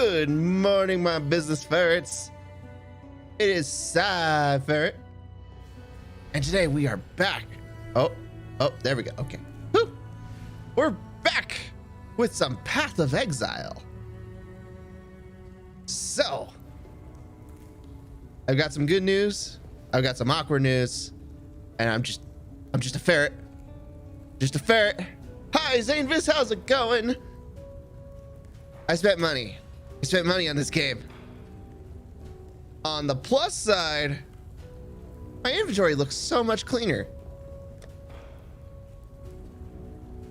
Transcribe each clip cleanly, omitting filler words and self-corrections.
Good morning, my business ferrets. It is PsyFerret, and today we are back. Oh, there we go. Okay. Woo. We're back with some Path of Exile. So, I've got some good news. I've got some awkward news, and I'm just a ferret. Just a ferret. Hi, Zane Viz, how's it going? I spent money. I spent money on this game. On the plus side, my inventory looks so much cleaner.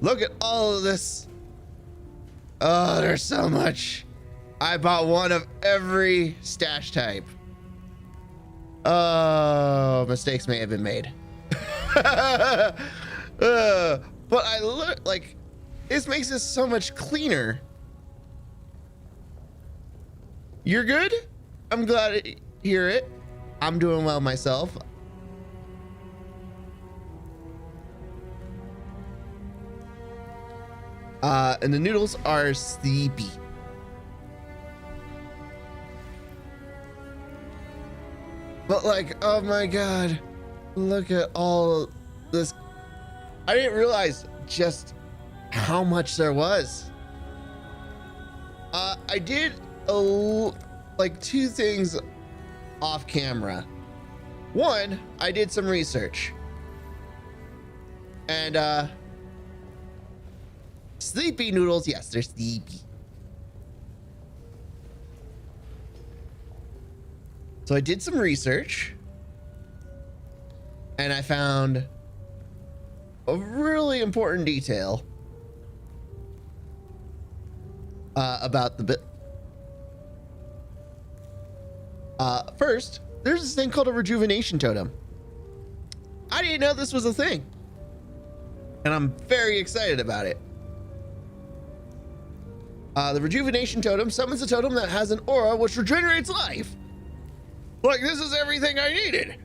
Look at all of this. Oh, there's so much. I bought one of every stash type. Oh, mistakes may have been made. But I look like this makes this so much cleaner. You're good? I'm glad to hear it. I'm doing well myself. And the noodles are sleepy. But like, oh my God, look at all this. I didn't realize just how much there was. I did like two things off camera. One, I did some research, and sleepy noodles, yes, they're sleepy. So I did some research, and I found a really important detail about the bit. First, there's this thing called a Rejuvenation Totem. I didn't know this was a thing, and I'm very excited about it. The Rejuvenation Totem summons a totem that has an aura which regenerates life. Like, this is everything I needed.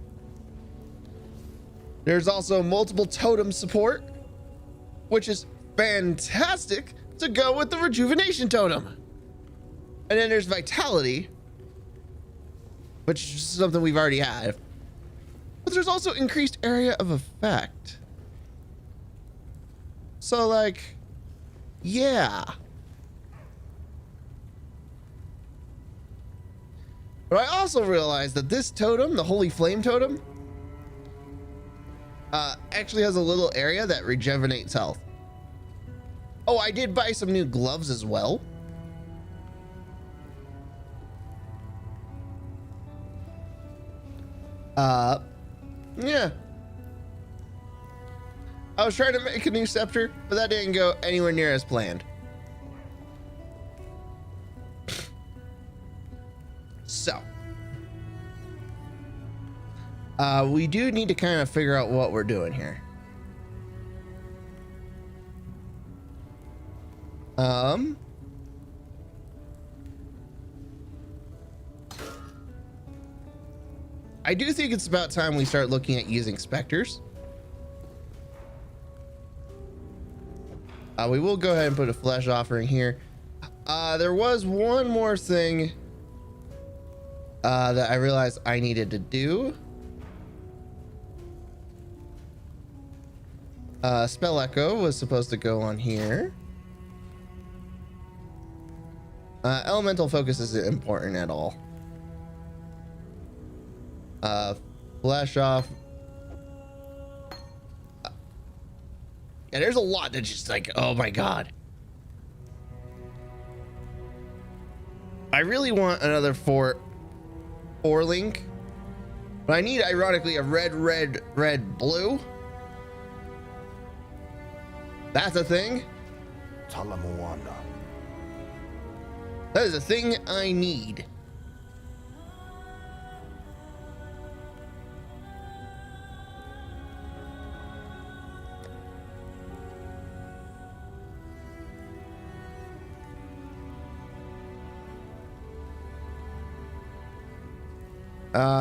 There's also multiple totem support, which is fantastic to go with the Rejuvenation Totem. And then there's Vitality, which is something we've already had. But there's also increased area of effect. So, like, yeah. But I also realized that this totem, the Holy Flame Totem, actually has a little area that rejuvenates health. Oh, I did buy some new gloves as well. Yeah. I was trying to make a new scepter, but that didn't go anywhere near as planned. So, we do need to kind of figure out what we're doing here. I do think it's about time we start looking at using specters. We will go ahead and put a flesh offering here. There was one more thing that I realized I needed to do. Spell Echo was supposed to go on here. Elemental Focus isn't important at all. Flash off. Yeah, there's a lot that just like, oh my God. I really want another four link, but I need, ironically, a red, blue. That's a thing. That is a thing I need.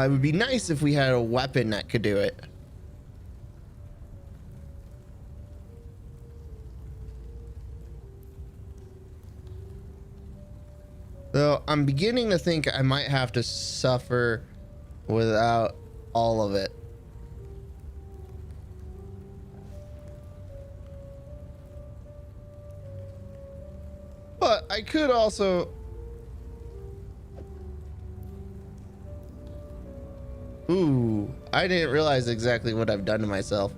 It would be nice if we had a weapon that could do it. Though I'm beginning to think I might have to suffer without all of it. But I could also... Ooh, I didn't realize exactly what I've done to myself.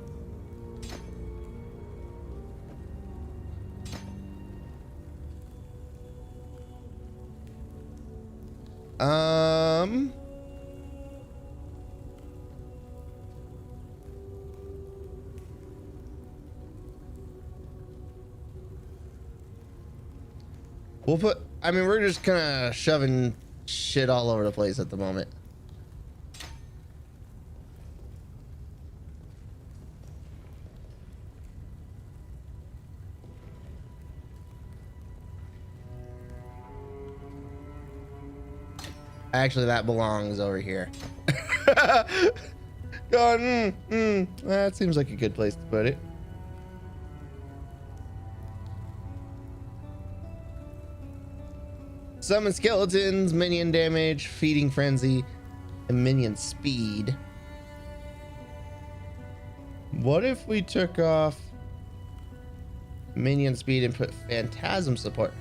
We'll put, I mean, we're just kind of shoving shit all over the place at the moment. Actually, that belongs over here. Going, that seems like a good place to put it. Summon skeletons, minion damage, feeding frenzy, and minion speed. What if we took off minion speed and put phantasm support?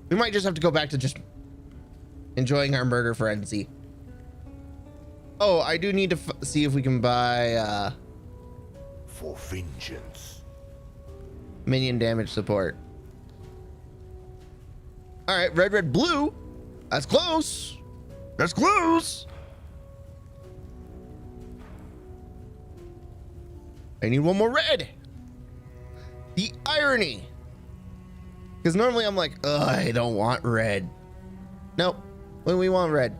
We might just have to go back to just enjoying our murder frenzy. Oh, I do need to see if we can buy for vengeance. Minion damage support. All right, red, red, blue. That's close. That's close. I need one more red. The irony. Because normally I'm like, ugh, I don't want red. Nope. When we want red.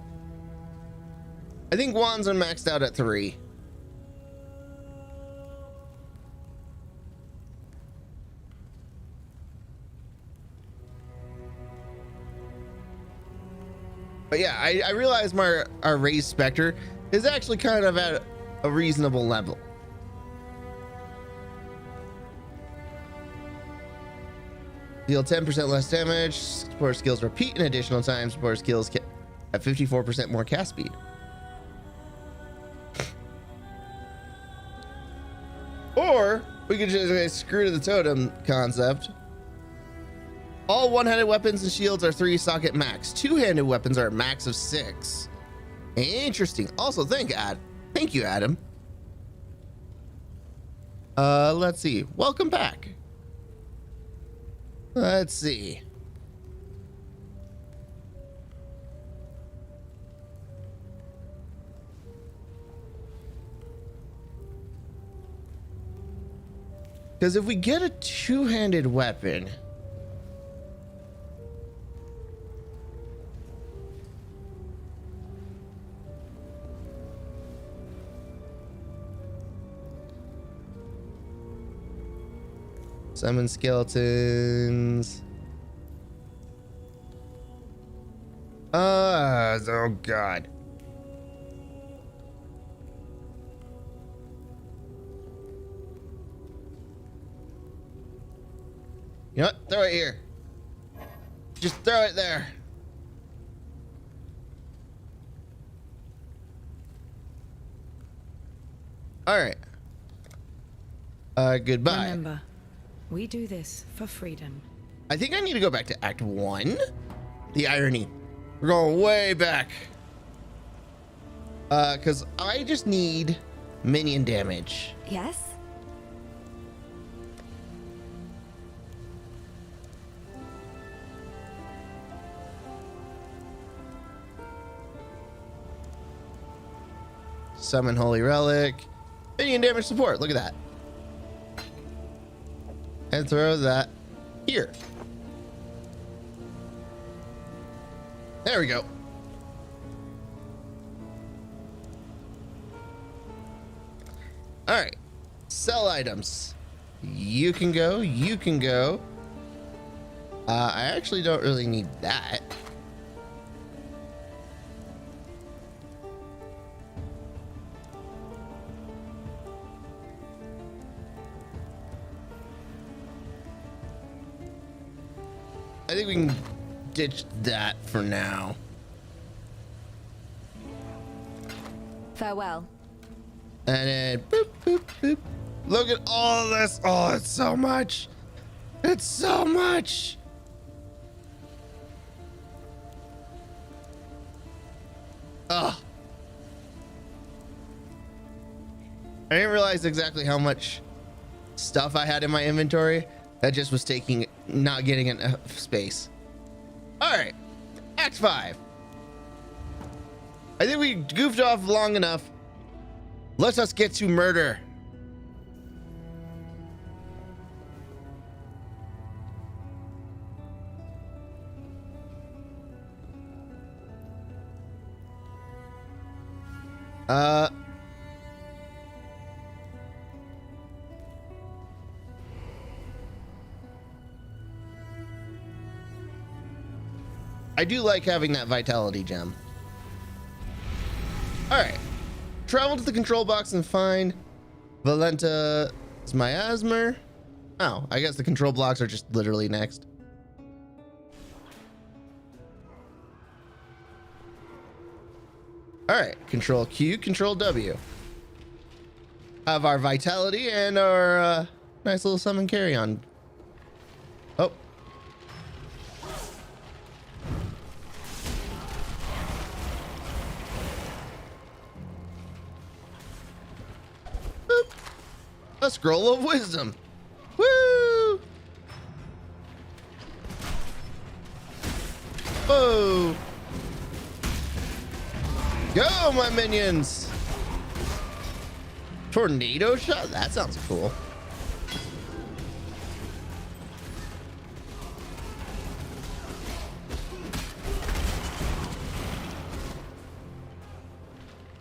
I think wands are maxed out at 3. But yeah, I realize our raised specter is actually kind of at a reasonable level. Deal 10% less damage. Support skills repeat an additional time. Support skills at 54% more cast speed. Or we could just screw to the totem concept. All one-handed weapons and shields are 3 socket max. Two-handed weapons are a max of 6. Interesting. Also, thank you, Adam. Let's see. Welcome back. Let's see. Because if we get a two-handed weapon, summon skeletons. Oh God. You know what? Throw it here. Just throw it there. All right. Goodbye. Remember, we do this for freedom. I think I need to go back to Act 1. The irony. We're going way back. Because I just need minion damage. Yes? Summon Holy Relic. Minion damage support. Look at that. And throw that here. There we go. All right. Sell items. You can go. You can go. I actually don't really need that. I think we can ditch that for now. Farewell. And then boop, boop, boop. Look at all of this. Oh, it's so much. It's so much. Oh. I didn't realize exactly how much stuff I had in my inventory. That just was not getting enough space. All right, Act 5. I think we goofed off long enough. Let us get to murder. I do like having that vitality gem. All right, travel to the control box and find Valenta's miasma. Oh, I guess the control blocks are just literally next. All right, control Q, control W. Have our vitality and our nice little summon carry on. Oh. Boop. A scroll of wisdom. Woo! Whoa! Go, my minions! Tornado shot? That sounds cool.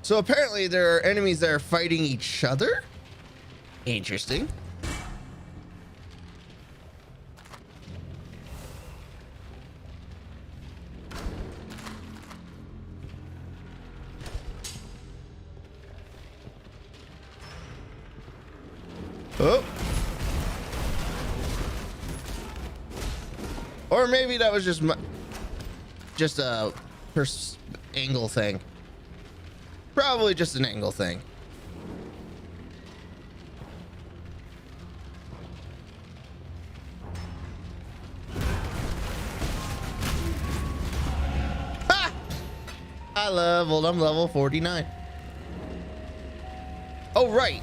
So apparently there are enemies that are fighting each other? Interesting. Oh. Or maybe that was just a angle thing. Probably just an angle thing. Ha! I'm level 49. Oh, right.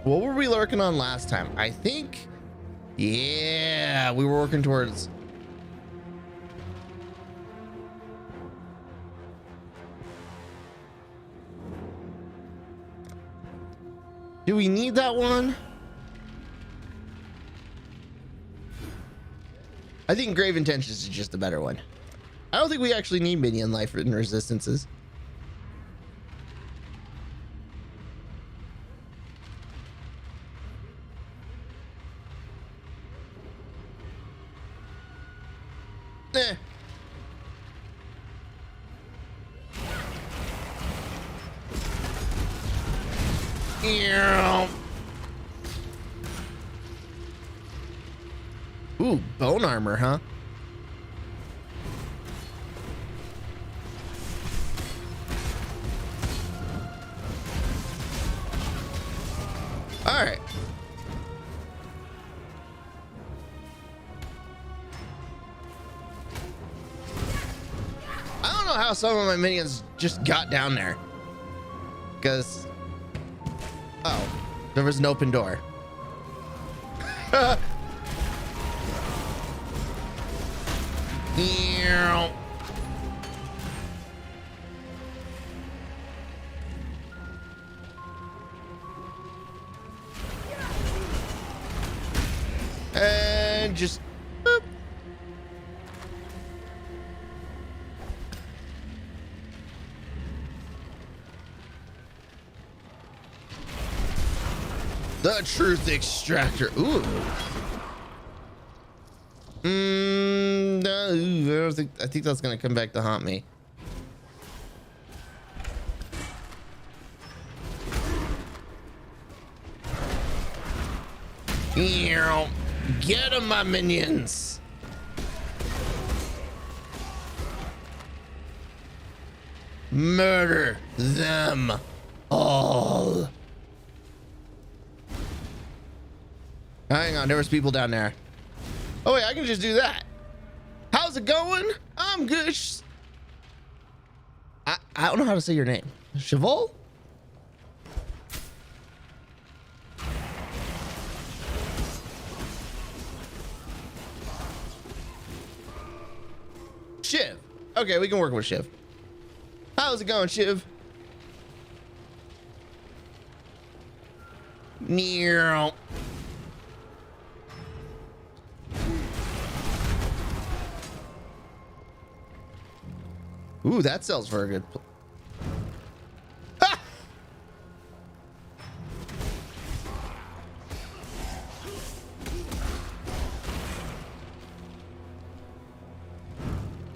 What were we lurking on last time? I think, yeah, we were working towards. Do we need that one? I think Grave Intentions is just a better one. I don't think we actually need minion life and resistances. Eh. Ooh, bone armor, huh? All right. I don't know how some of my minions just got down there. Because, oh, there was an open door. And just boop. The truth extractor. Ooh. No, I think that's gonna come back to haunt me. Get them, my minions. Murder them all. Hang on, there was people down there. Oh wait, I can just do that. How's it going? I'm good. I don't know how to say your name. Cheval? Shiv. Okay, we can work with Shiv. How's it going, Shiv? Near. Ooh, that sells for a good. Ah!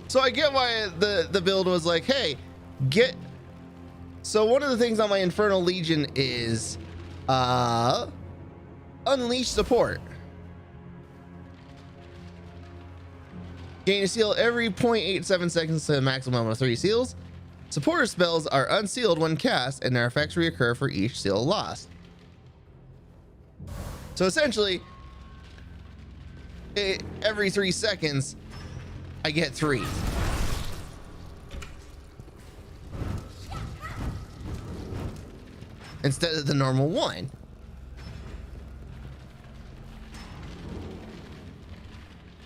So I get why the build was like, hey, get. So one of the things on my Infernal Legion is unleash support. Gain a seal every 0.87 seconds to a maximum of 3 seals. Supporter spells are unsealed when cast, and their effects reoccur for each seal lost. So essentially, every 3 seconds, I get 3. Instead of the normal 1.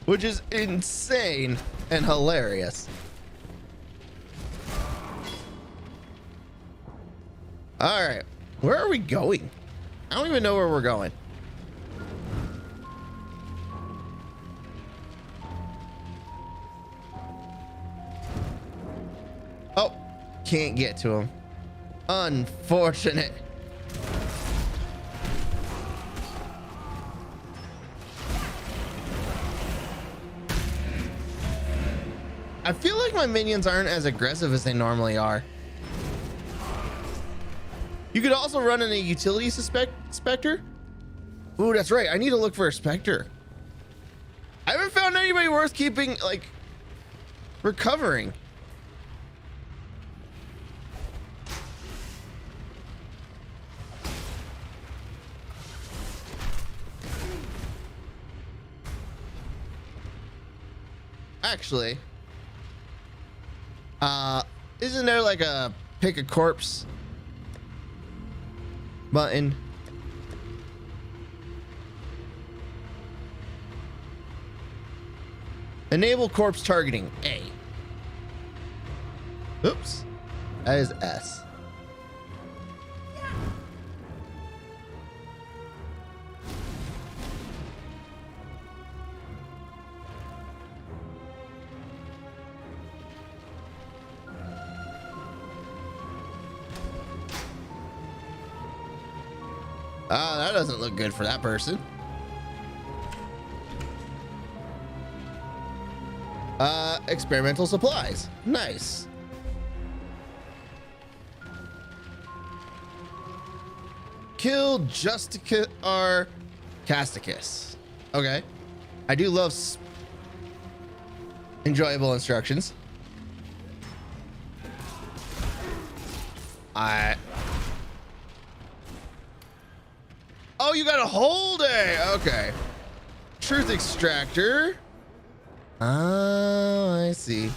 Which is insane and hilarious. All right, where are we going? I don't even know where we're going. Oh, can't get to him. Unfortunate. I feel like my minions aren't as aggressive as they normally are. You could also run in a utility specter. Ooh, that's right. I need to look for a specter. I haven't found anybody worth keeping, like, recovering. Actually, isn't there like a pick a corpse button? Enable corpse targeting, A. Oops, that is S. That doesn't look good for that person. Experimental supplies. Nice. Kill Justica or Casticus. Okay. I do love enjoyable instructions. Oh, you gotta hold it. Okay. Truth extractor. Oh, I see.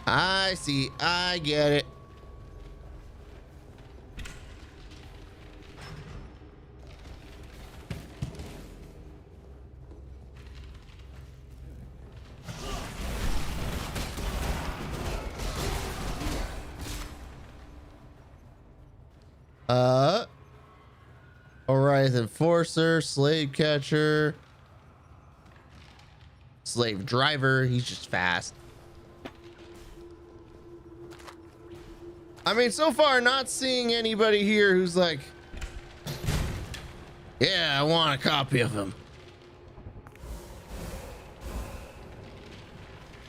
I see. I get it. Horizon Enforcer, Slave Catcher, Slave Driver. He's just fast. I mean, so far, not seeing anybody here who's like, yeah, I want a copy of him.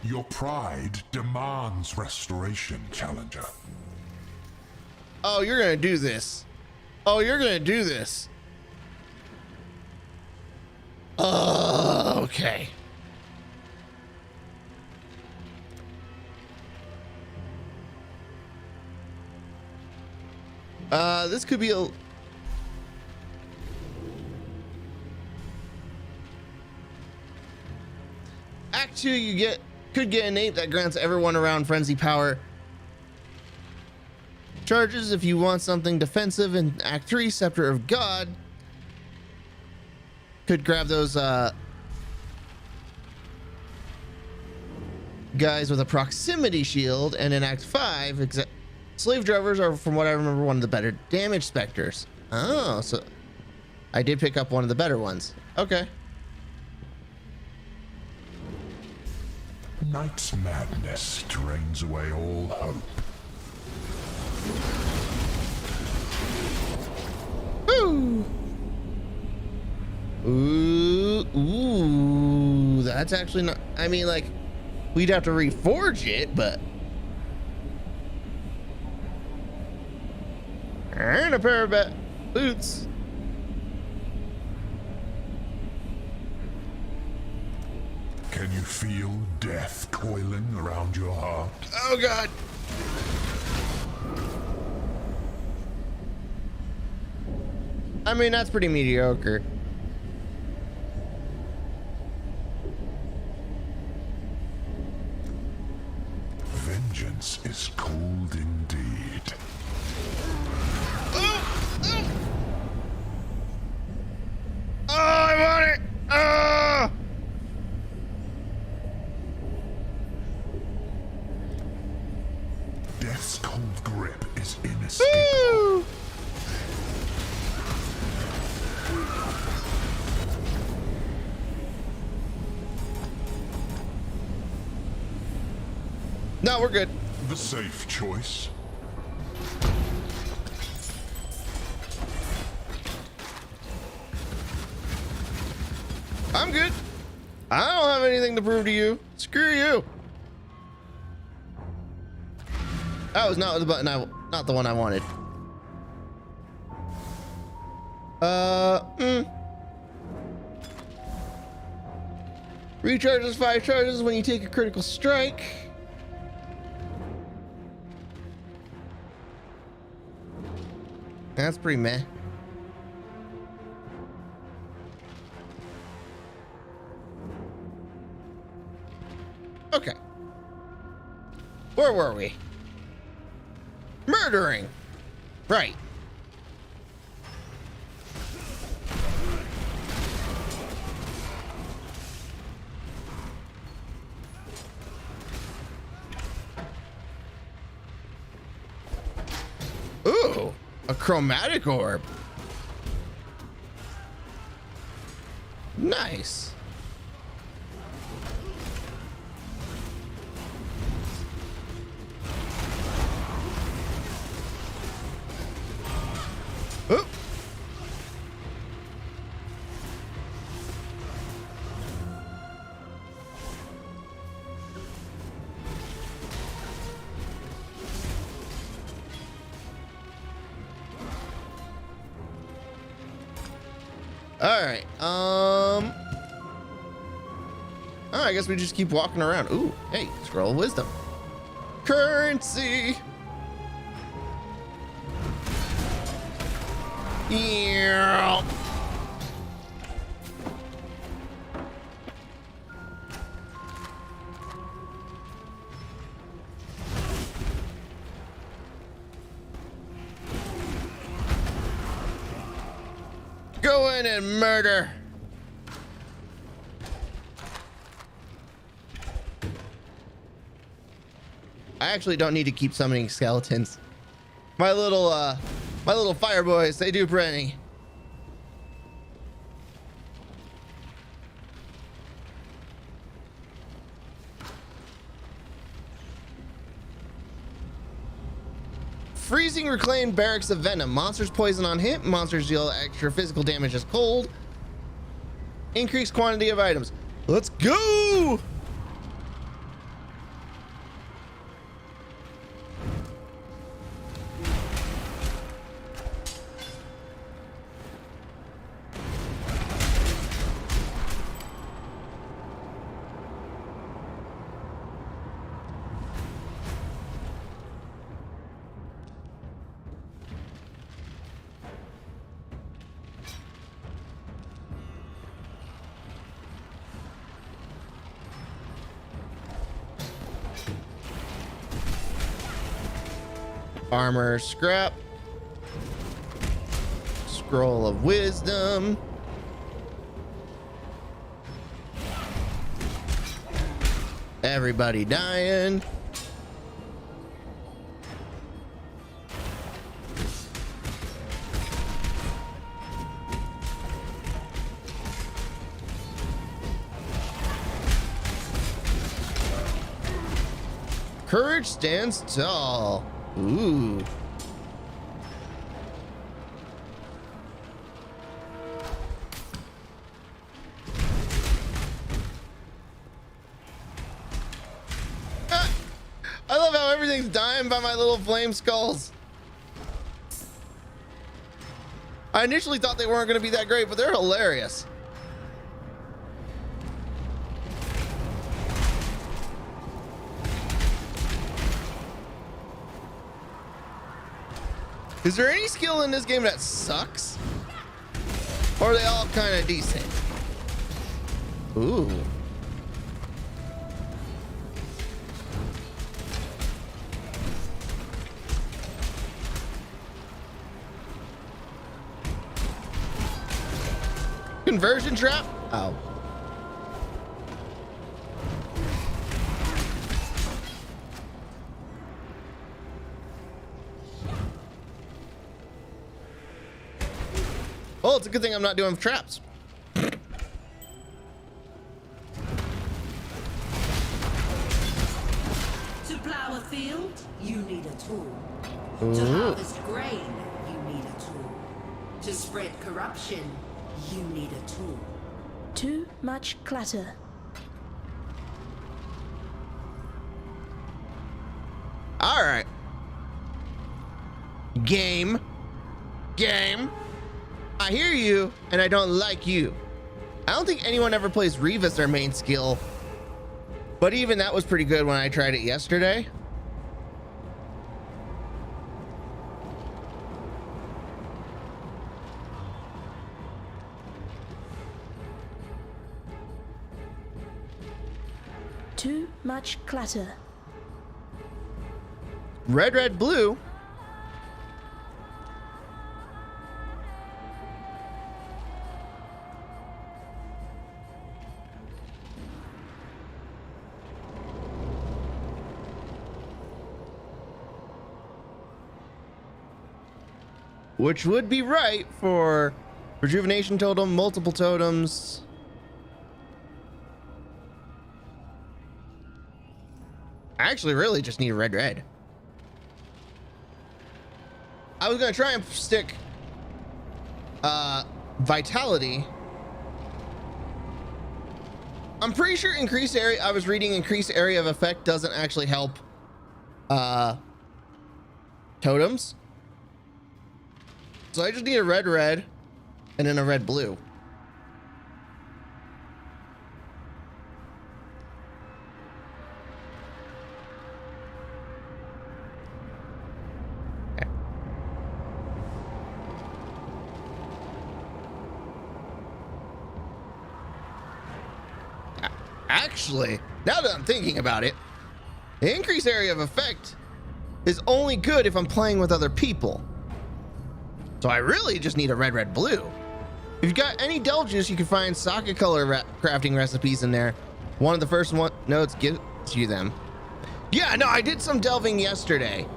Your pride demands restoration, Challenger. Oh, you're gonna do this. Oh, you're gonna do this. Okay. This could be a... Act 2, you could get an ape that grants everyone around frenzy power charges if you want something defensive. In Act 3, Scepter of God could grab those guys with a proximity shield, and in Act 5, slave drivers are, from what I remember, one of the better damage specters. Oh, so I did pick up one of the better ones. Okay. Night's madness drains away all hope. Woo! Ooh, that's actually not... I mean, like, we'd have to reforge it, but... And a pair of boots. Can you feel death coiling around your heart? Oh, God. I mean, that's pretty mediocre. Vengeance is cold indeed. Oh, I want it. Oh. Death's cold grip is inescapable. Woo. No, we're good. The safe choice. I'm good. I don't have anything to prove to you. Screw you. That was not the button not the one I wanted. Recharges 5 charges when you take a critical strike. That's pretty meh. Okay. Where were we? Murdering. Right. Ooh, a chromatic orb. Nice. Oop. All right. I guess we just keep walking around. Ooh, hey, scroll of wisdom. Currency. Yeah. Go in and murder. I actually don't need to keep summoning skeletons. My little fire boys, they do plenty. Freezing reclaimed barracks of venom. Monsters poison on hit. Monsters deal extra physical damage as cold. Increased quantity of items. Let's go! Armor scrap. Scroll of wisdom. Everybody dying. Courage stands tall. Ooh. I love how everything's dying by my little flame skulls. I initially thought they weren't going to be that great, but they're hilarious. Is there any skill in this game that sucks? Or are they all kind of decent? Ooh. Conversion trap? Oh. Well, it's a good thing I'm not doing traps. To plow a field, you need a tool. To harvest grain, you need a tool. To spread corruption, you need a tool. Too much clutter. All right. Game. I hear you, and I don't like you. I don't think anyone ever plays Reeve as their main skill, but even that was pretty good when I tried it yesterday. Too much clutter. Red, red, blue. Which would be right for Rejuvenation Totem, multiple totems. I actually really just need a red, red. I was gonna try and stick vitality. I'm pretty sure increased area, I was reading increased area of effect doesn't actually help totems. So I just need a red, red, and then a red, blue. Okay. Actually, now that I'm thinking about it, the increased area of effect is only good if I'm playing with other people. So I really just need a red, red, blue. If you've got any delve juice, you can find socket color crafting recipes in there. One of the first notes gives you them. Yeah, no, I did some delving yesterday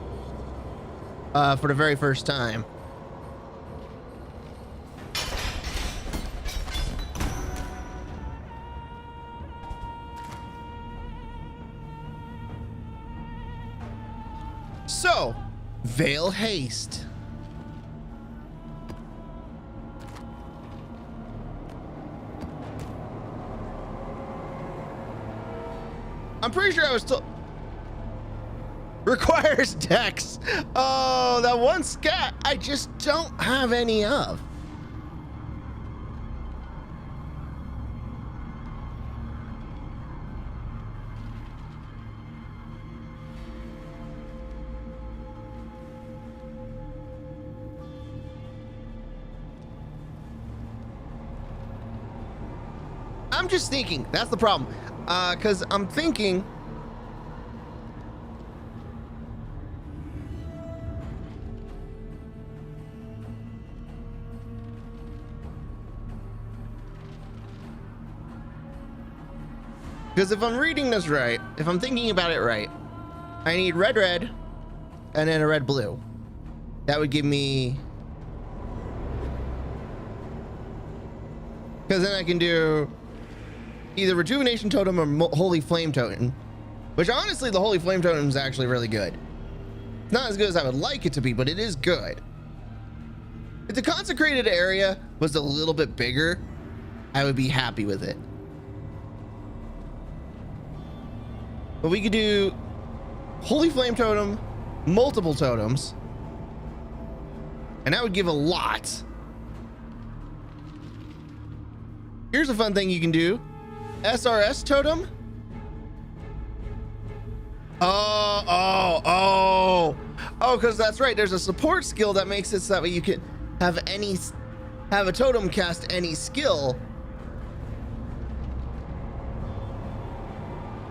for the very first time. So, Veil Haste. I'm pretty sure I was still requires dex. Oh, that one scat I just don't have any of. I'm just thinking, that's the problem. Because I'm thinking Because if I'm reading this right, if I'm thinking about it right, I need red, red, and then a red, blue. That would give me... Because then I can do either Rejuvenation Totem or Holy Flame Totem. Which honestly, the Holy Flame Totem is actually really good. It's not as good as I would like it to be, but it is good. If the consecrated area was a little bit bigger, I would be happy with it. But we could do Holy Flame Totem, multiple totems, and that would give a lot. Here's a fun thing you can do. SRS Totem. Oh, because that's right. There's a support skill that makes it so that way you can have a totem cast any skill,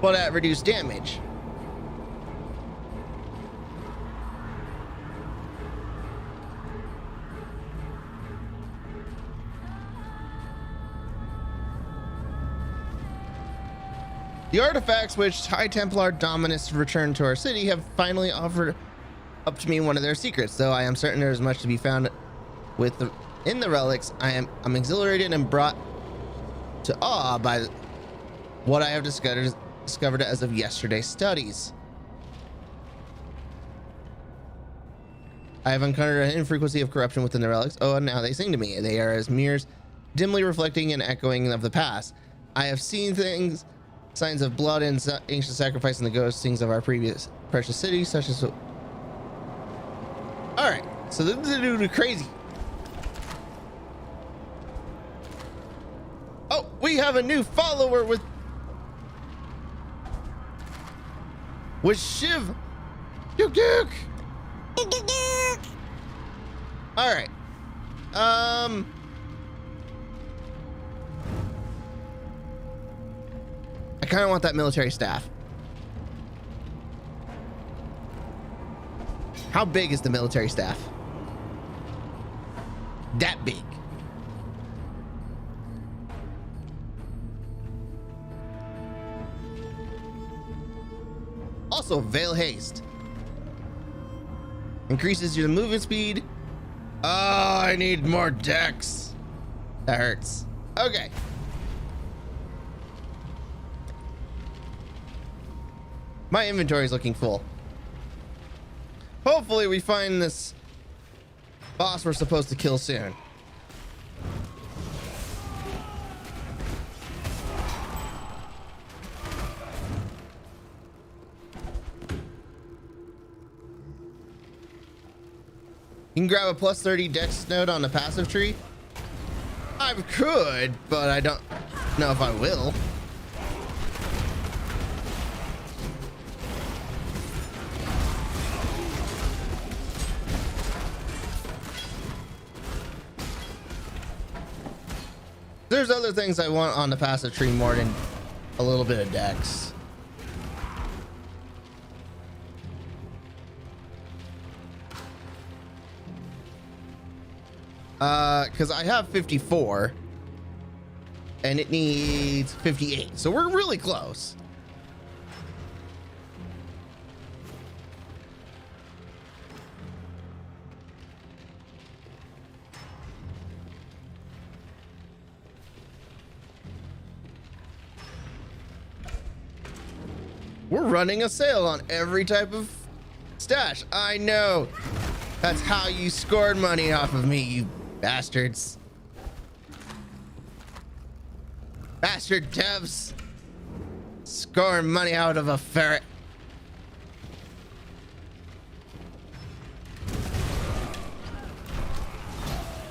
but at reduced damage. The artifacts which High Templar Dominus returned to our city have finally offered up to me one of their secrets, though I am certain there is much to be found in the relics. I'm exhilarated and brought to awe by what I have discovered as of yesterday's studies. I have encountered an infrequency of corruption within the relics. Oh, and now they sing to me. They are as mirrors, dimly reflecting and echoing of the past. I have seen signs of blood and ancient sacrifice in the ghost things of our previous precious cities, such as... All right, so this is dude crazy. Oh, we have a new follower with Shiv. Duke Duke. All right. I kind of want that military staff. How big is the military staff? That big. Also, Veil Haste. Increases your movement speed. Oh, I need more dex. That hurts. Okay. My inventory is looking full. Hopefully we find this boss we're supposed to kill soon. You can grab a plus 30 dex node on the passive tree. I could, but I don't know if I will. There's other things I want on the passive tree more than a little bit of dex. Because I have 54 and it needs 58, so we're really close. We're running a sale on every type of stash. I know. That's how you scored money off of me, you bastards. Bastard devs. Scoring money out of a ferret.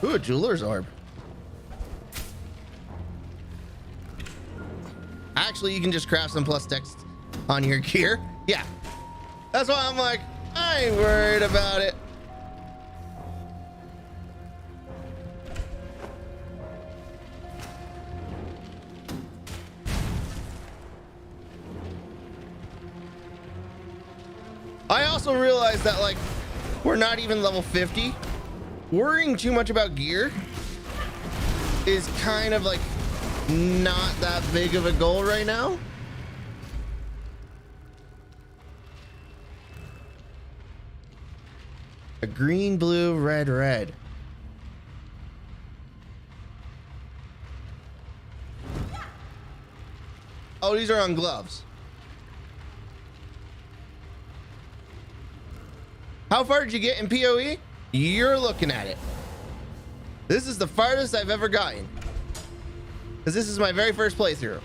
Ooh, a jeweler's orb. Actually, you can just craft some plus dex on your gear. Yeah. That's why I'm like, I ain't worried about it. I also realized that, like, we're not even level 50. Worrying too much about gear is kind of like not that big of a goal right now. A green, blue, red, red. Oh, these are on gloves. How far did you get in PoE? You're looking at it. This is the farthest I've ever gotten. Because this is my very first playthrough.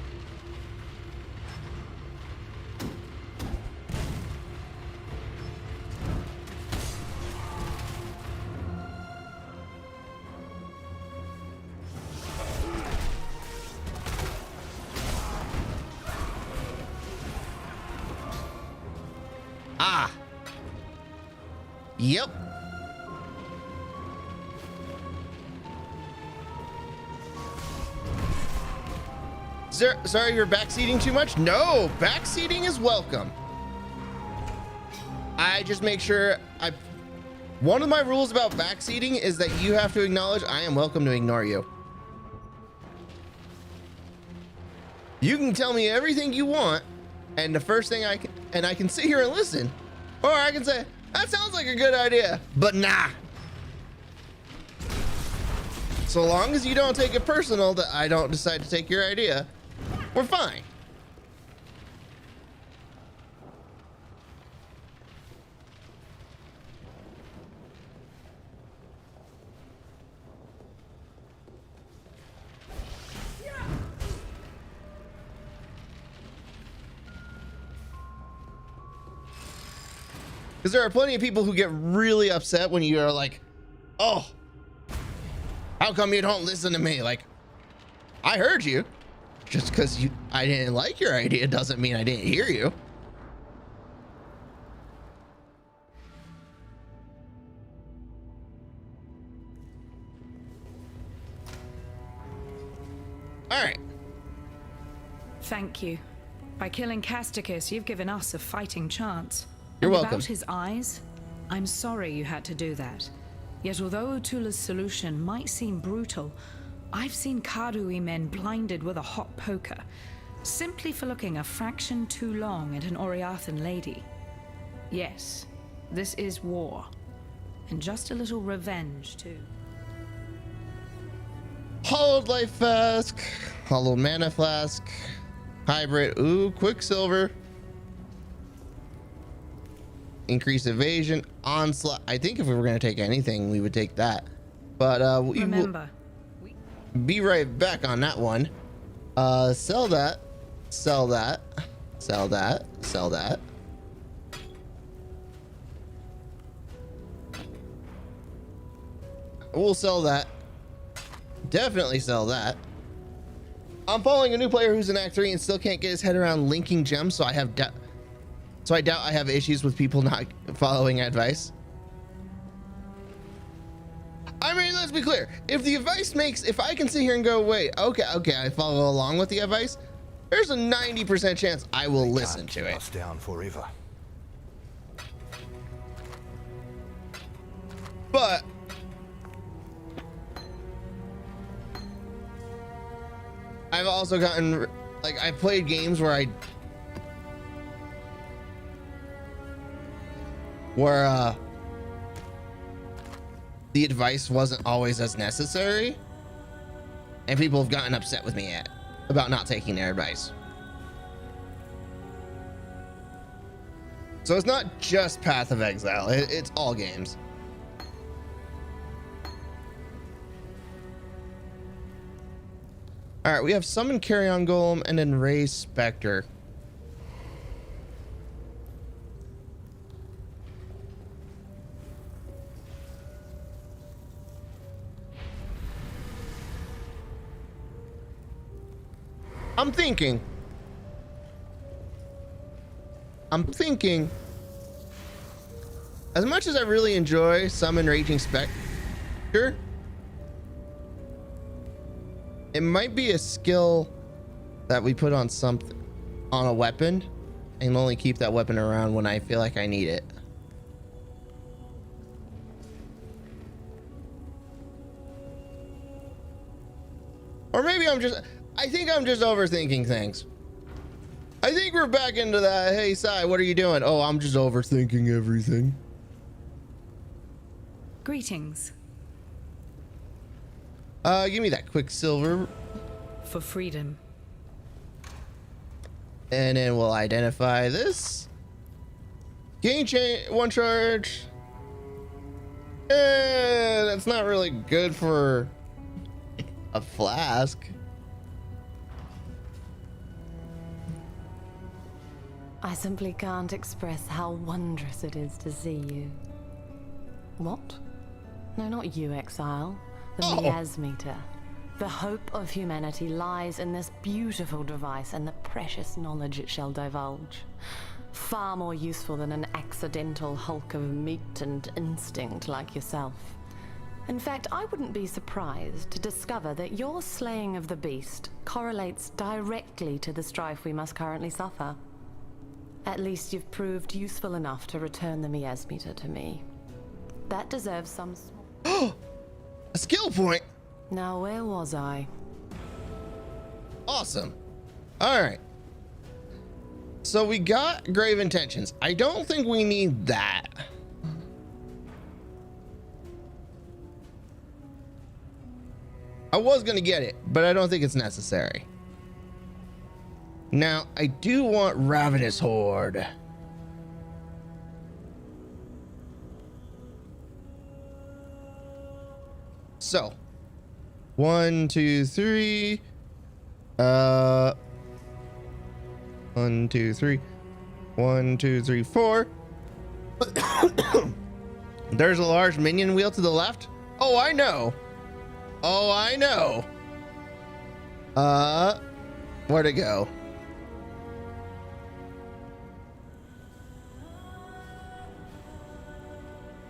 Ah. Yep. Sorry, you're backseating too much? No, backseating is welcome. I just make sure one of my rules about backseating is that you have to acknowledge I am welcome to ignore you. You can tell me everything you want, and the first thing I can sit here and listen, or I can say, that sounds like a good idea, but nah. So long as you don't take it personal that I don't decide to take your idea, we're fine. Because there are plenty of people who get really upset when you are like, oh, how come you don't listen to me? Like, I heard you. Just because I didn't like your idea doesn't mean I didn't hear you. All right. Thank you. By killing Casticus, you've given us a fighting chance. You're And welcome. About his eyes, I'm sorry you had to do that. Yet although Utula's solution might seem brutal, I've seen Karui men blinded with a hot poker, simply for looking a fraction too long at an Oriathan lady. Yes, this is war, and just a little revenge too. Hollowed Life Flask, Hollow Mana Flask, Hybrid, ooh, Quicksilver. Increase evasion, onslaught. I think if we were going to take anything, we would take that. But we Remember, will be right back on that one. Sell that, sell that, sell that, sell that. We'll sell that. Definitely sell that. I'm following a new player who's in Act 3 and still can't get his head around linking gems, so I doubt I have issues with people not following advice. I mean, let's be clear. If the advice if I can sit here and go, wait, okay, I follow along with the advice, there's a 90% chance I will listen to it. Us down forever. But I've also gotten, like, I played games where the advice wasn't always as necessary, and people have gotten upset with me about not taking their advice. So it's not just Path of Exile, it's all games. All right, we have Summon Carrion Golem and then Raise Spectre. I'm thinking, as much as I really enjoy Summon Raging Spectre, it might be a skill that we put on a weapon and only keep that weapon around when I feel like I need it. Or maybe I think I'm just overthinking things. I think we're back into that, hey, Sai, what are you doing? Oh, I'm just overthinking everything. Greetings. Give me that quick silver, For freedom. and then we'll identify this. Gain one charge. That's not really good for a flask. I simply can't express how wondrous it is to see you. What? No, not you, Exile. The miasmeter. The hope of humanity lies in this beautiful device and the precious knowledge it shall divulge. Far more useful than an accidental hulk of meat and instinct like yourself. In fact, I wouldn't be surprised to discover that your slaying of the beast correlates directly to the strife we must currently suffer. At least you've proved useful enough to return the miasmeter to me. That deserves some... A skill point. Now, where was I? Awesome. All right. So we got grave intentions. I don't think we need that. I was going to get it, but I don't think it's necessary. Now, I do want Ravenous Horde. So, 1, 2, 3. 1, 2, 3. 1, 2, 3, 4. There's a large minion wheel to the left. Oh, I know. Oh, I know. Where'd it go?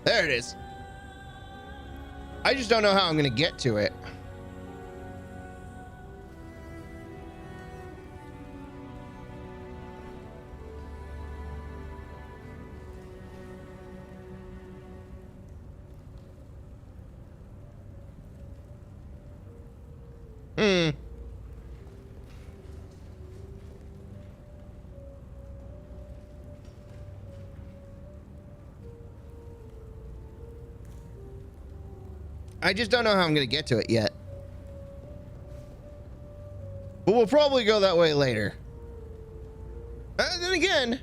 There it is. I just don't know how I'm gonna get to it. I just don't know how I'm going to get to it yet. But we'll probably go that way later. Then again,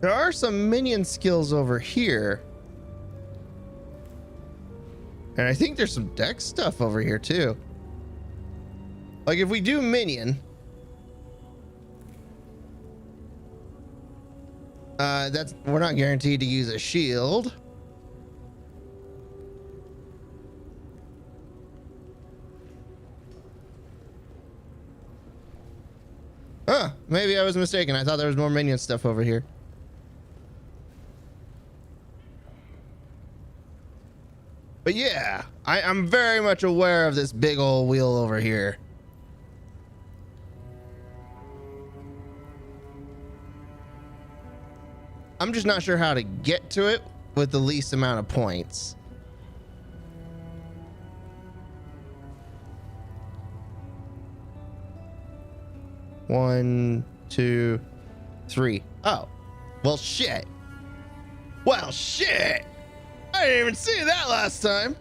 there are some minion skills over here. And I think there's some dex stuff over here too. Like if we do minion, we're not guaranteed to use a shield. Huh, maybe I was mistaken. I thought there was more minion stuff over here. But yeah, I'm very much aware of this big old wheel over here. I'm just not sure how to get to it with the least amount of points. One, 2, 3. Oh, well, shit. Well, shit. I didn't even see that last time.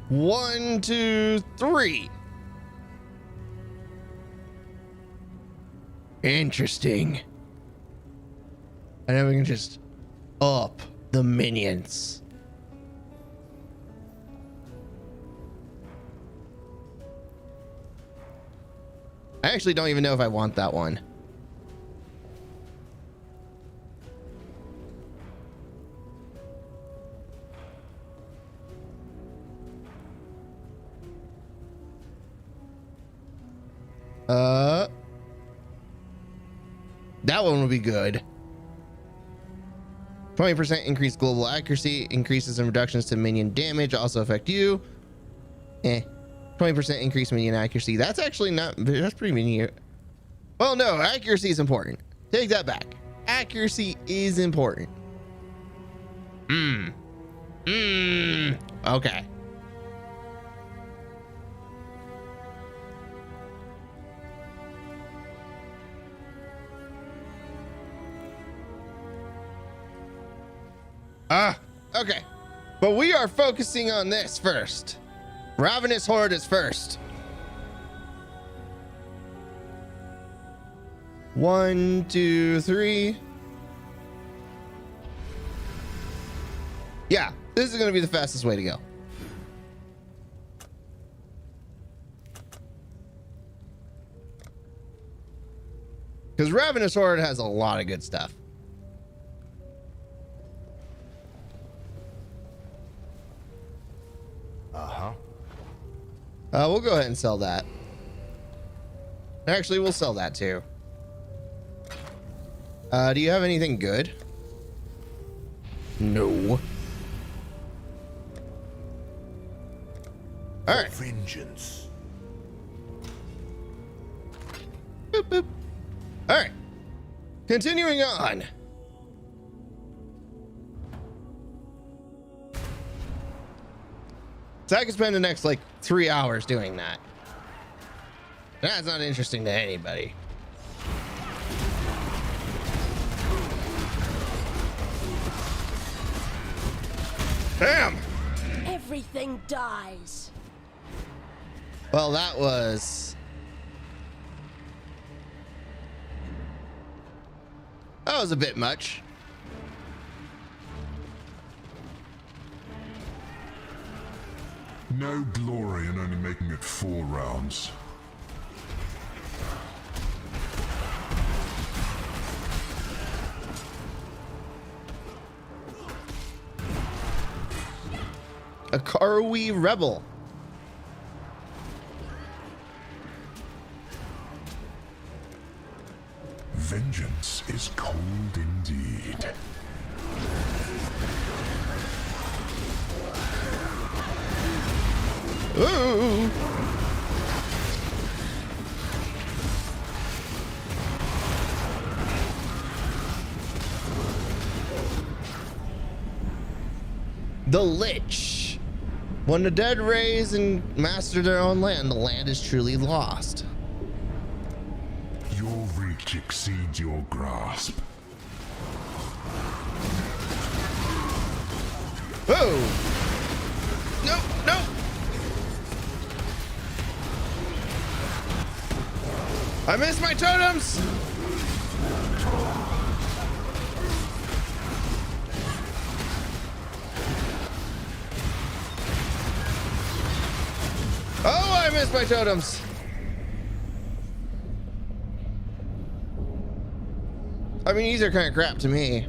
One, 2, 3. Interesting. And then we can just up the minions. I actually don't even know if I want that one. That one would be good. 20% increased global accuracy, increases and reductions to minion damage also affect you. 20% increased minion accuracy. That's actually not, that's pretty minion. Well, no, accuracy is important. Take that back. Accuracy is important. Okay. Okay. But we are focusing on this first. Ravenous Horde is first. 1, 2, 3. Yeah, this is going to be the fastest way to go. Because Ravenous Horde has a lot of good stuff. We'll go ahead and sell that. Actually, we'll sell that too. Do you have anything good? No. All right. Vengeance. Boop, boop. All right. Continuing on. So I could spend the next like 3 hours doing that. That's not interesting to anybody. Damn. Everything dies. Well, that was a bit much. No glory in only making it 4 rounds. A Karui rebel. Vengeance is cold indeed. Ooh. The Lich. When the dead raise and master their own land, the land is truly lost. Your reach exceeds your grasp. Oh! No, no! I missed my totems! Oh, I missed my totems! I mean, these are kind of crap to me.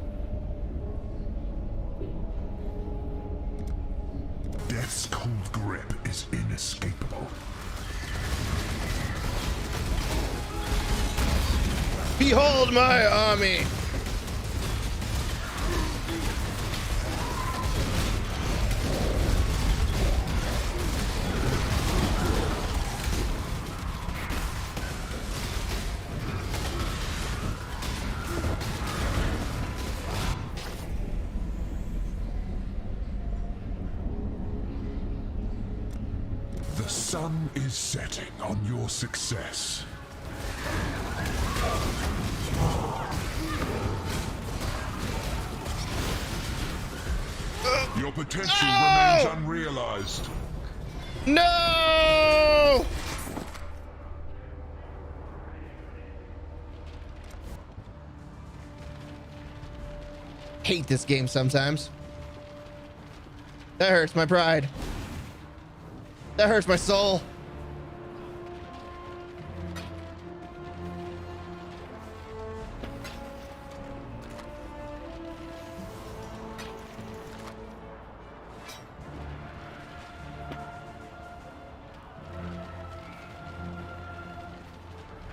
Death's cold grip is inescapable. Behold my army! The sun is setting on your success. Your potential remains unrealized. No! Hate this game sometimes. That hurts my pride. That hurts my soul.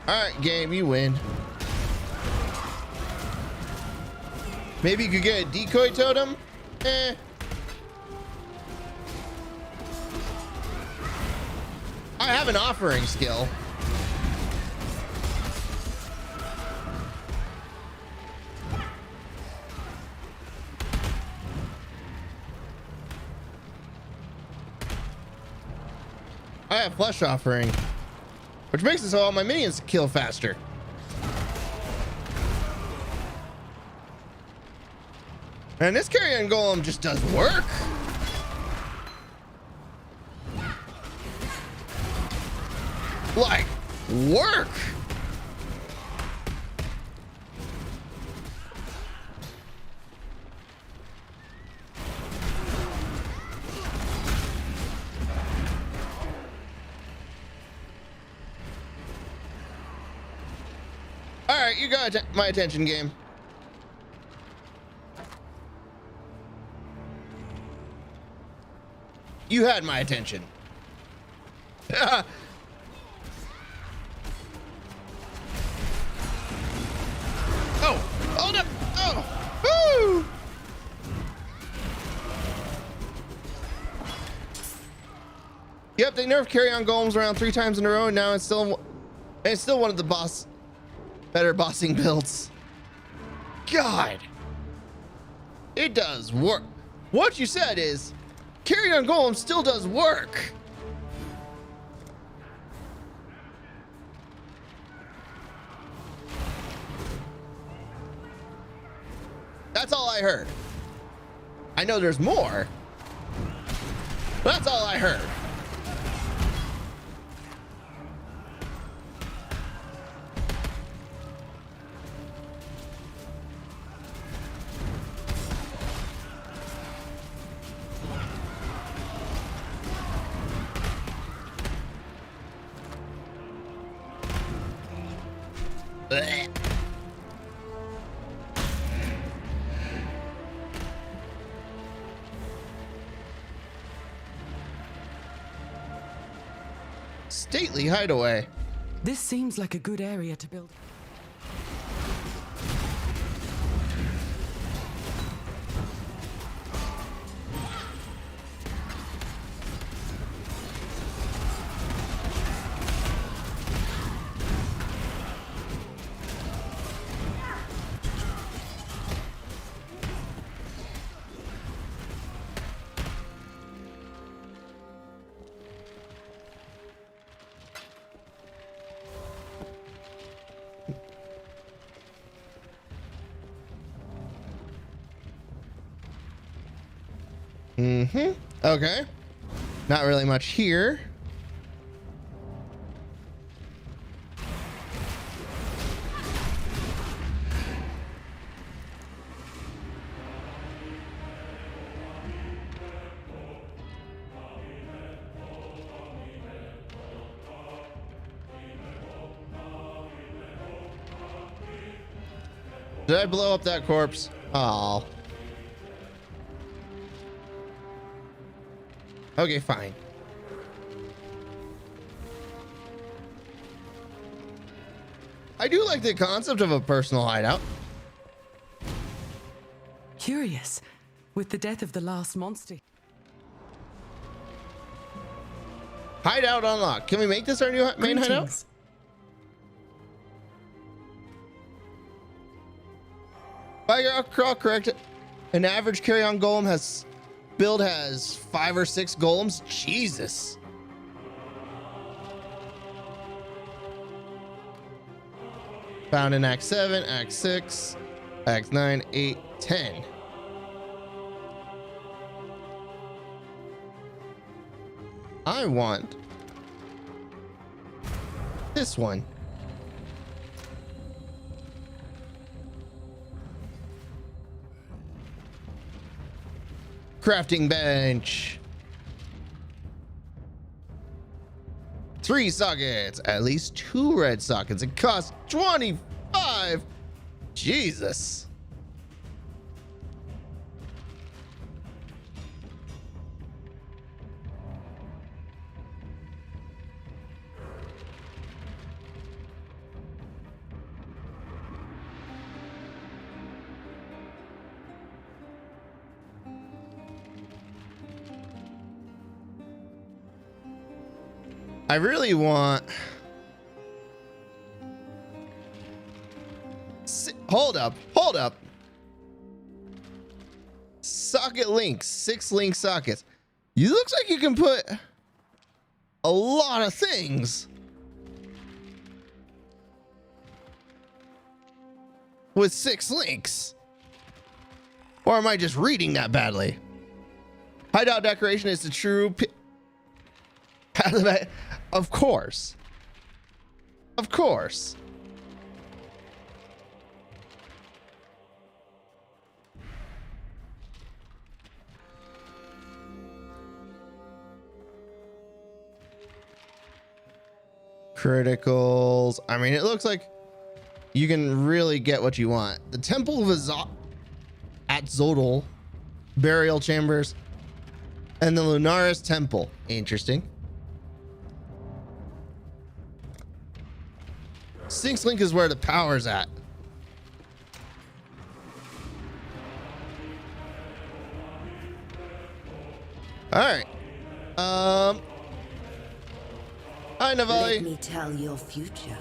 All right, game, you win. Maybe you could get a decoy totem? Eh. I have an offering skill. I have flesh offering, which makes it so all my minions kill faster. Man, this carrion golem just does work. Like, work. All right, you got my attention, game. You had my attention. Oh, hold up. Oh, woo. Yep, they nerfed carry-on golems around 3 times in a row, and now it's still one of the better bossing builds. God, it does work. What you said is carry-on golem still does work. That's all I heard. I know there's more, but that's all I heard. Blech. Stately hideaway. This seems like a good area to build. Okay. Not really much here. Did I blow up that corpse? Oh. Okay, fine. I do like the concept of a personal hideout. Curious. With the death of the last monster. Hideout unlocked. Can we make this our new main hideout? Greetings. If I recall correct, an average carry-on golem has 5 or 6 golems. Jesus. Found in Act 7, Act 6, Act 9, 8, 10. I want this one. Crafting bench. 3 sockets. At least 2 red sockets. It costs 25. Jesus. I really want... Hold up. Socket links, 6 link sockets. You looks like you can put a lot of things with 6 links. Or am I just reading that badly? Hideout decoration is the true of course. Of course. Criticals. I mean, it looks like you can really get what you want. The Temple of Atzodal, burial chambers, and the Lunaris Temple. Interesting. Sphinx Link is where the power's at. All right. Hi, Navali. Let me tell your future.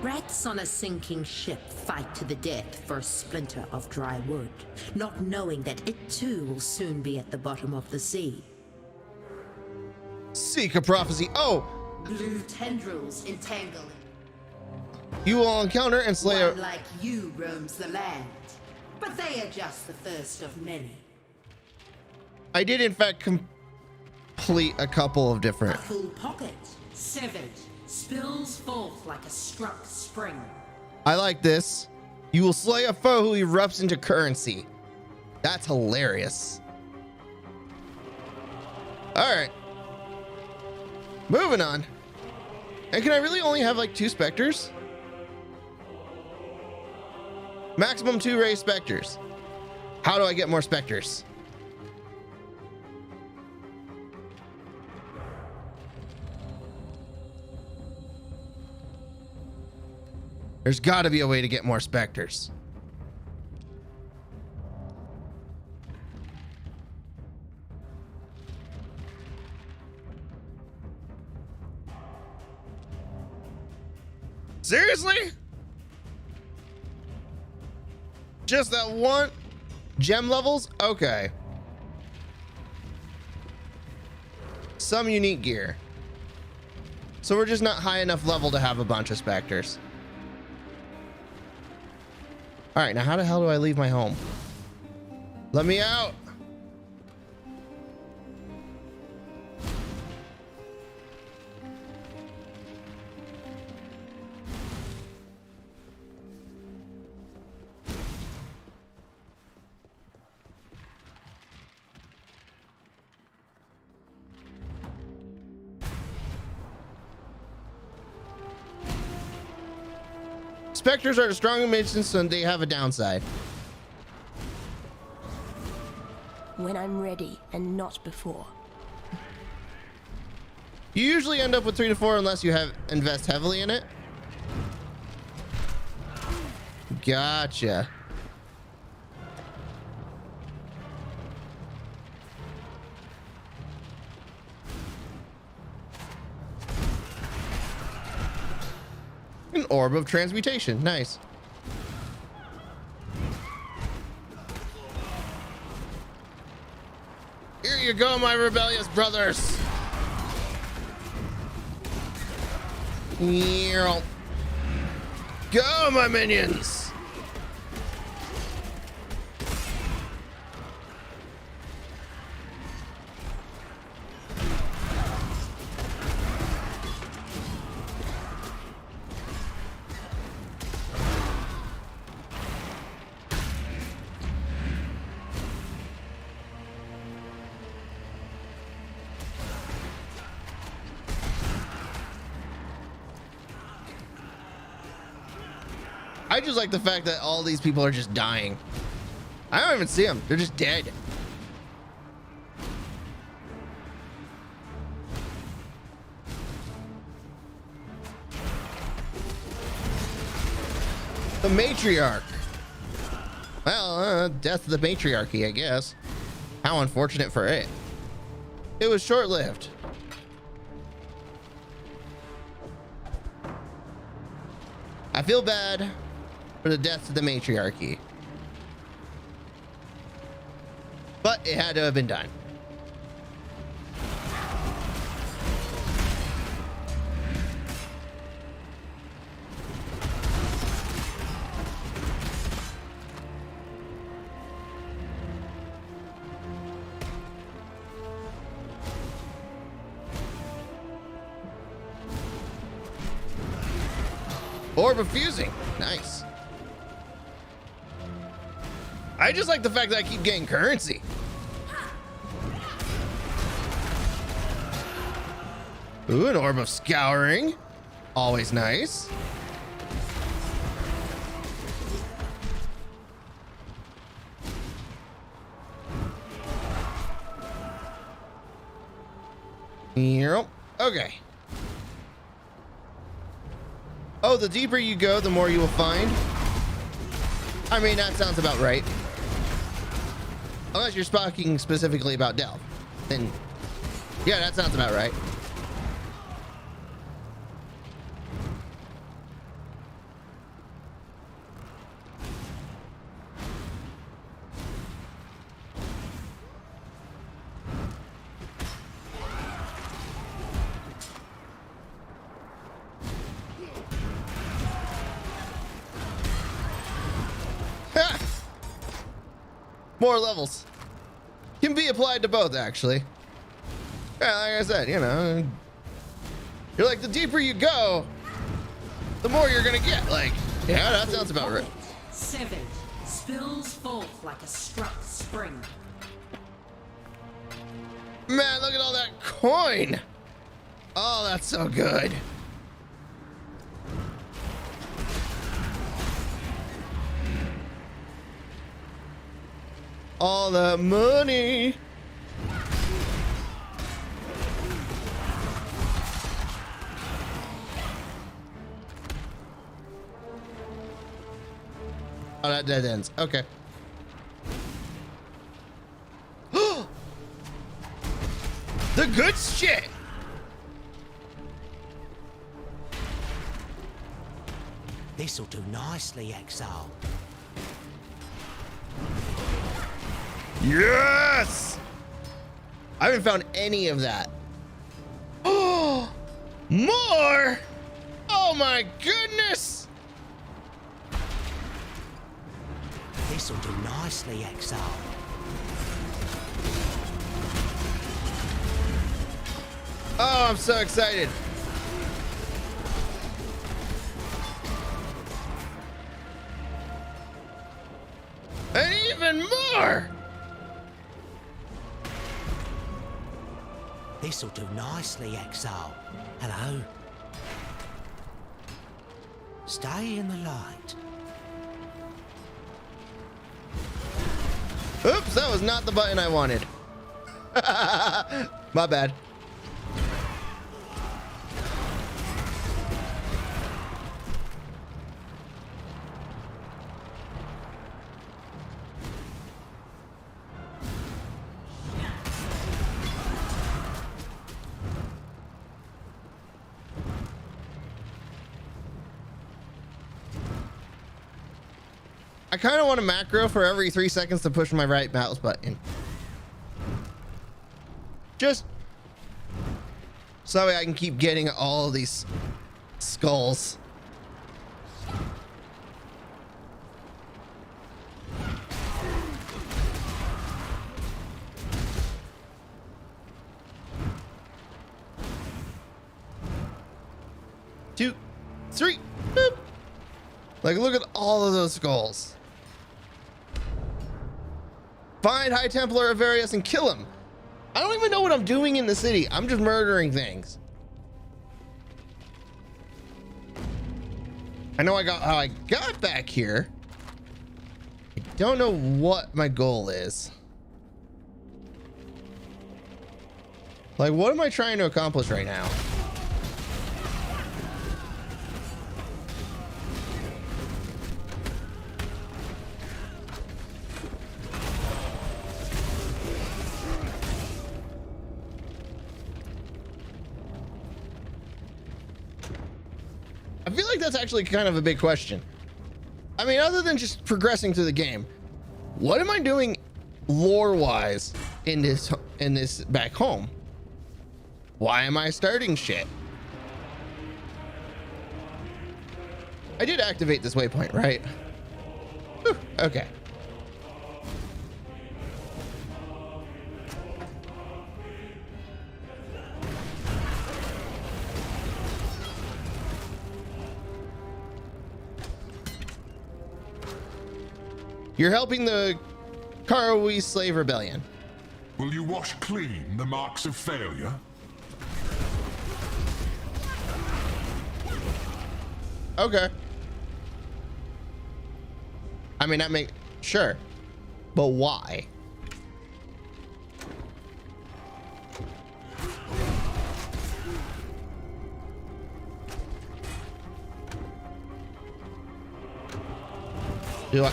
Rats on a sinking ship fight to the death for a splinter of dry wood, not knowing that it too will soon be at the bottom of the sea. Seek a prophecy. Oh! Blue tendrils entangling. You will encounter and slay One like you roams the land, but they are just the first of many. I did, in fact, complete a couple of A different. full pocket, severed, spills forth like a struck spring. I like this. You will slay a foe who erupts into currency. That's hilarious. All right. Moving on. And can I really only have like 2 specters? Maximum 2 raised specters. How do I get more specters? There's got to be a way to get more specters. Seriously? Just that one? Gem levels? Okay. Some unique gear. So we're just not high enough level to have a bunch of specters. All right, now how the hell do I leave my home? Let me out. Specters are the strong emissions, and they have a downside. When I'm ready and not before. You usually end up with 3 to 4 unless you invest heavily in it. Gotcha. An orb of transmutation. Nice. Here you go, my rebellious brothers. Go, my minions. I just like the fact that all these people are just dying. I don't even see them. They're just dead. The matriarch. Well, death of the matriarchy, I guess. How unfortunate for it. It was short-lived. I feel bad for the death of the matriarchy, but it had to have been done. Orb of fusing. Nice. I just like the fact that I keep getting currency. Ooh, an orb of scouring. Always nice. Yep. Okay. Oh, the deeper you go, the more you will find. I mean, that sounds about right. Unless you're speaking specifically about Delve. Then, yeah, that sounds about right. More levels can be applied to both, actually. Yeah, like I said, you know, you're like, the deeper you go, the more you're gonna get. Like, yeah, that sounds about right. 7 spills forth like a struck spring. Man, look at all that coin. Oh, that's so good. All the money. Oh, that dead ends. Okay. The good shit. This'll do nicely, Exile. Yes! I haven't found any of that. Oh, more! Oh my goodness! This'll do nicely, Exile. Oh, I'm so excited. And even more! This'll do nicely, Exile. Hello. Stay in the light. Oops, that was not the button I wanted. My bad. I kind of want a macro for every 3 seconds to push my right mouse button. Just so that way I can keep getting all of these skulls. Two, three, boop. Like, look at all of those skulls. Find High Templar Avarius and kill him. I don't even know what I'm doing in the city. I'm just murdering things. I know how I got back here. I don't know what my goal is. Like, what am I trying to accomplish right now? I feel like that's actually kind of a big question. I mean, other than just progressing through the game, what am I doing lore-wise in this back home? Why am I starting shit? I did activate this waypoint, right? Whew, okay. You're helping the Karawi slave rebellion. Will you wash clean the marks of failure? Okay. I mean, that make sure, but why? Do I?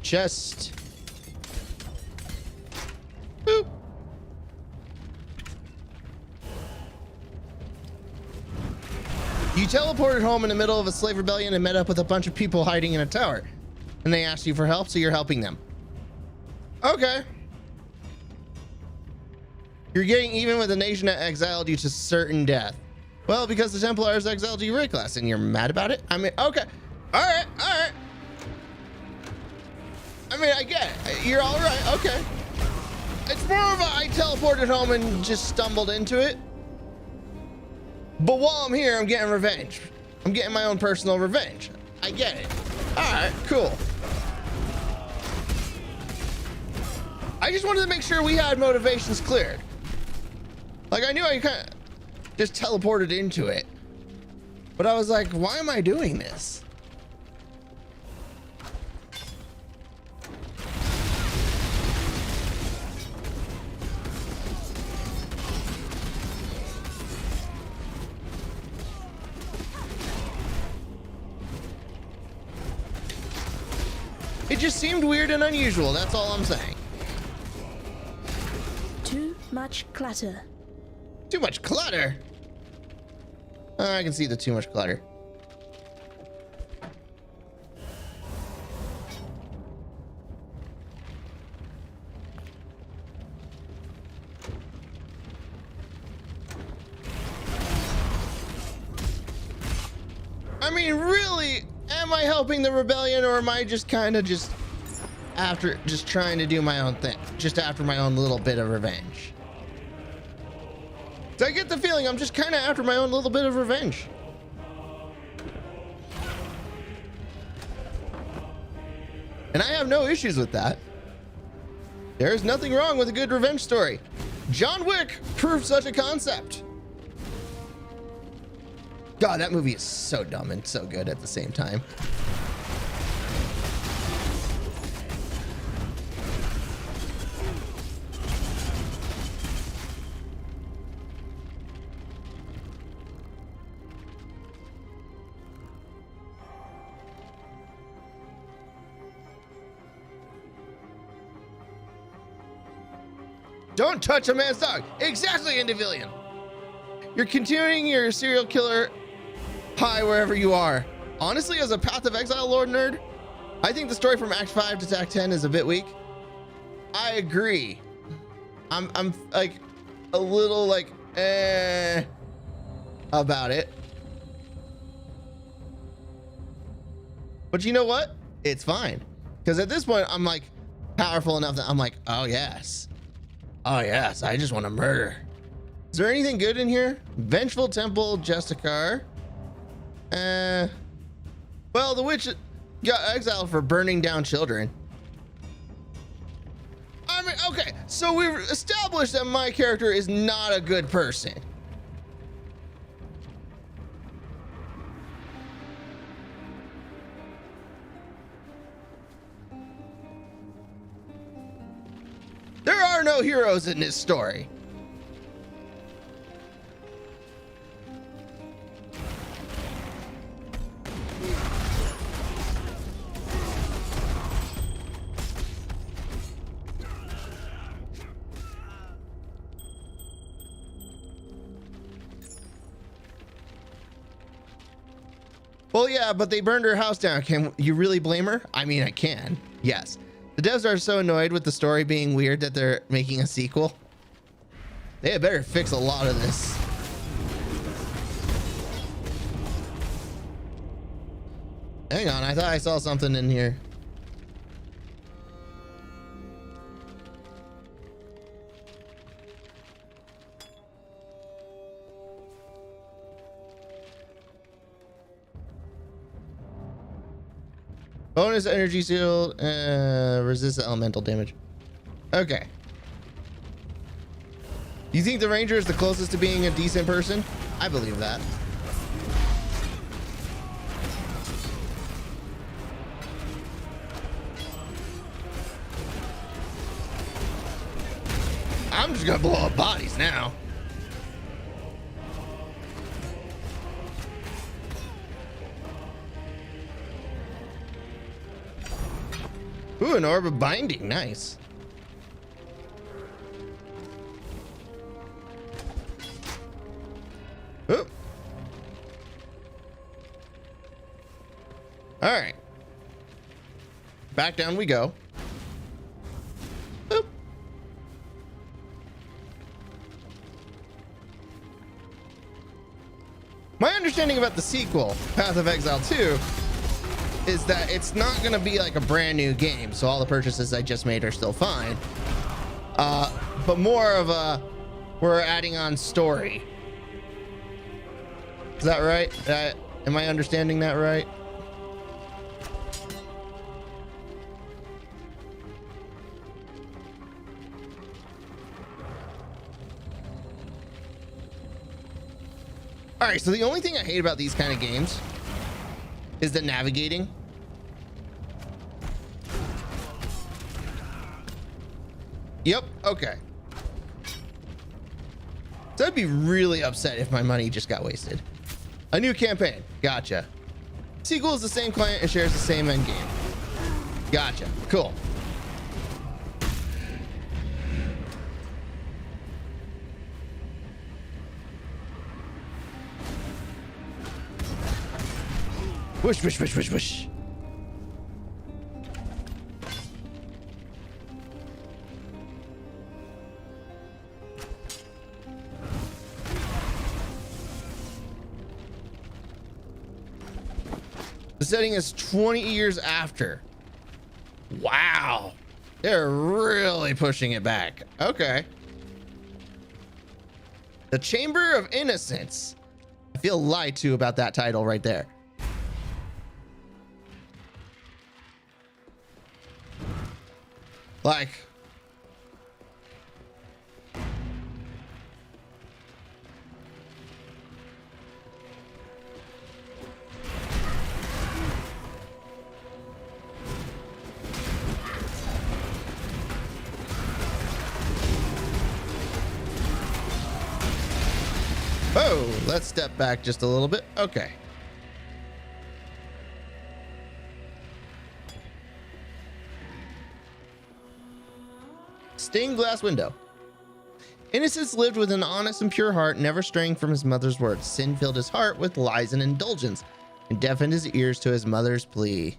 Just boop. You teleported home in the middle of a slave rebellion and met up with a bunch of people hiding in a tower, and they asked you for help, so you're helping them. Okay. You're getting even with a nation that exiled you to certain death. Well, because the Templars exiled you raid class and you're mad about it? I mean, okay. All right. I mean, I get it. You're all right. Okay. It's more of a I teleported home and just stumbled into it. But while I'm here, I'm getting revenge. I'm getting my own personal revenge. I get it. All right, cool. I just wanted to make sure we had motivations cleared. Like, I knew I kind of just teleported into it. But I was like, why am I doing this? It just seemed weird and unusual, that's all I'm saying. Too much clutter. Too much clutter? I can see the too much clutter. I mean, really? Am I helping the rebellion, or am I just kind of just trying to do my own thing, just after my own little bit of revenge? So I get the feeling I'm just kind of after my own little bit of revenge. And I have no issues with that. There is nothing wrong with a good revenge story. John Wick proved such a concept. God, that movie is so dumb and so good at the same time. Don't touch a man's dog. Exactly, Indivillian. You're continuing your serial killer high wherever you are. Honestly, as a Path of Exile Lord nerd, I think the story from Act 5 to Act 10 is a bit weak. I agree. I'm like a little like about it. But you know what? It's fine. Because at this point, I'm like powerful enough that I'm like, oh yes. Oh yes, I just want to murder. Is there anything good in here? Vengeful Temple, Justicar. Well, the witch got exiled for burning down children. I mean, okay, so we've established that my character is not a good person. There are no heroes in this story. Well, yeah, but they burned her house down. Can you really blame her? I mean, I can. Yes. The devs are so annoyed with the story being weird that they're making a sequel. They had better fix a lot of this. Hang on, I thought I saw something in here. Bonus energy shield, resist elemental damage. Okay. You think the ranger is the closest to being a decent person? I believe that. I'm just gonna blow up bodies now. Ooh, an orb of binding. Nice. Ooh. All right. Back down we go. Oop. My understanding about the sequel, Path of Exile 2, is that it's not going to be like a brand new game, so all the purchases I just made are still fine. But more of a, we're adding on story. Is that right? Am I understanding that right? All right, so the only thing I hate about these kind of games is the navigating. Yep, okay. So I'd be really upset if my money just got wasted. A new campaign, gotcha. Sequel is the same client and shares the same end game. Gotcha, cool. Whoosh, whoosh, whoosh, whoosh, whoosh. The setting is 20 years after. Wow. They're really pushing it back. Okay. The Chamber of Innocence. I feel lied to about that title right there. Like, oh, let's step back just a little bit. Okay. Stained glass window. Innocence lived with an honest and pure heart, never straying from his mother's words. Sin filled his heart with lies and indulgence, and deafened his ears to his mother's plea.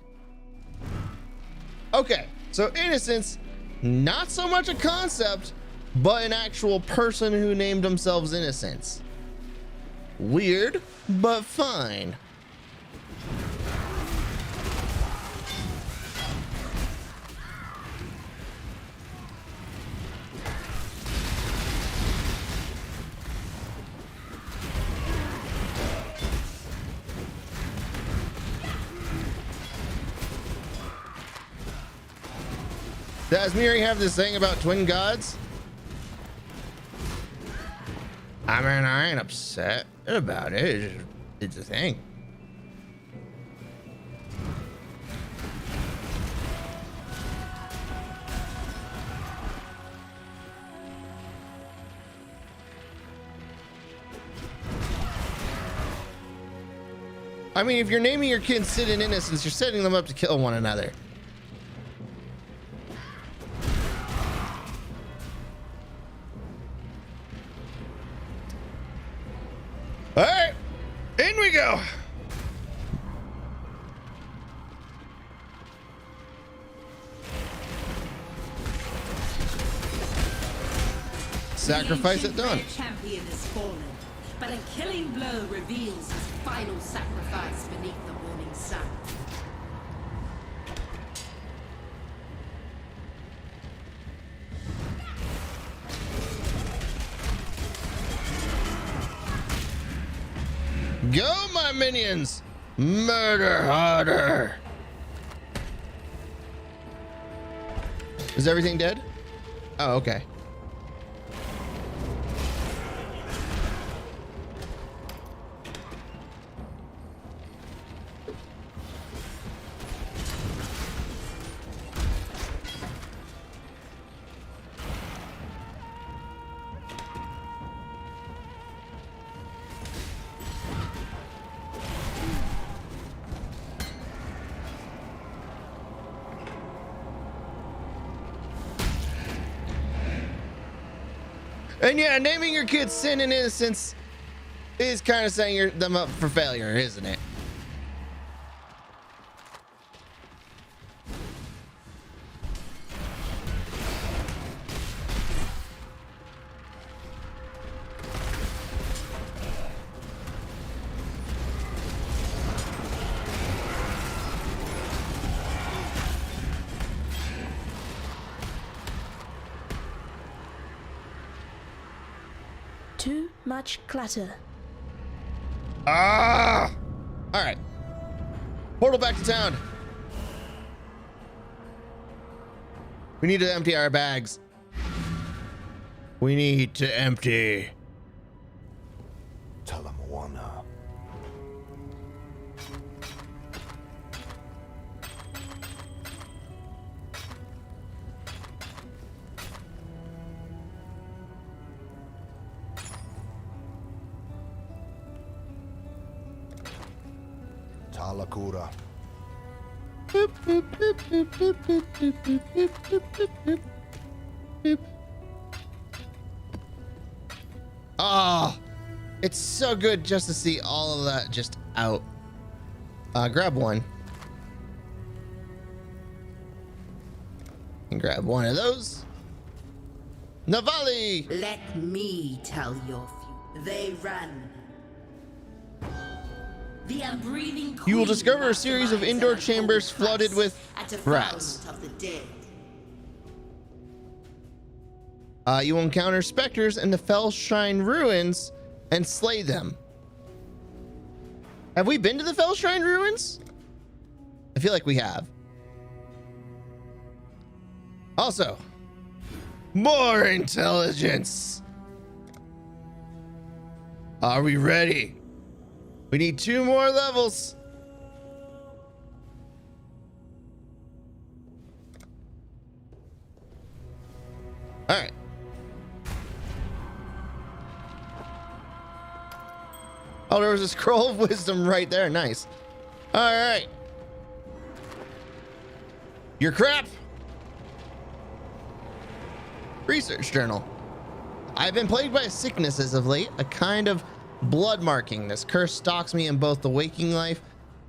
Okay, so Innocence, not so much a concept, but an actual person who named themselves Innocence. Weird, but fine. Does Miri have this thing about twin gods? I mean, I ain't upset about it. It's a thing. I mean, if you're naming your kids Sid and Innocence, you're setting them up to kill one another. All right, in we go. Sacrifice at dawn. Champion is fallen, but a killing blow reveals his final sacrifice beneath the morning sun. Go, my minions! Murder harder! Is everything dead? Oh, okay. And yeah, naming your kids Sin and Innocence is kind of setting them up for failure, isn't it? Too much clutter. Ah! All right. Portal back to town. We need to empty our bags. We need to empty. Talamoana. Talakura. Ah, it's so good just to see all of that just out. Grab one. And grab one of those. Navali! Let me tell your few. They run. The unbreathing You will queen discover a series of masterminds indoor at a chambers holy flooded price with at a rats. thousand of the dead. You will encounter specters in the Fell Shrine ruins and slay them. Have we been to the Fell Shrine ruins? I feel like we have. Also, more intelligence. Are we ready? We need 2 more levels. All right. Oh, there was a scroll of wisdom right there. Nice. All right. Your crap. Research journal. I've been plagued by a sickness as of late, a kind of blood marking. This curse stalks me in both the waking life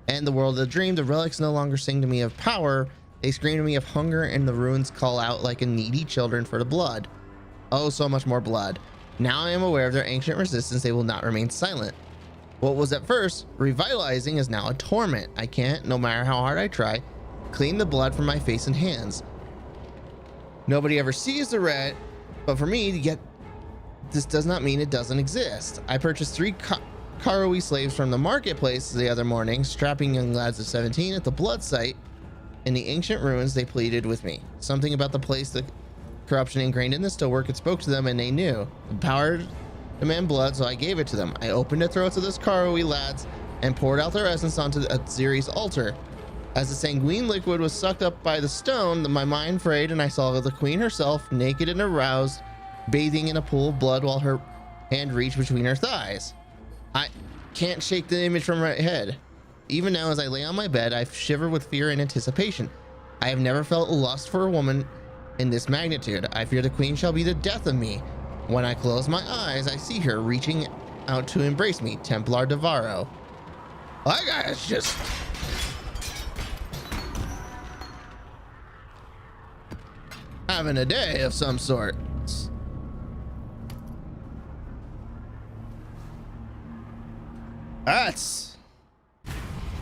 and the world of the dream. The relics no longer sing to me of power. They scream to me of hunger, and the ruins call out like a needy children for the blood. Oh, so much more blood. Now I am aware of their ancient resistance. They will not remain silent. What was at first revitalizing is now a torment. I can't, no matter how hard I try, clean the blood from my face and hands. Nobody ever sees the red, but for me, yet this does not mean it doesn't exist. I purchased 3 Karoi slaves from the marketplace the other morning, strapping young lads of 17 at the blood site. In the ancient ruins, they pleaded with me. Something about the place, the corruption ingrained in the stonework, it spoke to them, and they knew. The power to demand blood, so I gave it to them. I opened the throats of those Karoi lads and poured out their essence onto Aziri's altar. As the sanguine liquid was sucked up by the stone, my mind frayed, and I saw the queen herself, naked and aroused, bathing in a pool of blood while her hand reached between her thighs. I can't shake the image from my head. Even now, as I lay on my bed, I shiver with fear and anticipation. I have never felt lust for a woman in this magnitude. I fear the queen shall be the death of me. When I close my eyes, I see her reaching out to embrace me, Templar Devaro. That guy is just... having a day of some sort. That's...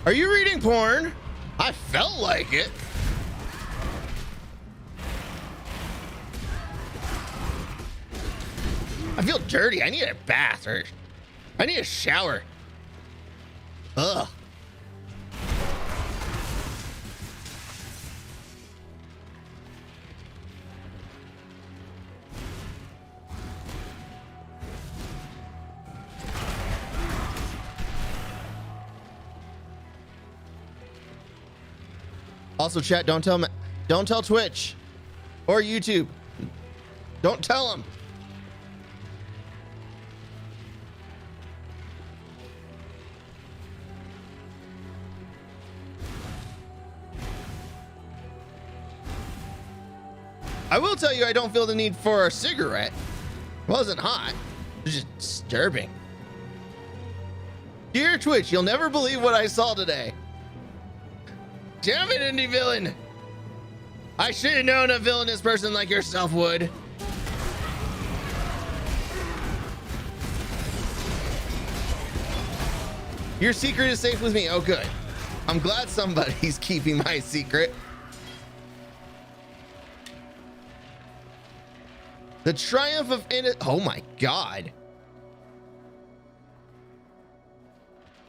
Are you reading porn? I felt like it. I feel dirty. I need a bath, or I need a shower. Ugh. Also, chat, don't tell Twitch or YouTube. Don't tell them. I will tell you, I don't feel the need for a cigarette. It wasn't hot. It was just disturbing. Dear Twitch, you'll never believe what I saw today. Damn it, indie villain. I should have known a villainous person like yourself would. Your secret is safe with me. Oh, good. I'm glad somebody's keeping my secret. The triumph of oh my god.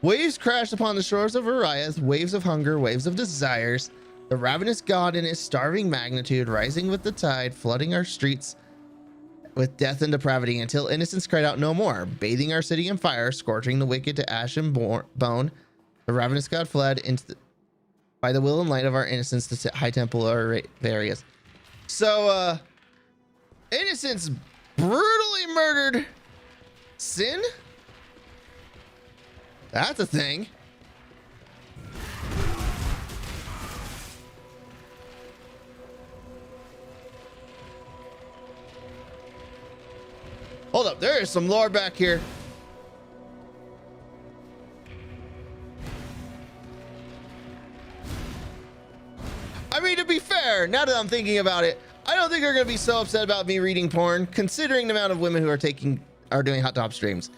Waves crashed upon the shores of Arias, waves of hunger, waves of desires. The ravenous god in his starving magnitude, rising with the tide, flooding our streets with death and depravity until innocence cried out no more, bathing our city in fire, scorching the wicked to ash and bone. The ravenous god fled into by the will and light of our innocence to high temple or Various. So, innocence brutally murdered Sin? That's a thing. Hold up, there is some lore back here. I mean, to be fair, now that I'm thinking about it, I don't think they're going to be so upset about me reading porn, considering the amount of women who are doing hot top streams.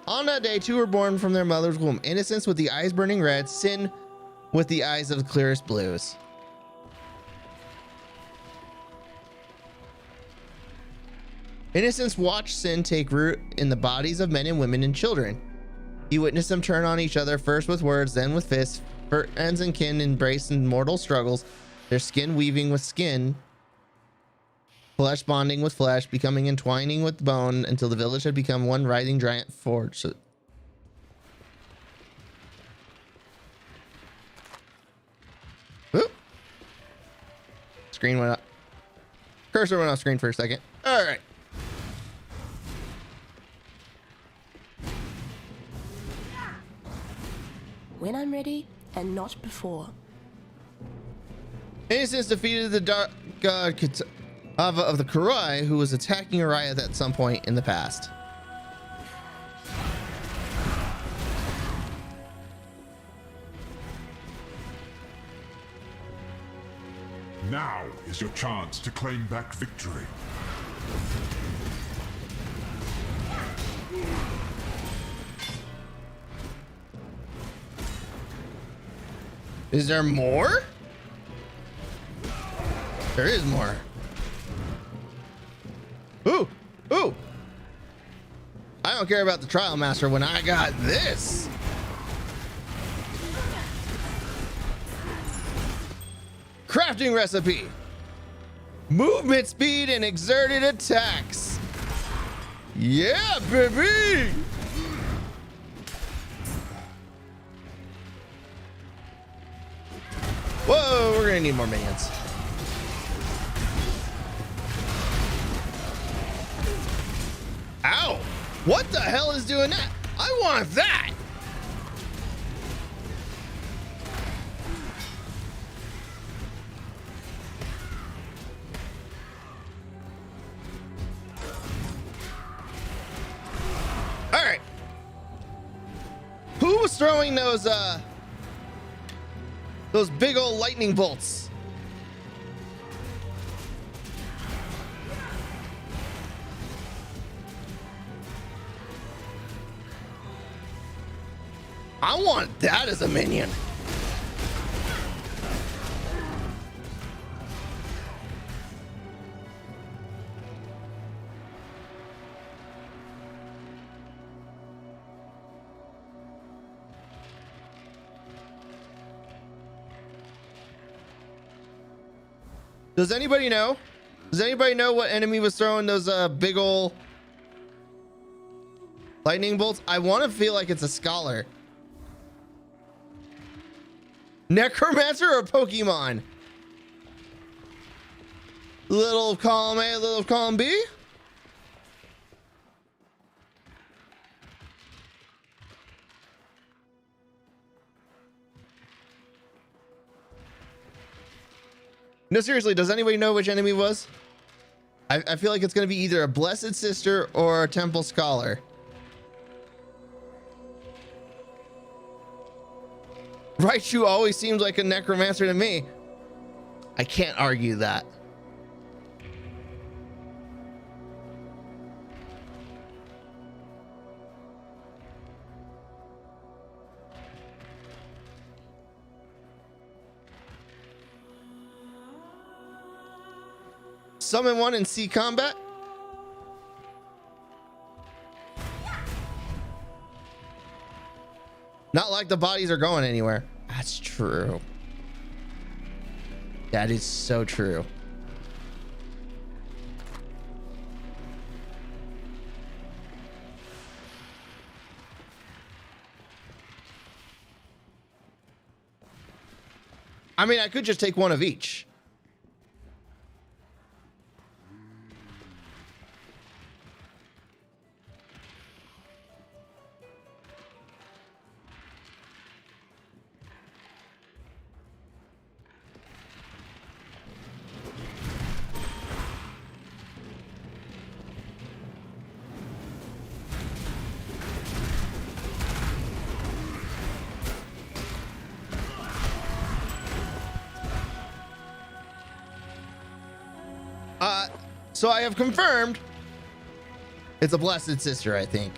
On that day, two were born from their mother's womb. Innocence with the eyes burning red, Sin with the eyes of the clearest blues. Innocence watched Sin take root in the bodies of men and women and children. He witnessed them turn on each other, first with words, then with fists. Friends and kin embrace in mortal struggles, their skin weaving with skin, flesh bonding with flesh, becoming entwining with bone, until the village had become one writhing giant forge. Oop. Screen went up. Cursor went off screen for a second. All right. When I'm ready, and not before. Innocence defeated the dark god Kitava of the Kurai, who was attacking Uriah at some point in the past. Now is your chance to claim back victory. Is there more? There is more. Ooh, ooh. I don't care about the trial master when I got this. Crafting recipe. Movement speed and exerted attacks. Yeah, baby. Whoa, we're gonna need more minions. Ow! What the hell is doing that? I want that! Alright. Who was throwing those big old lightning bolts? I want that as a minion. Does anybody know? Does anybody know what enemy was throwing those big ol' lightning bolts? I want to feel like it's a scholar. Necromancer or Pokemon? Little of column A, little of column B? No, seriously, does anybody know which enemy was? I feel like it's going to be either a Blessed Sister or a Temple Scholar. Raichu always seems like a Necromancer to me. I can't argue that. Summon one and see combat. Not like the bodies are going anywhere. That's true. That is so true. I mean, I could just take one of each. So I have confirmed it's a Blessed Sister, I think.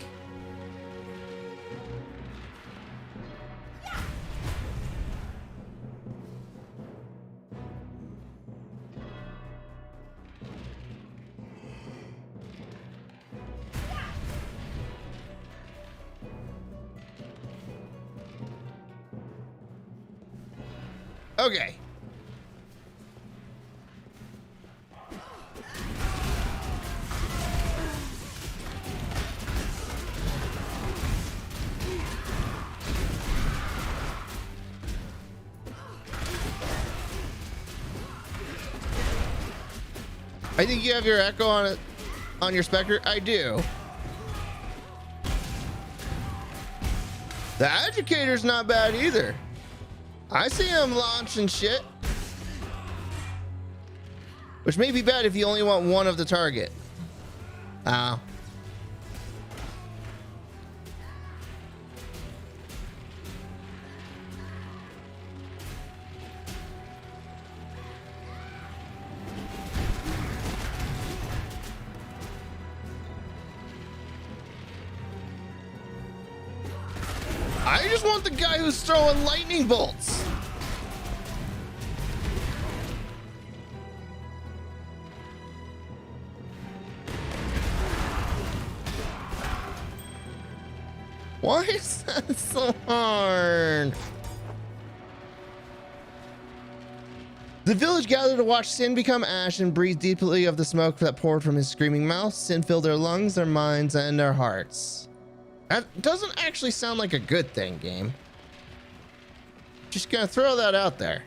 Okay. I think you have your echo on it, on your Spectre. I do. The Educator's not bad either. I see him launching shit. Which may be bad if you only want one of the target. Oh. I just want the guy who's throwing lightning bolts. Why is that so hard? The village gathered to watch Sin become ash and breathe deeply of the smoke that poured from his screaming mouth. Sin filled their lungs, their minds, and their hearts. That doesn't actually sound like a good thing, game. Just gonna throw that out there.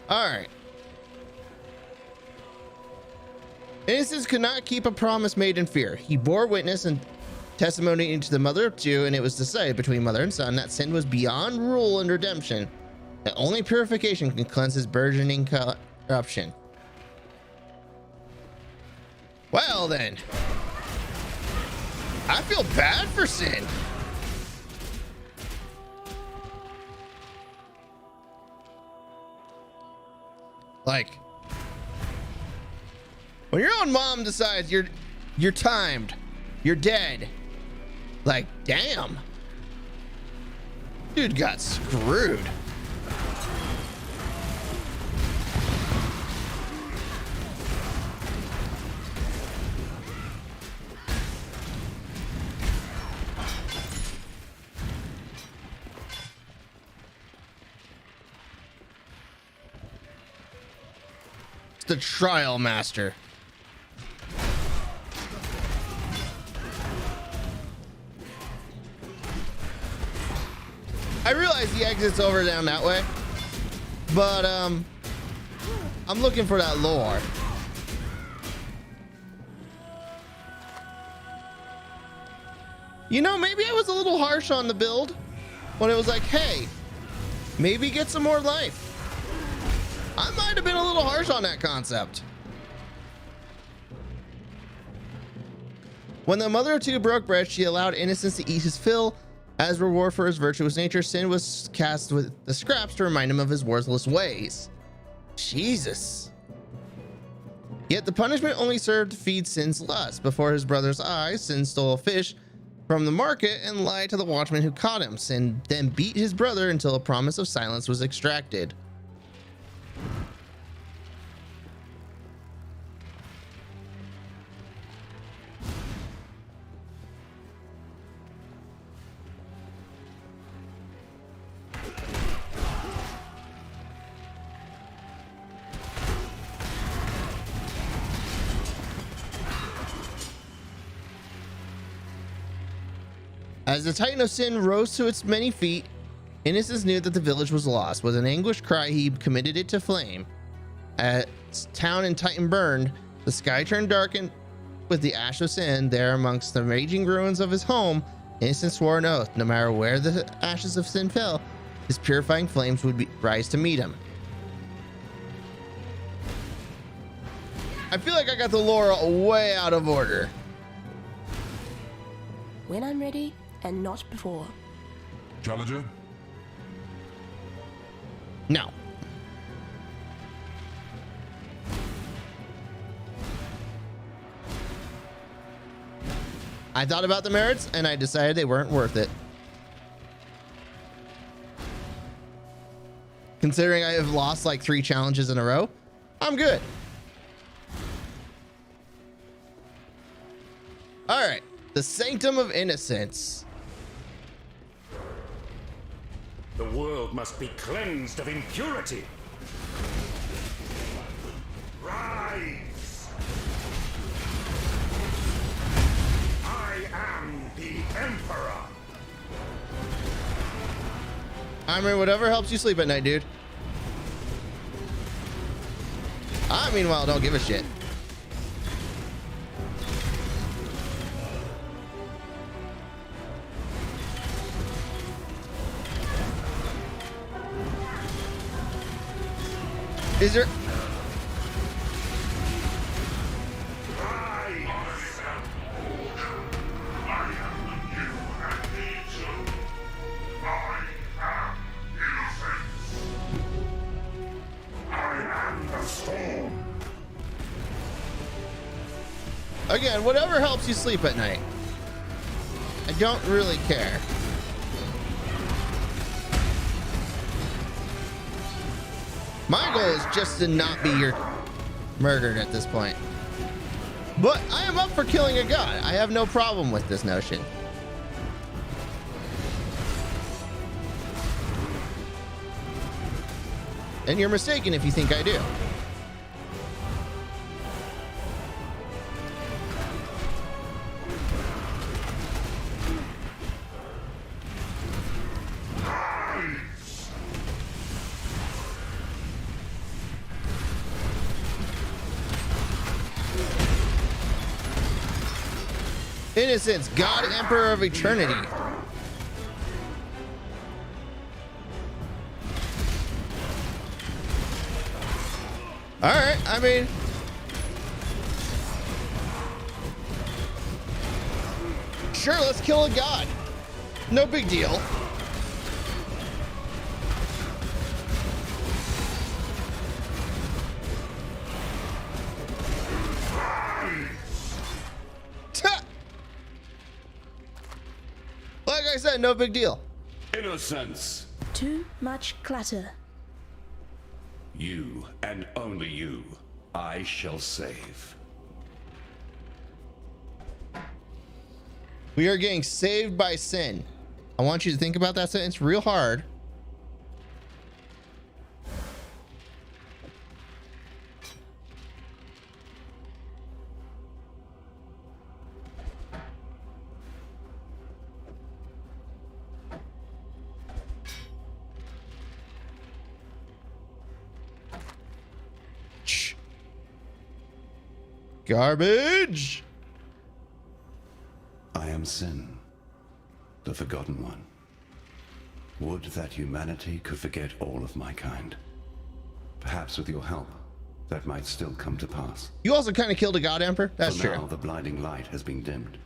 All right. Innocence could not keep a promise made in fear. He bore witness and testimony into the mother of two, and it was decided between mother and son that sin was beyond rule and redemption, that only purification can cleanse his burgeoning corruption. Well then, I feel bad for Sin. Like, when your own mom decides you're timed, you're dead. Like, damn. Dude got screwed. It's the Trial Master. I realize the exit's over down that way, but I'm looking for that lore. You know, maybe I was a little harsh on the build when it was like, hey, maybe get some more life. I might have been a little harsh on that concept. When the mother of two broke bread, she allowed Innocence to eat his fill. As reward for his virtuous nature, Sin was cast with the scraps to remind him of his worthless ways. Jesus. Yet the punishment only served to feed Sin's lust. Before his brother's eyes, Sin stole a fish from the market and lied to the watchman who caught him. Sin then beat his brother until a promise of silence was extracted. As the Titan of Sin rose to its many feet, Innocence knew that the village was lost. With an anguished cry, he committed it to flame. As town and Titan burned, the sky turned dark, and with the ash of Sin there amongst the raging ruins of his home, Innocence swore an oath: no matter where the ashes of Sin fell, his purifying flames would rise to meet him. I feel like I got the lore way out of order. When I'm ready, and not before. Challenger? No. I thought about the merits and I decided they weren't worth it. Considering I have lost like 3 challenges in a row, I'm good. All right, the Sanctum of Innocence. The world must be cleansed of impurity. Rise! I am the Emperor. I mean, whatever helps you sleep at night, dude. I meanwhile don't give a shit. Is there... Again, whatever helps you sleep at night. I don't really care. My goal is just to not be murdered at this point. But I am up for killing a god. I have no problem with this notion. And you're mistaken if you think I do. Innocence, God Emperor of Eternity. Alright, I mean... Sure, let's kill a god. No big deal. no big deal. Innocence. Too much clutter. You, and only you, I shall save. We are getting saved by sin. I want you to think about that sentence real hard. Shh. Garbage. I am Sin, the Forgotten One. Would that humanity could forget all of my kind. Perhaps with your help, that might still come to pass. You also kind of killed a god emperor. That's For true. now, the blinding light has been dimmed,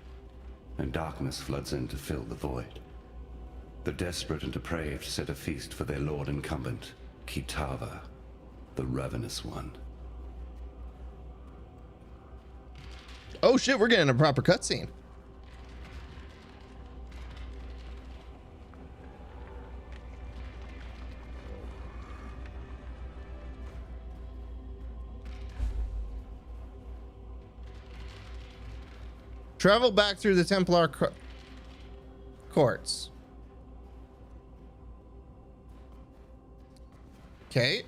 and darkness floods in to fill the void. The desperate and depraved set a feast for their lord incumbent, Kitava, the Ravenous One. Oh shit, we're getting a proper cutscene. Travel back through the Templar courts. Okay.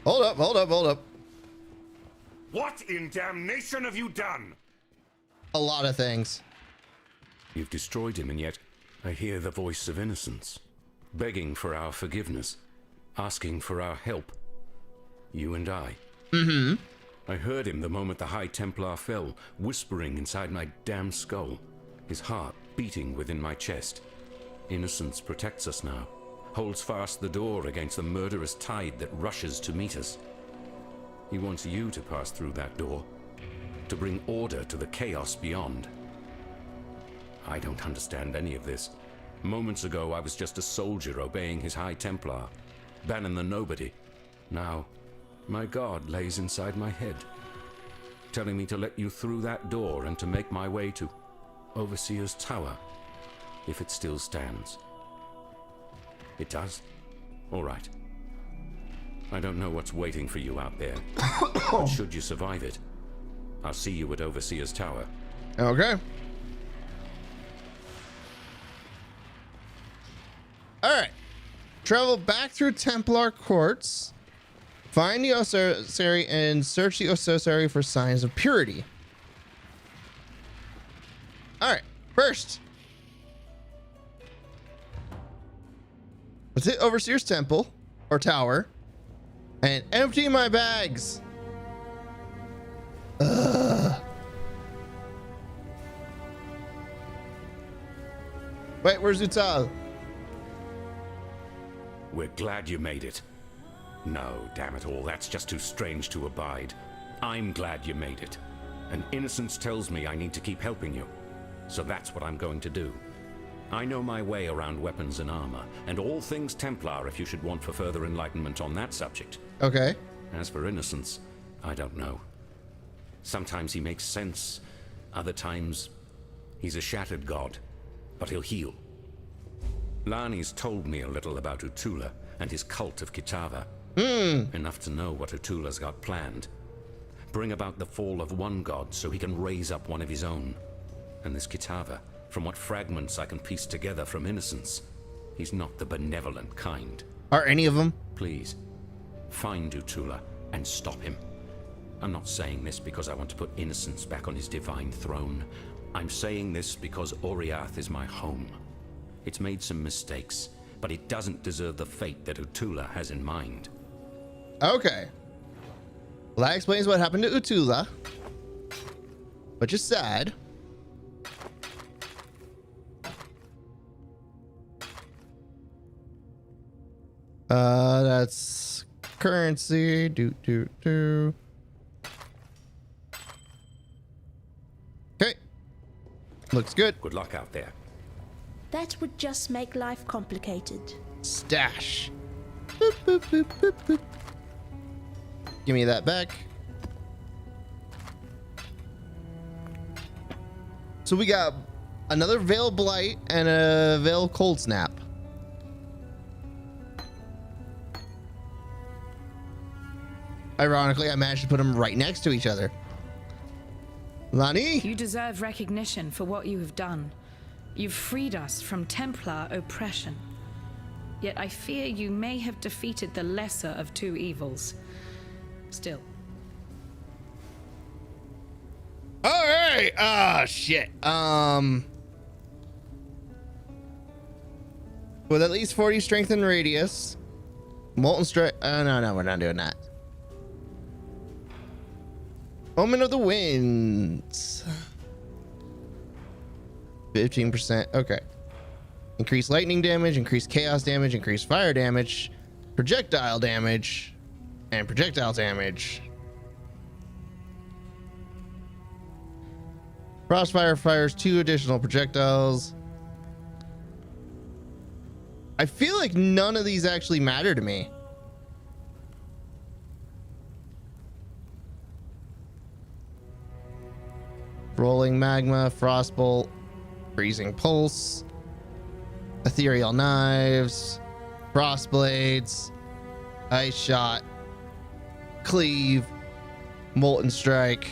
Hold up, hold up, hold up. What in damnation have you done? A lot of things. You've destroyed him, and yet I hear the voice of innocence, begging for our forgiveness, asking for our help. You and I. Mm-hmm. I heard him the moment the High Templar fell, whispering inside my damn skull, his heart beating within my chest. Innocence protects us now, holds fast the door against the murderous tide that rushes to meet us. He wants you to pass through that door, to bring order to the chaos beyond. I don't understand any of this. Moments ago, I was just a soldier obeying his High Templar, banning the nobody. Now, my God lays inside my head, telling me to let you through that door and to make my way to Overseer's Tower, if it still stands. It does? All right. I don't know what's waiting for you out there, but should you survive it, I'll see you at Overseer's Tower. Okay. All right. Travel back through Templar courts. Find the Ossuary and search the Ossuary for signs of purity. All right. First, let's hit Overseer's Temple or Tower and empty my bags. Ugh. Wait, where's Utal? We're glad you made it. No, damn it all, that's just too strange to abide. I'm glad you made it. And innocence tells me I need to keep helping you. So that's what I'm going to do. I know my way around weapons and armor, and all things Templar if you should want for further enlightenment on that subject. Okay. As for innocence, I don't know. Sometimes he makes sense. Other times, he's a shattered god. But he'll heal. Lani's told me a little about Utula and his cult of Kitava. Enough to know what Utula's got planned. Bring about the fall of one god so he can raise up one of his own. And this Kitava, from what fragments I can piece together from innocence, he's not the benevolent kind. Are any of them? Please, find Utula and stop him. I'm not saying this because I want to put innocence back on his divine throne. I'm saying this because Oriath is my home. It's made some mistakes, but it doesn't deserve the fate that Utula has in mind. Okay. Well, that explains what happened to Utula, which is sad. That's currency. Okay. Looks good. Good luck out there. That would just make life complicated. Stash. Boop, boop, boop, boop, boop. Give me that back. So we got another Veil Blight and a Veil Cold Snap. Ironically, I managed to put them right next to each other. Lani? You deserve recognition for what you have done. You've freed us from Templar oppression. Yet I fear you may have defeated the lesser of two evils. Still. All right. Ah, shit. With at least 40 strength and radius. Molten Strike. Oh, no, we're not doing that. Omen of the Winds. 15%. Okay. Increase lightning damage, increase chaos damage, increase fire damage, projectile damage, and projectile damage. Crossfire fires 2 additional projectiles. I feel like none of these actually matter to me. Rolling Magma, Frostbolt, Freezing Pulse, Ethereal Knives, Frostblades, Ice Shot, Cleave, Molten Strike.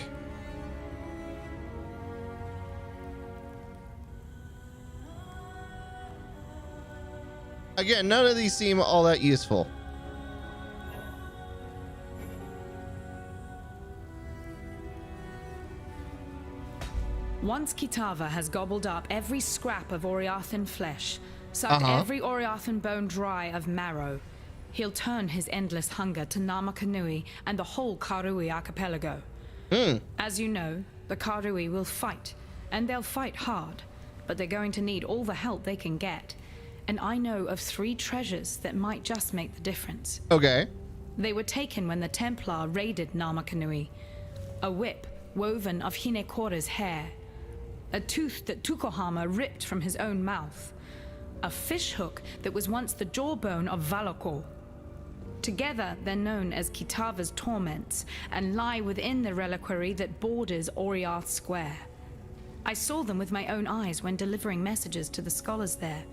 Again, none of these seem all that useful. Once Kitava has gobbled up every scrap of Oriathan flesh, sucked every Oriathan bone dry of marrow, he'll turn his endless hunger to Namakanui and the whole Karui archipelago. As you know, the Karui will fight, and they'll fight hard, but they're going to need all the help they can get. And I know of 3 treasures that might just make the difference. Okay. They were taken when the Templar raided Namakanui. A whip woven of Hinekora's hair. A tooth that Tukohama ripped from his own mouth. A fishhook that was once the jawbone of Valakor. Together, they're known as Kitava's torments and lie within the reliquary that borders Oriath Square. I saw them with my own eyes when delivering messages to the scholars there.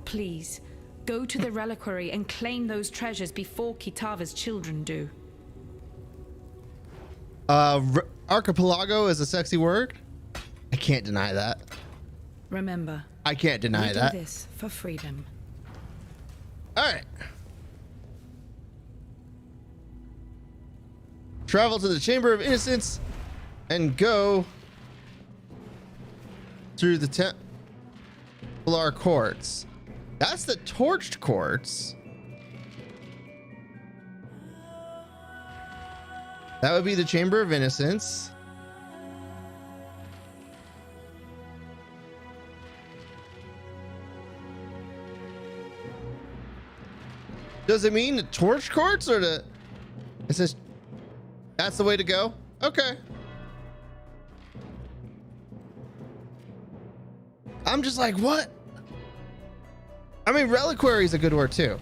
Please, go to the reliquary and claim those treasures before Kitava's children do. Archipelago is a sexy word. I can't deny that. Remember, I can't deny that. Do this for freedom. All right. Travel to the Chamber of Innocence and go through the Templar Courts. That's the Torched Courts. That would be the Chamber of Innocence. Does it mean the Torch Courts or the... It says that's the way to go? Okay. I'm just like, what? I mean, reliquary is a good word too.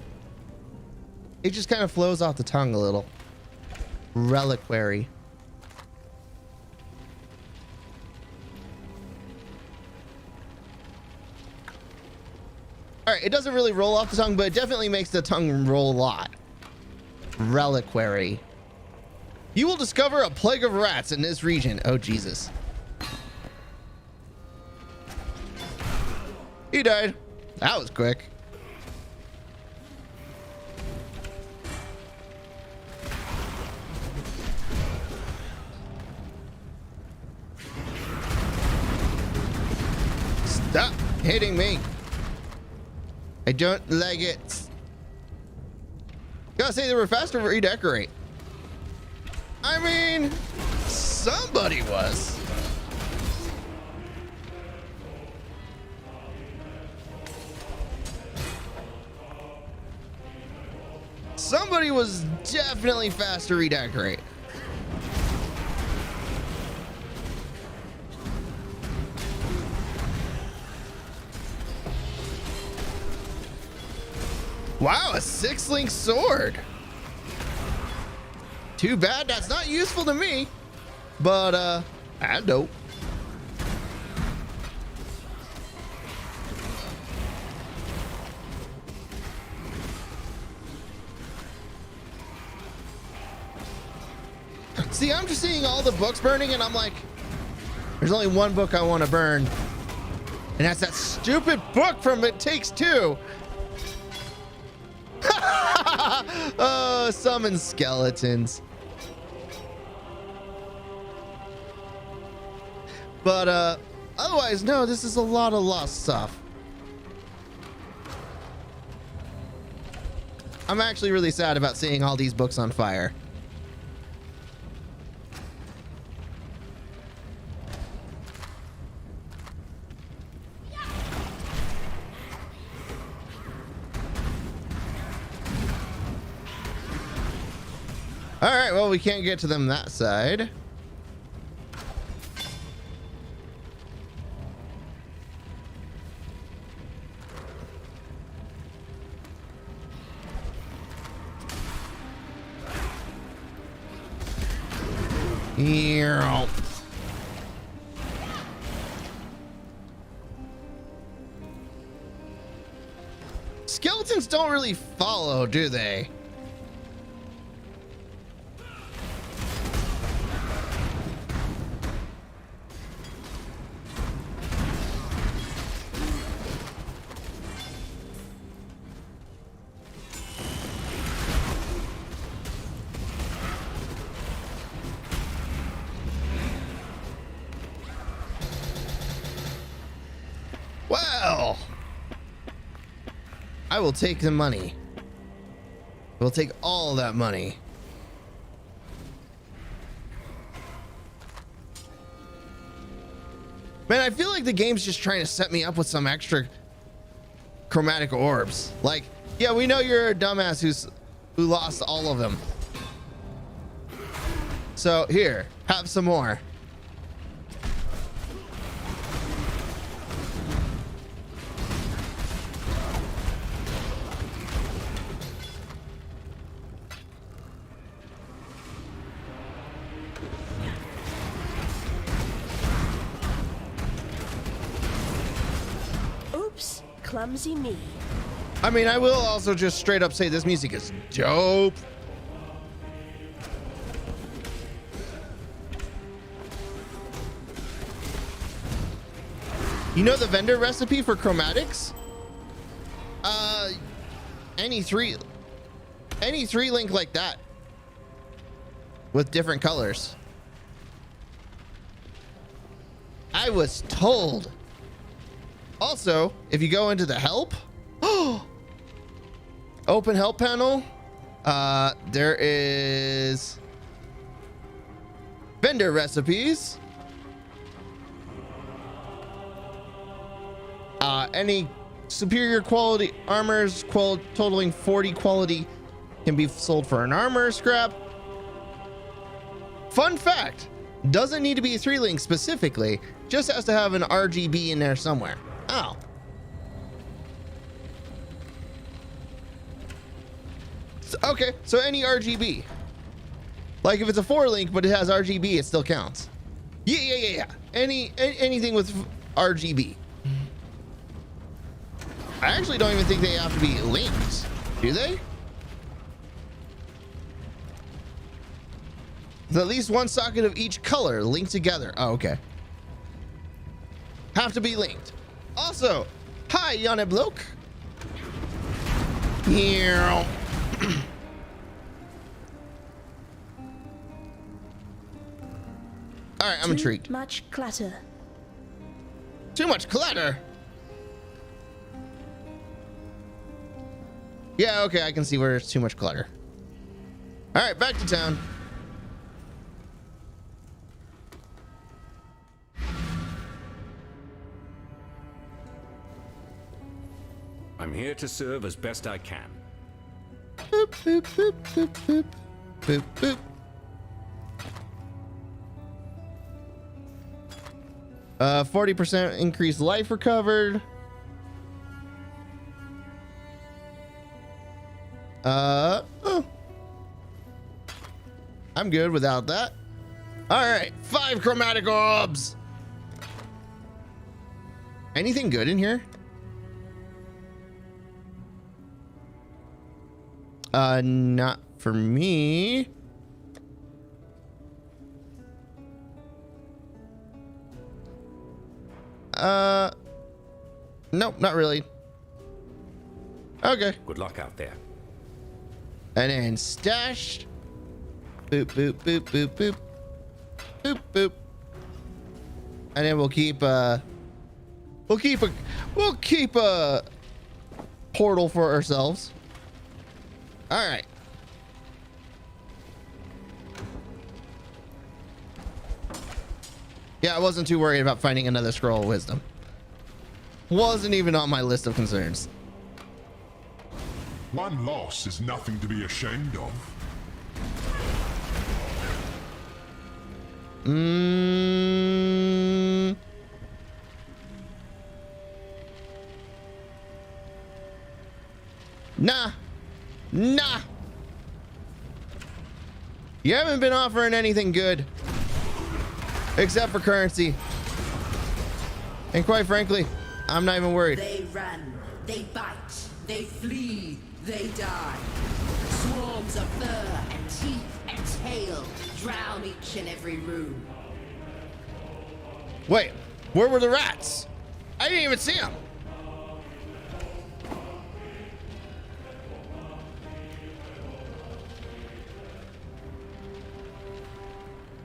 It just kind of flows off the tongue a little. Reliquary. All right, it doesn't really roll off the tongue, but it definitely makes the tongue roll a lot. Reliquary. You will discover a plague of rats in this region. Oh, Jesus. He died. That was quick. Stop hitting me. I don't like it. Gotta say, they were faster to redecorate. I mean, somebody was. Somebody was definitely fast to redecorate. Wow, a 6-link sword. Too bad that's not useful to me, but I dope. See, I'm just seeing all the books burning and I'm like, there's only one book I want to burn. And that's that stupid book from It Takes Two. Oh, summon skeletons. But otherwise, no, this is a lot of lost stuff. I'm actually really sad about seeing all these books on fire. All right, well, we can't get to them that side. Skeletons don't really follow, do they? Well, I will take the money. We'll take all that money. Man, I feel like the game's just trying to set me up with some extra chromatic orbs. Like, yeah, we know you're a dumbass who lost all of them. So here, have some more. Oops, clumsy me. I mean, I will also just straight up say this music is dope. You know the vendor recipe for chromatics? Any three link like that with different colors. I was told. Also, if you go into the help, open help panel, there is vendor recipes. Any superior quality armors totaling 40 quality can be sold for an armor scrap. Fun fact, doesn't need to be a 3-link specifically, just has to have an RGB in there somewhere. Oh. Okay, so any RGB. Like if it's a 4-link but it has RGB, it still counts. Yeah. Anything with RGB. I actually don't even think they have to be linked, do they? There's at least one socket of each color linked together. Oh, okay. Have to be linked. Also, hi, Yone Bloke. Here. All right, I'm intrigued. Too much clutter. Too much clutter. Yeah, okay, I can see where there's too much clutter. All right, back to town. I'm here to serve as best I can. Boop, boop, boop, boop, boop. Boop, boop. 40% increased life recovered. Oh. I'm good without that. All right, 5 chromatic orbs. Anything good in here? Not for me. Nope, not really. Okay. Good luck out there. And then stash. Boop, boop, boop, boop, boop. Boop, boop. And then we'll keep a portal for ourselves. All right. Yeah, I wasn't too worried about finding another scroll of wisdom. Wasn't even on my list of concerns. One loss is nothing to be ashamed of. Nah. You haven't been offering anything good. Except for currency. And quite frankly, I'm not even worried. They run, they bite, they flee, they die. Swarms of fur and teeth and tail drown each and every room. Wait, where were the rats? I didn't even see them.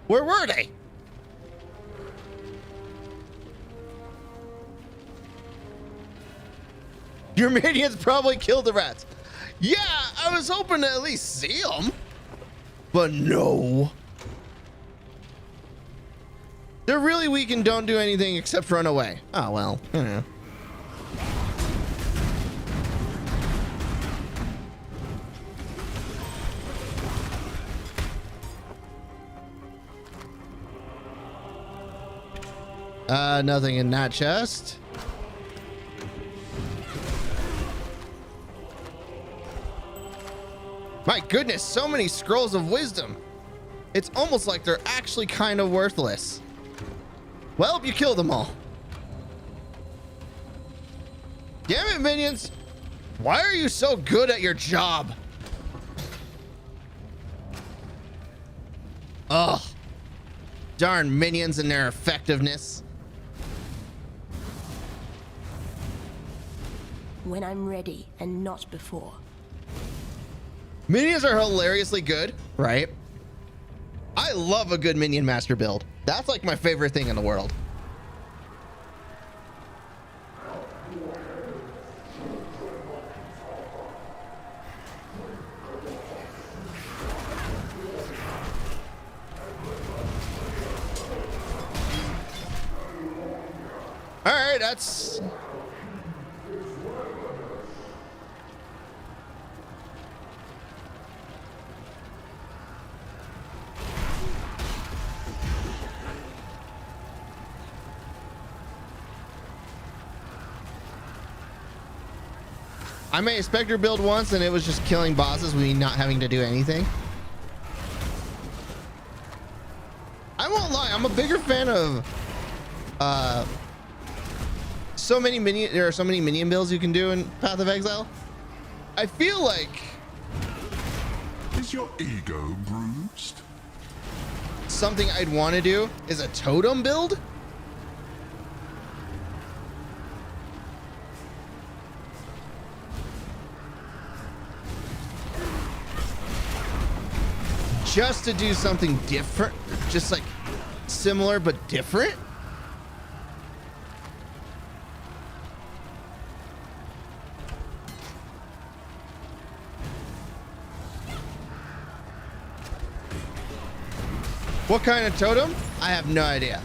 Where were they? Your minions probably killed the rats. Yeah, I was hoping to at least see them. But no. They're really weak and don't do anything except run away. Oh, well, you know. Nothing in that chest. My goodness, so many scrolls of wisdom. It's almost like they're actually kind of worthless. Well, you killed them all. Damn it, minions. Why are you so good at your job? Ugh. Darn minions and their effectiveness. When I'm ready and not before. Minions are hilariously good, right? I love a good minion master build. That's like my favorite thing in the world. All right, that's... I made a Spectre build once and it was just killing bosses with me not having to do anything. I won't lie, I'm a bigger fan of there are so many minion builds you can do in Path of Exile. I feel like... Is your ego bruised? Something I'd want to do is a totem build. Just to do something different, just like similar but different. What kind of totem? I have no idea.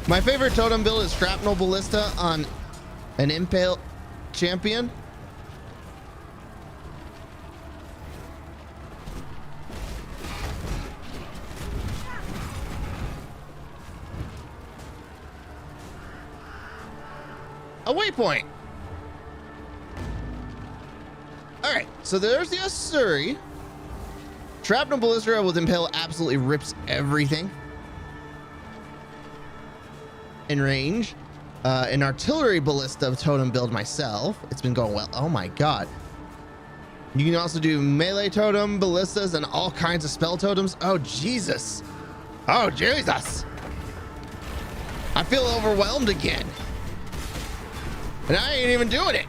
My favorite totem build is Shrapnel Ballista on an Impale champion. A waypoint. All right, so there's the Asuri. Shrapnel Ballista with Impale absolutely rips everything in range. An Artillery Ballista totem build myself. It's been going well. Oh my god. You can also do melee totem, ballistas, and all kinds of spell totems. Oh Jesus. Oh Jesus. I feel overwhelmed again. And I ain't even doing it.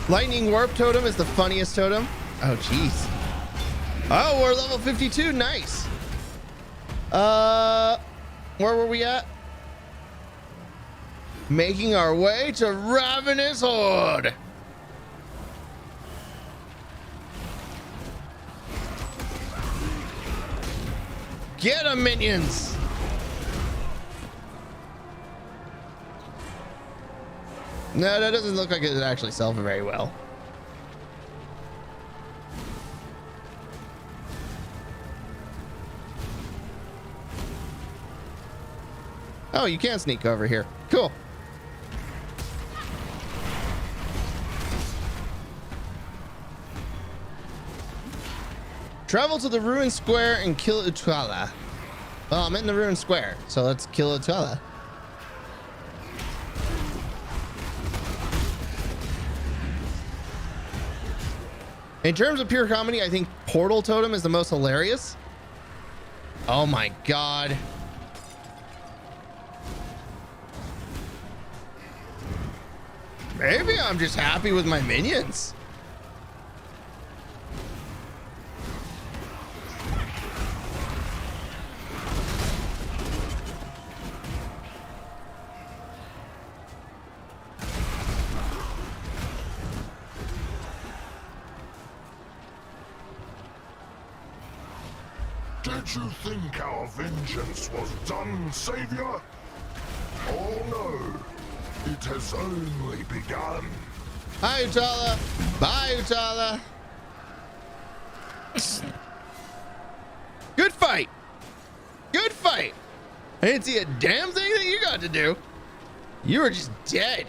Lightning Warp Totem is the funniest totem. Oh, jeez. Oh, we're level 52. Nice. Where were we at? Making our way to Ravenous Horde. Get 'em, minions. No, that doesn't look like it would actually sell for very well. Oh, you can sneak over here. Cool. Travel to the ruined square and kill Utala. Well, I'm in the ruined square, so let's kill Utala. In terms of pure comedy, I think Portal Totem is the most hilarious. Oh my god. Maybe I'm just happy with my minions. Did you think our vengeance was done, Savior? Oh no, it has only begun. Hi, Utala. Bye, Utala. Good fight. Good fight. I didn't see a damn thing that you got to do. You were just dead.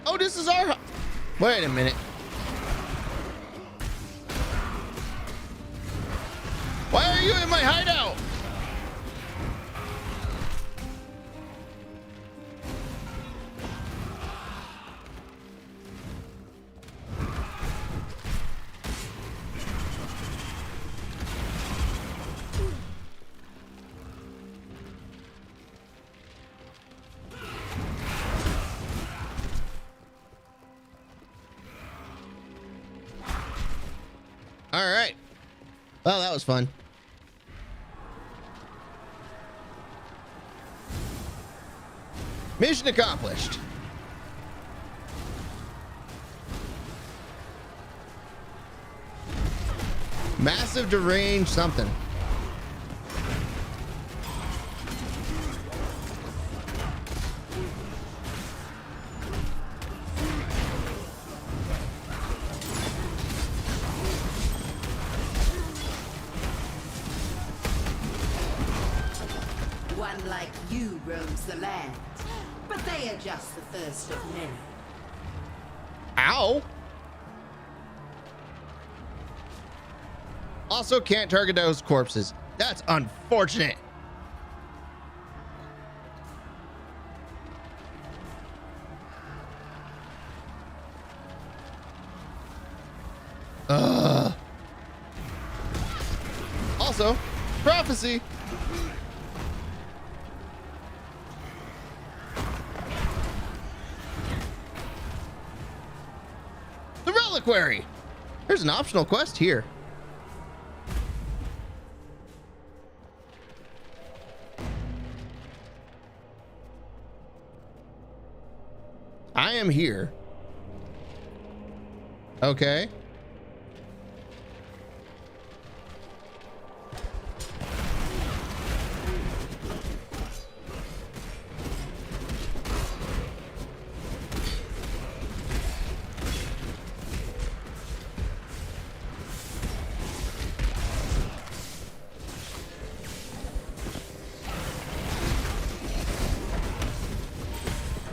Oh, this is our... Wait a minute. Why are you in my hideout? All right. Well, that was fun. Mission accomplished. Massive deranged something. One like you roams the land, but they are just the first of many. Ow. Also can't target those corpses. That's unfortunate. Also, prophecy. The reliquary. There's an optional quest here. I am here. Okay.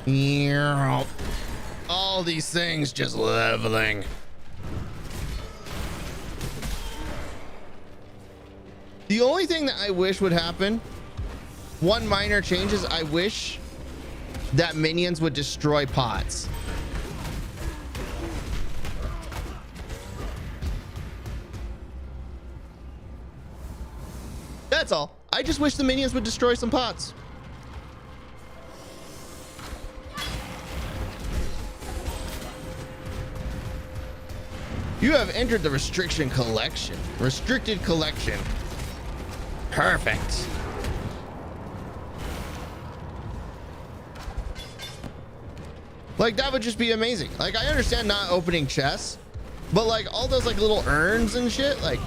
Yeah. All these things just leveling. The only thing that I wish would happen, one minor change, is I wish that minions would destroy pots. That's all. I just wish the minions would destroy some pots. You have entered the restricted collection. Perfect. Like, that would just be amazing. Like, I understand not opening chests, but like all those like little urns and shit, like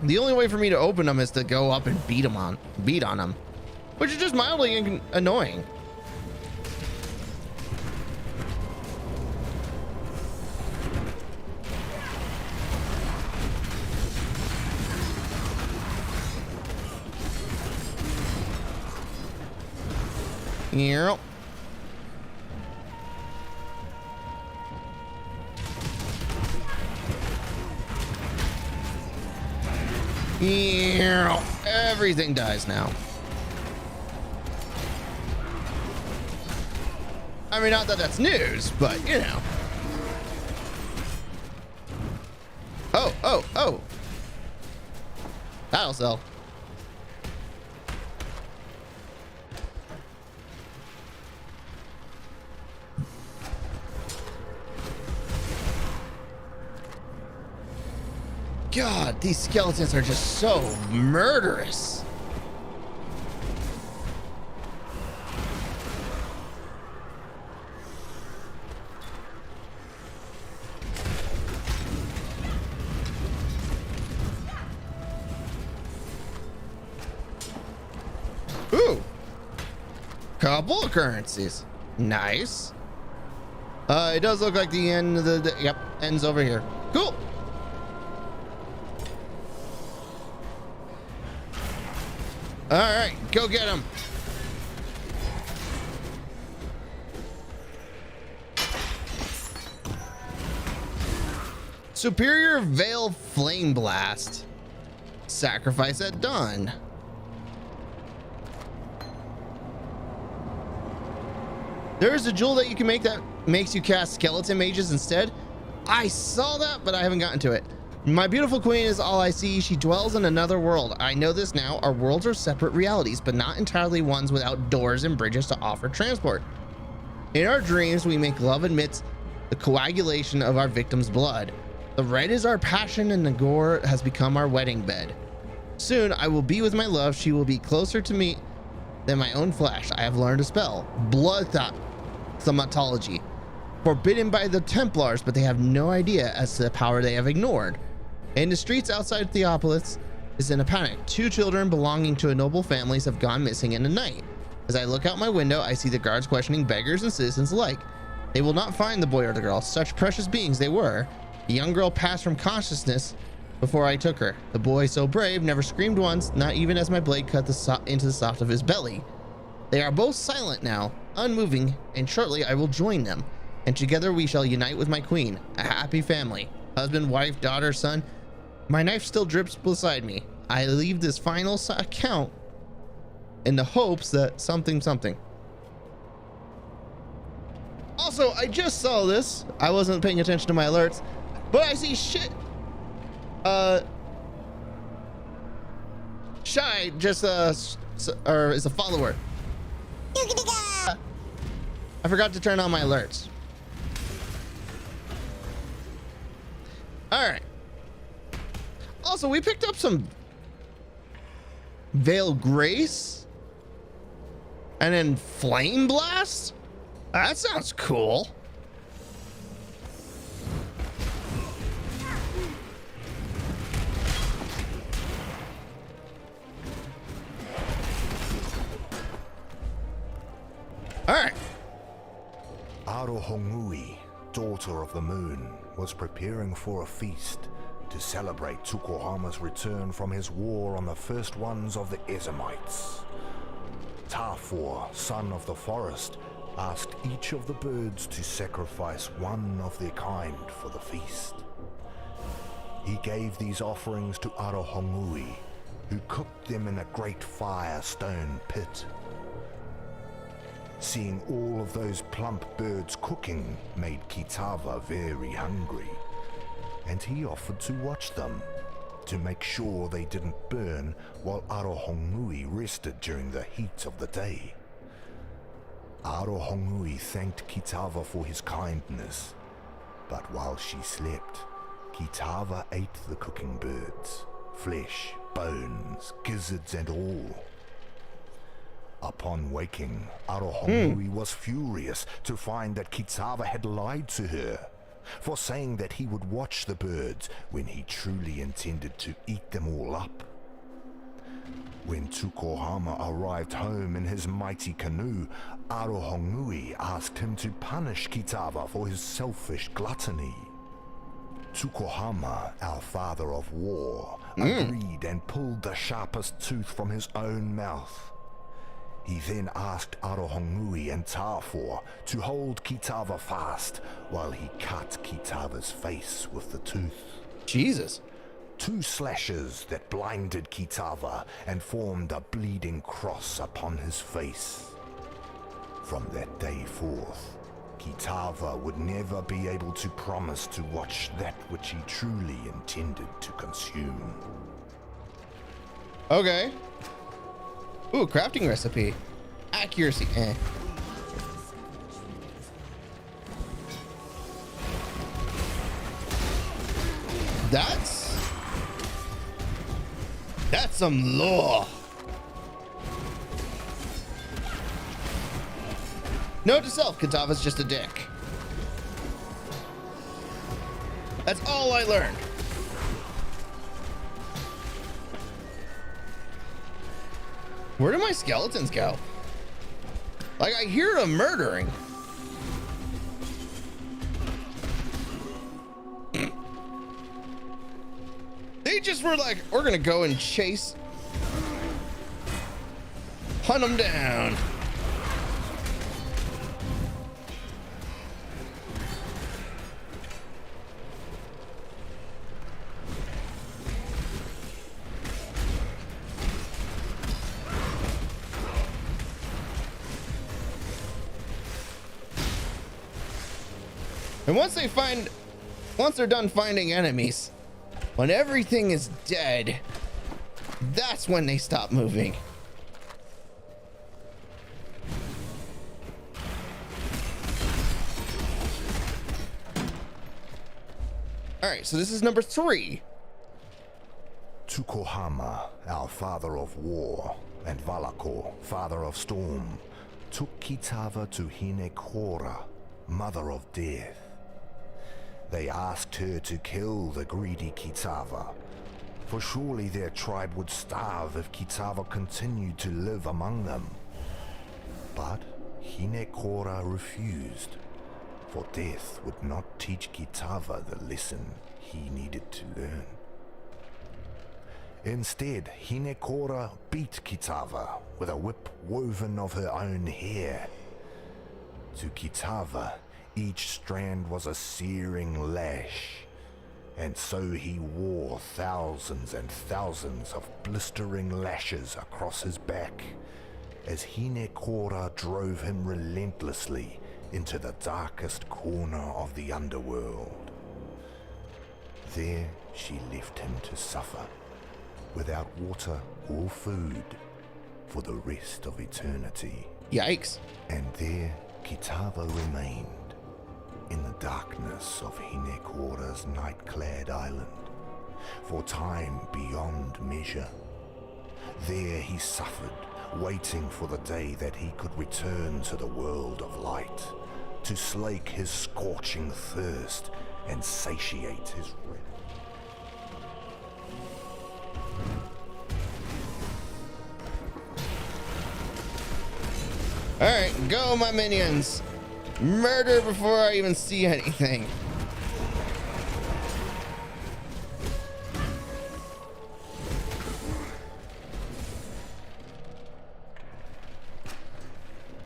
the only way for me to open them is to go up and beat on them, which is just mildly annoying. Yep. Yep. Everything dies now. I mean, not that that's news, but you know. Oh. That'll sell. God, these skeletons are just so murderous. Ooh. Couple of currencies. Nice. It does look like the end of the yep, ends over here. Cool. All right, go get him. Superior Veil Flame Blast. Sacrifice at dawn. There's a jewel that you can make that makes you cast skeleton mages instead. I saw that, but I haven't gotten to it. My beautiful queen is all I see. She dwells in another world. I know this now. Our worlds are separate realities, but not entirely ones without doors and bridges to offer transport. In our dreams, we make love amidst the coagulation of our victim's blood. The red is our passion and the gore has become our wedding bed. Soon I will be with my love. She will be closer to me than my own flesh. I have learned a spell, blood thaumatology, forbidden by the Templars, but they have no idea as to the power they have ignored. In the streets outside Theopolis is in a panic. 2 children belonging to a noble families have gone missing in the night. As I look out my window, I see the guards questioning beggars and citizens alike. They will not find the boy or the girl, such precious beings they were. The young girl passed from consciousness before I took her. The boy, so brave, never screamed once, not even as my blade cut into the soft of his belly. They are both silent now, unmoving, and shortly I will join them, and together we shall unite with my queen, a happy family. Husband, wife, daughter, son. My knife still drips beside me. I leave this final account in the hopes that something. Also, I just saw this. I wasn't paying attention to my alerts, but I see shit. Shy just or is a follower. I forgot to turn on my alerts. All right. Also, we picked up some Veil Grace and then Flame Blast. That sounds cool. All right. Arohongui, daughter of the moon, was preparing for a feast to celebrate Tsukuhama's return from his war on the first ones of the Ezamites. Tarfor, son of the forest, asked each of the birds to sacrifice one of their kind for the feast. He gave these offerings to Arohongui, who cooked them in a great firestone pit. Seeing all of those plump birds cooking made Kitava very hungry, and he offered to watch them, to make sure they didn't burn while Arohongui rested during the heat of the day. Arohongui thanked Kitava for his kindness, but while she slept, Kitava ate the cooking birds, flesh, bones, gizzards and all. Upon waking, Arohongui was furious to find that Kitava had lied to her, for saying that he would watch the birds when he truly intended to eat them all up. When Tukohama arrived home in his mighty canoe, Arohongui asked him to punish Kitava for his selfish gluttony. Tukohama, our father of war, agreed and pulled the sharpest tooth from his own mouth. He then asked Arohongui and Tarfor to hold Kitava fast while he cut Kitava's face with the tooth. Jesus. 2 slashes that blinded Kitava and formed a bleeding cross upon his face. From that day forth, Kitava would never be able to promise to watch that which he truly intended to consume. Okay. Ooh, crafting recipe. Accuracy, eh. That's some lore. Note to self, Kitava's just a dick. That's all I learned. Where do my skeletons go? Like, I hear them murdering. They just were like, we're gonna go and chase. Hunt them down. And once they're done finding enemies, when everything is dead, that's when they stop moving. All right, so this is number 3. Tukohama, our father of war, and Valako, father of storm, took Kitava to Hinekora, mother of death. They asked her to kill the greedy Kitava, for surely their tribe would starve if Kitava continued to live among them. But Hinekora refused, for death would not teach Kitava the lesson he needed to learn. Instead, Hinekora beat Kitava with a whip woven of her own hair. To Kitava, each strand was a searing lash, and so he wore thousands and thousands of blistering lashes across his back, as Hinekora drove him relentlessly into the darkest corner of the underworld. There she left him to suffer, without water or food, for the rest of eternity. Yikes. And there Kitava remained, in the darkness of Hinekora's night-clad island, for time beyond measure. There he suffered, waiting for the day that he could return to the world of light, to slake his scorching thirst and satiate his wrath. All right, go my minions. Murder before I even see anything.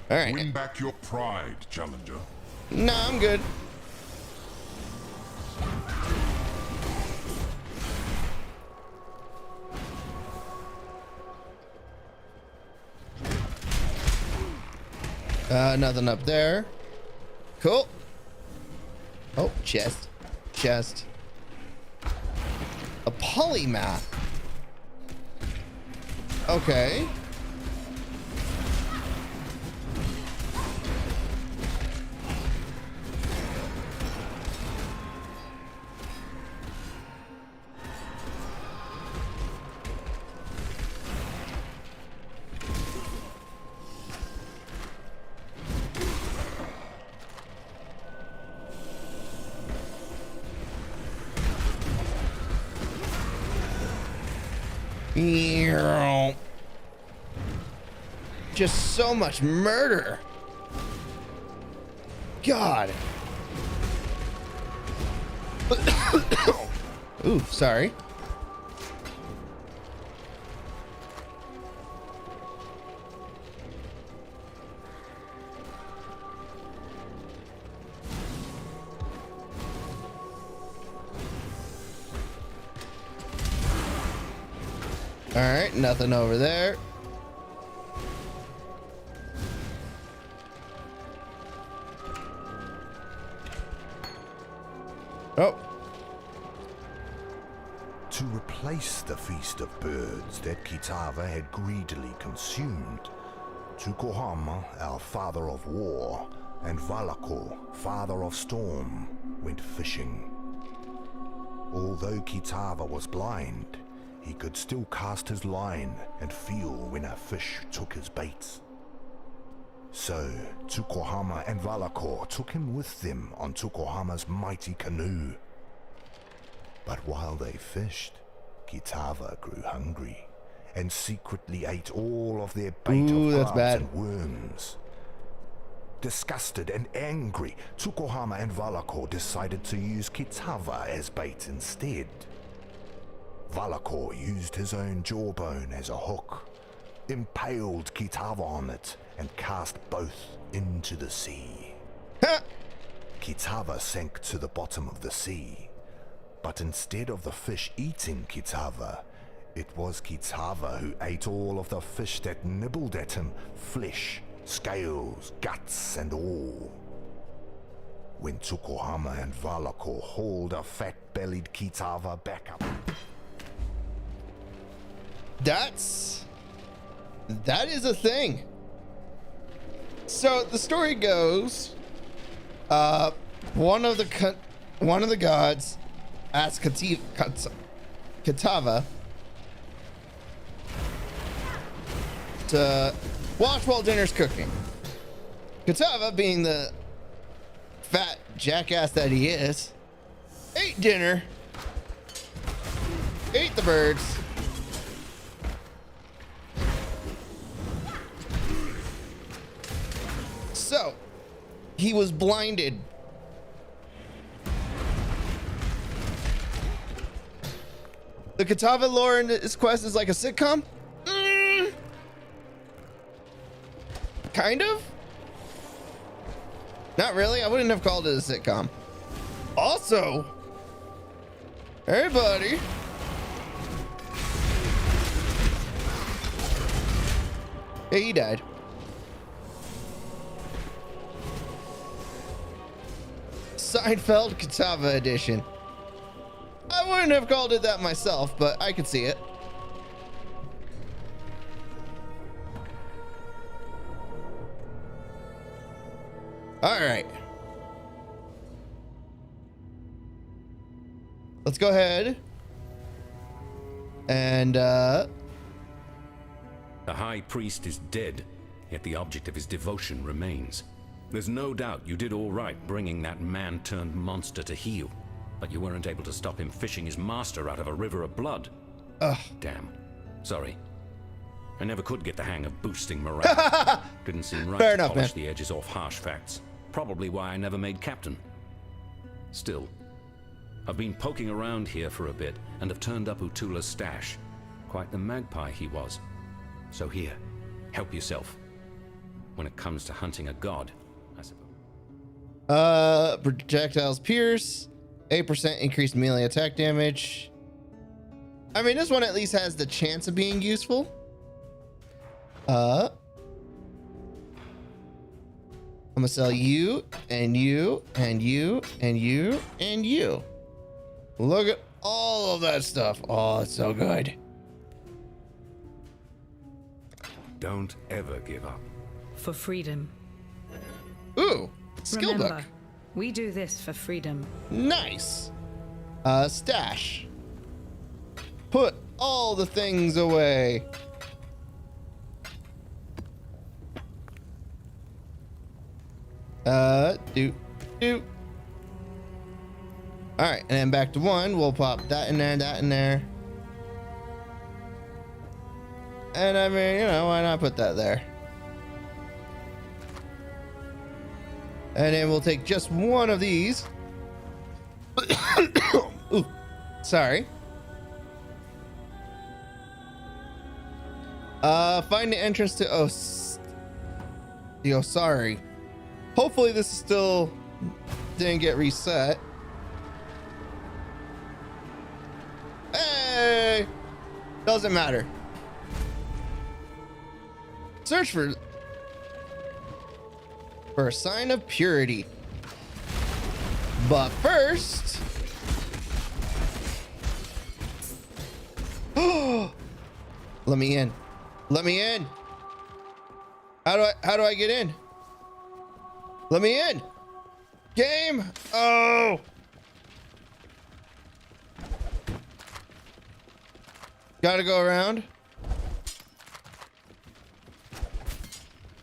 All right. Win back your pride, challenger. No, I'm good. Nothing up there. Cool. Oh, chest. Chest. A polymath. Okay. Just so much murder. God. Ooh, sorry. All right, nothing over there. Oh. To replace the feast of birds that Kitava had greedily consumed, Tukohama, our father of war, and Valakor, father of storm, went fishing. Although Kitava was blind, he could still cast his line and feel when a fish took his bait. So, Tukohama and Valakor took him with them on Tukohama's mighty canoe. But while they fished, Kitava grew hungry and secretly ate all of their bait of crabs and worms. Disgusted and angry, Tukohama and Valakor decided to use Kitava as bait instead. Valakor used his own jawbone as a hook, impaled Kitava on it, and cast both into the sea. Kitava sank to the bottom of the sea, but instead of the fish eating Kitava, it was Kitava who ate all of the fish that nibbled at him, flesh, scales, guts, and all. When Tukohama and Valakor hauled a fat-bellied Kitava back up. That is a thing. So the story goes, one of the gods asked Kitava to watch while dinner's cooking. Kitava, being the fat jackass that he is, ate dinner, ate the birds, so he was blinded. The Kitava lore in this quest is like a sitcom? Kind of? Not really. I wouldn't have called it a sitcom. Also, hey buddy. Hey, he died. Seinfeld Kitava edition. I wouldn't have called it that myself, but I could see it. All right. Let's go ahead and the High Priest is dead, yet the object of his devotion remains. There's no doubt you did all right bringing that man-turned-monster to heel, but you weren't able to stop him fishing his master out of a river of blood. Ugh. Damn. Sorry. I never could get the hang of boosting morale. Didn't seem right Fair to enough, polish man. the edges off harsh facts. Probably why I never made captain. Still, I've been poking around here for a bit and have turned up Utula's stash. Quite the magpie he was. So here, help yourself. when it comes to hunting a god, I suppose. Projectiles pierce, 8% increased melee attack damage. I mean, this one at least has the chance of being useful. I'm gonna sell you and you and you and you and you. Look at all of that stuff. Oh, it's so good. Don't ever give up. For freedom. Ooh, skill Remember, book. we do this for freedom. Nice. Stash. Put all the things away. Do. All right, and then back to 1. We'll pop that in there, that in there. And I mean, you know, why not put that there? And then we'll take just one of these. Ooh, sorry. Find the entrance to the Osari. Hopefully this still didn't get reset. Hey, doesn't matter. Search for a sign of purity. But first, let me in. Let me in. How do I get in? Let me in. Game. Oh. Gotta go around.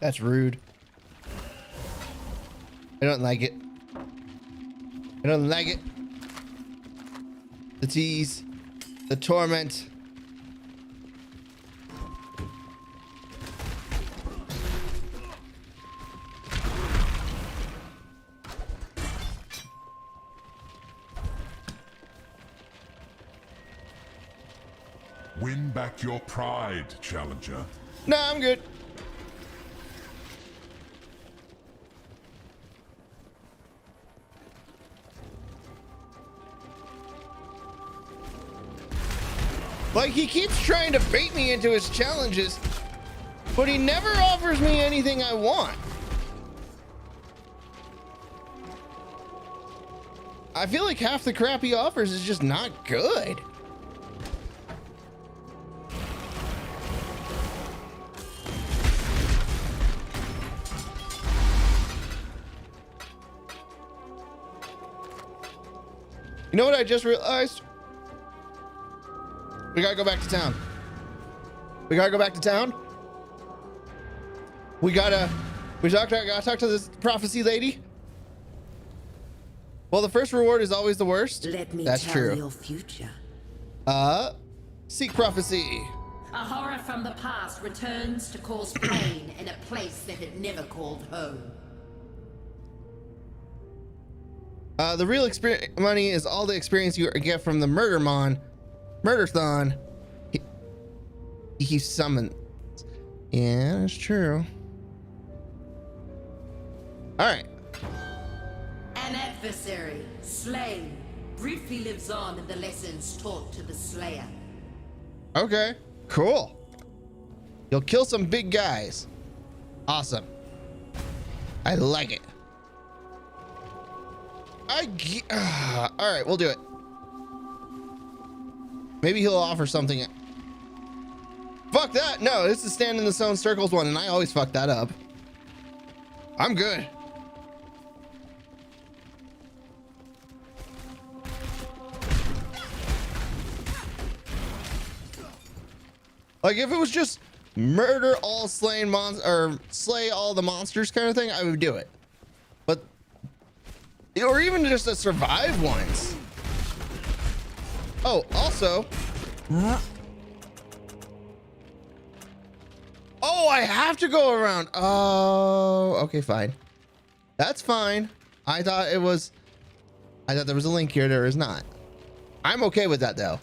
That's rude. I don't like it. I don't like it. The tease. The torment. Win back your pride, challenger. No, I'm good. Like, he keeps trying to bait me into his challenges, but he never offers me anything I want. I feel like half the crap he offers is just not good. You know what I just realized? We gotta go back to town. We gotta go back to town. We gotta talk to this prophecy lady. Well, the first reward is always the worst. Let me That's tell true. your future. Seek prophecy. A horror from the past returns to cause pain in a place that it never called home. The real money is all the experience you get from the Murderthon. He summoned. Yeah, that's true. All right. An adversary, slain, briefly lives on in the lessons taught to the slayer. Okay, cool. You'll kill some big guys. Awesome. I like it. All right, we'll do it. Maybe he'll offer something. Fuck that. No, this is stand in the stone circles one, and I always fuck that up. I'm good. Like, if it was just murder all slain or slay all the monsters kind of thing, I would do it. But, or even just a survive ones. Oh, also, oh, I have to go around. Oh, okay, fine. That's fine. I thought there was a link here. There is not. I'm okay with that though.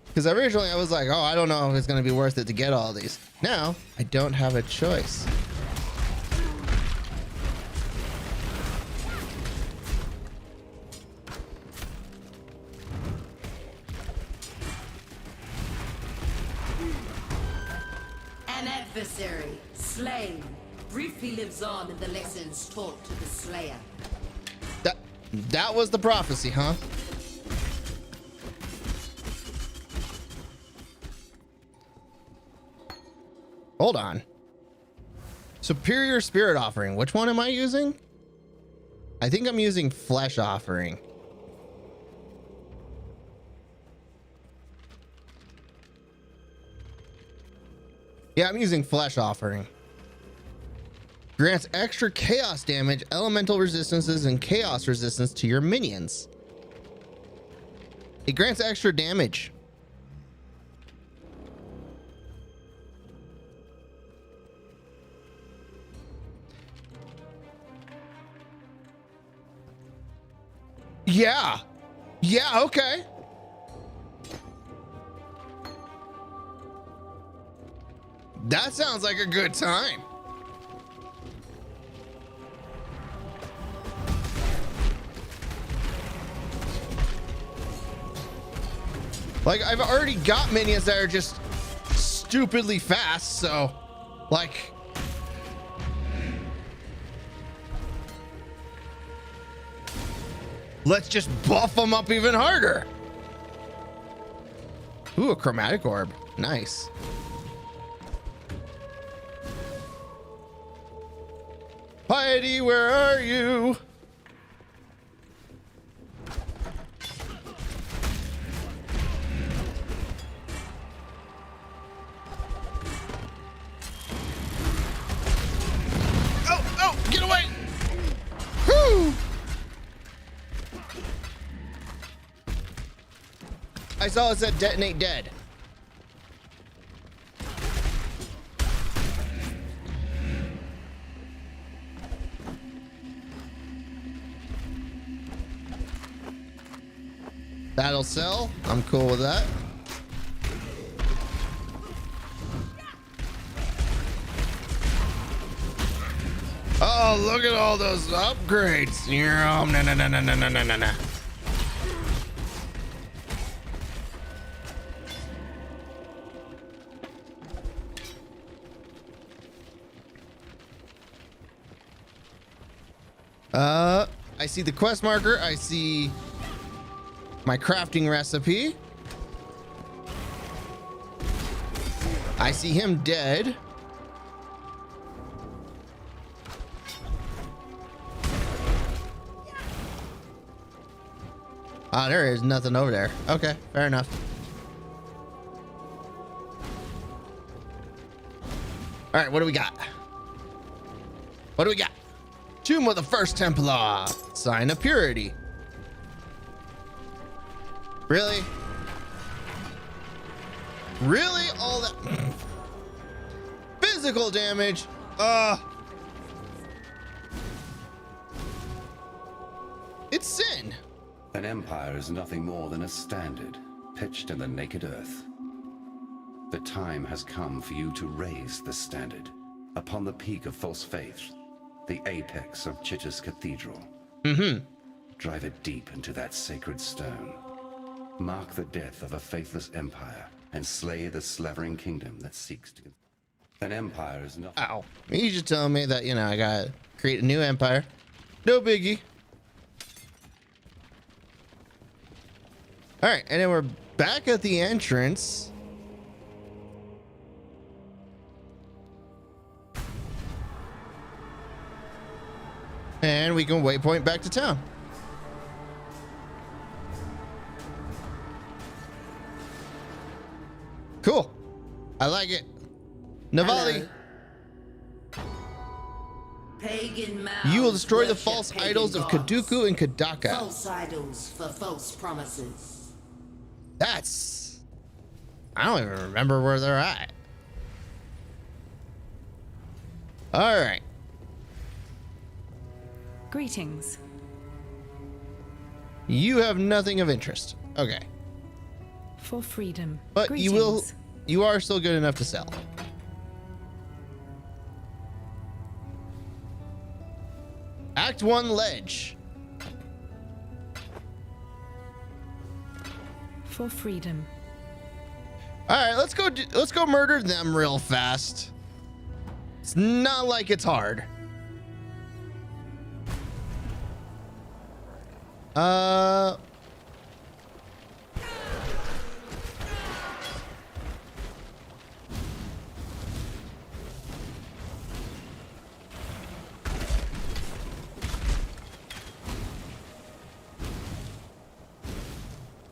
Because originally I was like, oh, I don't know if it's going to be worth it to get all these. Now, I don't have a choice. Adversary slain. Briefly lives on in the lessons taught to the Slayer. That was the prophecy, huh? Hold on. Superior Spirit Offering. Which one am I using? I think I'm using Flesh Offering. Yeah, I'm using Flesh Offering. Grants extra chaos damage, elemental resistances, and chaos resistance to your minions. It grants extra damage. Yeah. Yeah, okay. That sounds like a good time. Like, I've already got minions that are just stupidly fast, so, like... let's just buff them up even harder. Ooh, a chromatic orb. Nice. Piety, where are you? Oh, get away! Whew! I saw it said detonate dead. That'll sell. I'm cool with that. Oh, look at all those upgrades. No. I see the quest marker. I see my crafting recipe. I see him dead. Ah, there is nothing over there. Okay, fair enough. All right, what do we got? What do we got? Tomb of the First Templar. Sign of Purity. Really? Really? All that physical damage? It's sin. An empire is nothing more than a standard pitched in the naked earth. The time has come for you to raise the standard upon the peak of false faith, the apex of Chitta's cathedral. Drive it deep into that sacred stone. Mark the death of a faithless empire and slay the slavering kingdom that seeks to... An empire is nothing... Ow. You just telling me that, you know, I gotta create a new empire. No biggie. All right, and then we're back at the entrance. And we can waypoint back to town. Cool. I like it. Navali. Pagan You will destroy the worship false pagan idols of gods. Kaduku and Kadaka. False idols for false promises. That's... I don't even remember where they're at. All right. Greetings. You have nothing of interest. Okay. For freedom. But Greetings. you are still good enough to sell. Act 1 ledge. For freedom. All right, let's go murder them real fast. It's not like it's hard.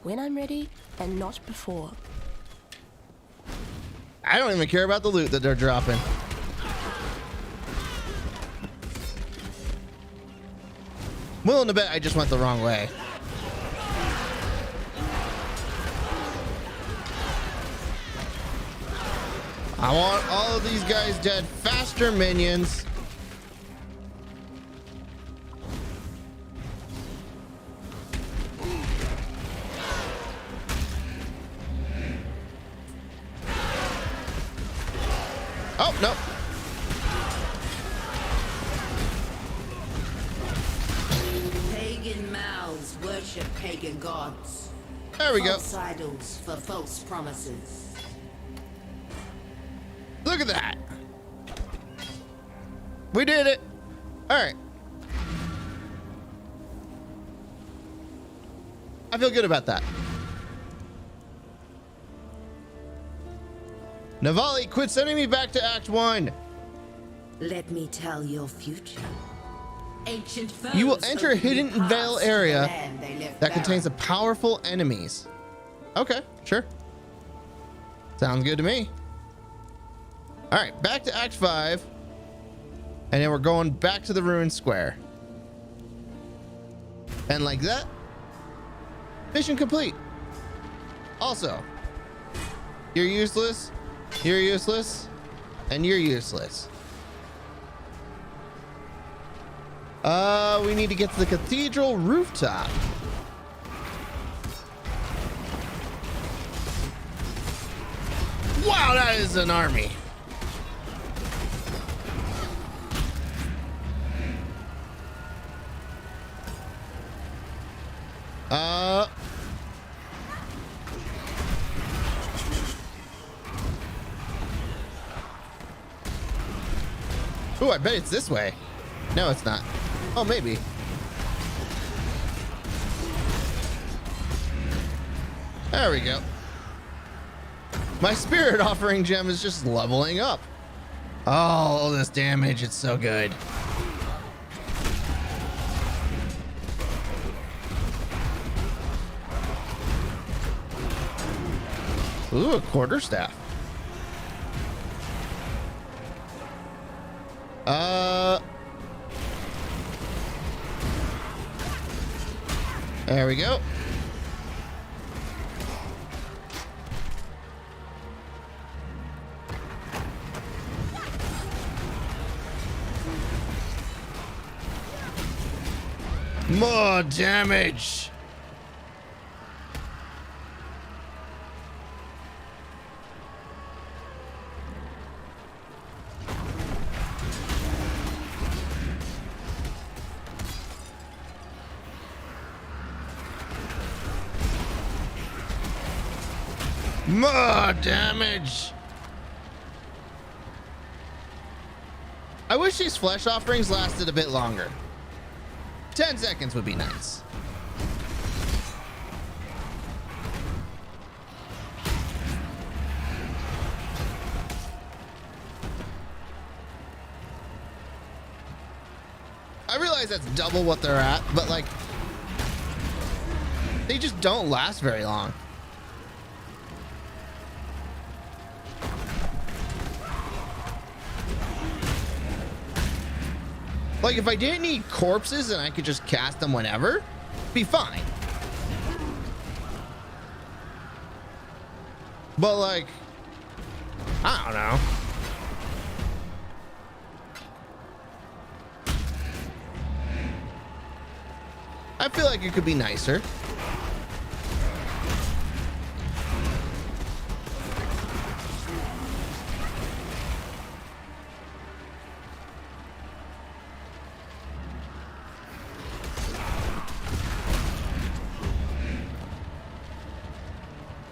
When I'm ready, and not before. I don't even care about the loot that they're dropping. Willing to bet I just went the wrong way. I want all of these guys dead faster, minions. Oh, no. Pagan mouths worship pagan gods. There we go. False idols for false promises. Look at that. We did it. All right. I feel good about that. Navali, quit sending me back to Act 1. Let me tell your future. Ancient foes You will enter a hidden paths veil to the area land they left that contains barren. powerful enemies. Okay, sure. Sounds good to me. All right, back to Act 5. And then we're going back to the ruined square. And like that, mission complete. Also, you're useless, you're useless, and you're useless. We need to get to the cathedral rooftop. Wow, that is an army. Oh, I bet it's this way. No, it's not. Oh, maybe. There we go. My spirit offering gem is just leveling up. Oh, all this damage, it's so good. Ooh, a quarterstaff. There we go. More damage. More damage. I wish these flesh offerings lasted a bit longer. 10 seconds would be nice. I realize that's double what they're at, but like, they just don't last very long. Like, if I didn't need corpses and I could just cast them whenever, be fine. But like, I don't know. I feel like it could be nicer.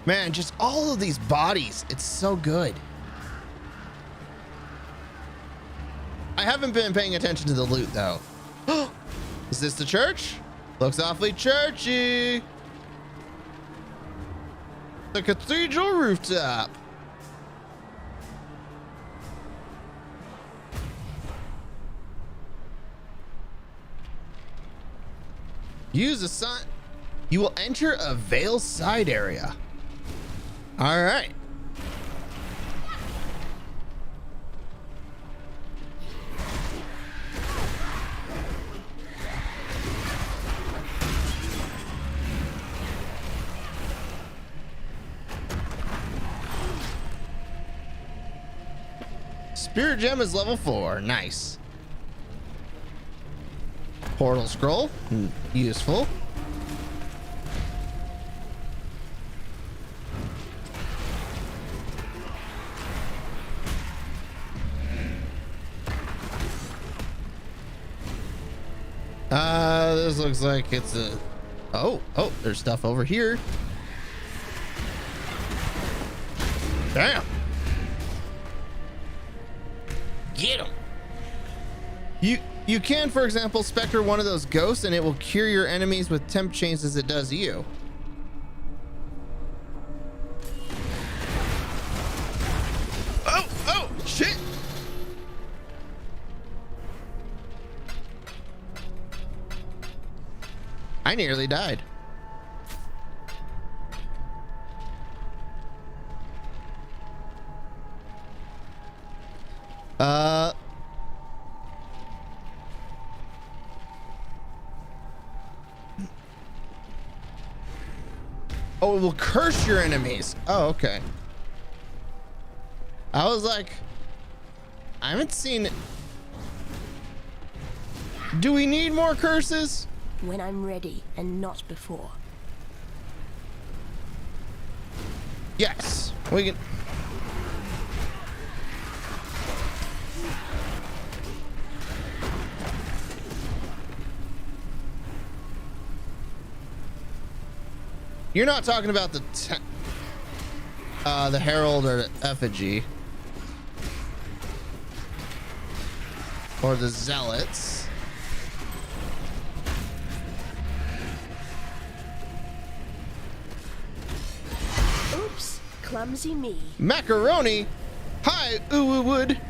Man, just all of these bodies, it's so good. I haven't been paying attention to the loot though. Is this the church? Looks awfully churchy. The cathedral rooftop. Use a sign. You will enter a veil side area. All right. Spirit gem is level 4. Nice. Portal scroll. Useful. This looks like it's a... Oh, there's stuff over here. Damn. Get him. You can, for example, specter one of those ghosts and it will cure your enemies with temp chains as it does you. Oh, shit. I nearly died. Oh, it will curse your enemies. Oh, okay. I was like, I haven't seen... Do we need more curses? When I'm ready and not before. Yes, we can. You're not talking about the herald or the effigy or the zealots. Oops, clumsy me. Macaroni. Hi, Wood.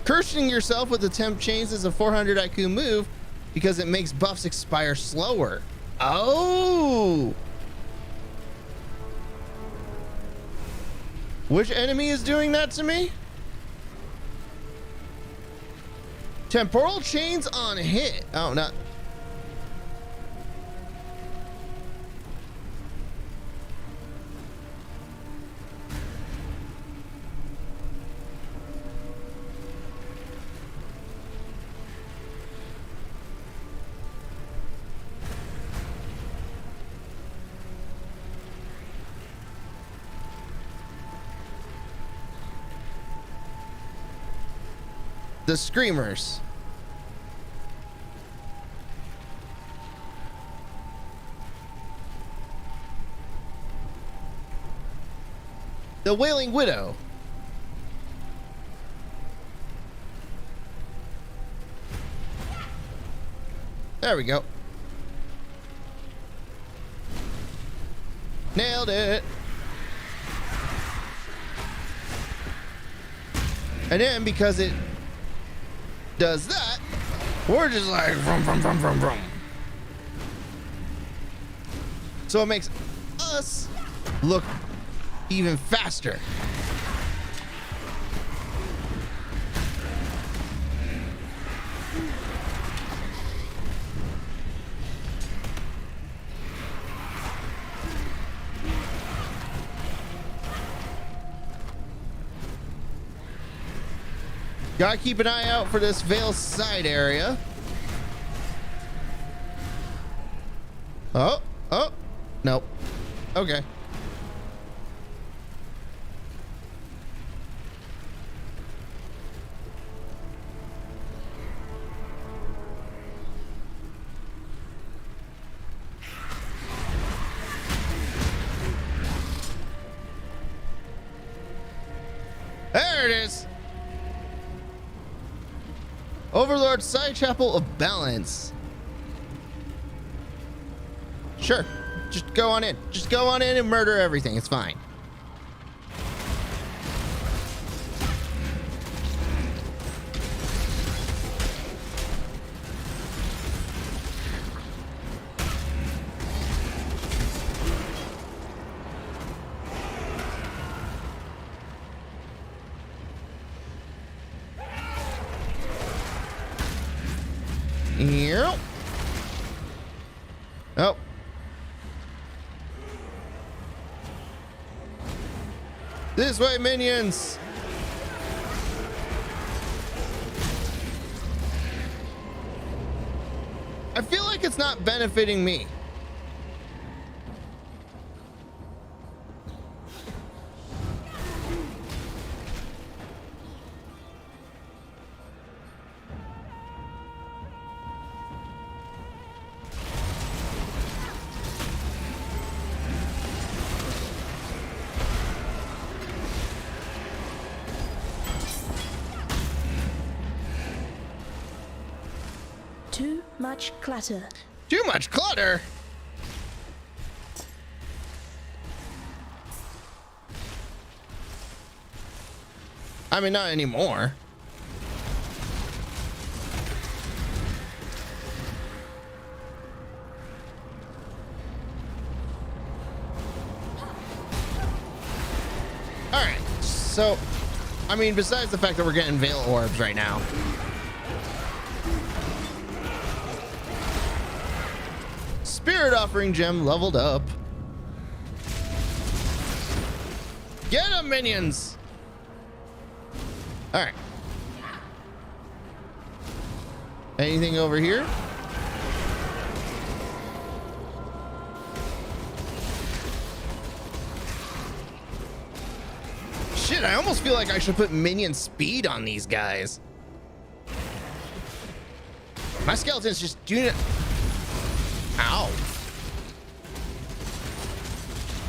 Cursing yourself with the temp chains is a 400 IQ move because it makes buffs expire slower. Oh. Which enemy is doing that to me? Temporal chains on hit. Oh, not. The Screamers. The Wailing Widow. There we go. Nailed it. And then because it does that, we're just like vroom, vroom, vroom, vroom, vroom. So it makes us look even faster. Gotta keep an eye out for this veil side area. Oh, nope. Okay. it is. Overlord Side Chapel of Balance. Sure. Just go on in. Just go on in and murder everything. It's fine. Yep. Oh. This way, minions. I feel like it's not benefiting me. Too much clutter. Too much clutter? I mean, not anymore. All right, so, I mean, besides the fact that we're getting Veil Orbs right now. Spirit Offering Gem leveled up. Get them, minions! Alright. Anything over here? Shit, I almost feel like I should put minion speed on these guys. My skeletons just do not... Ow.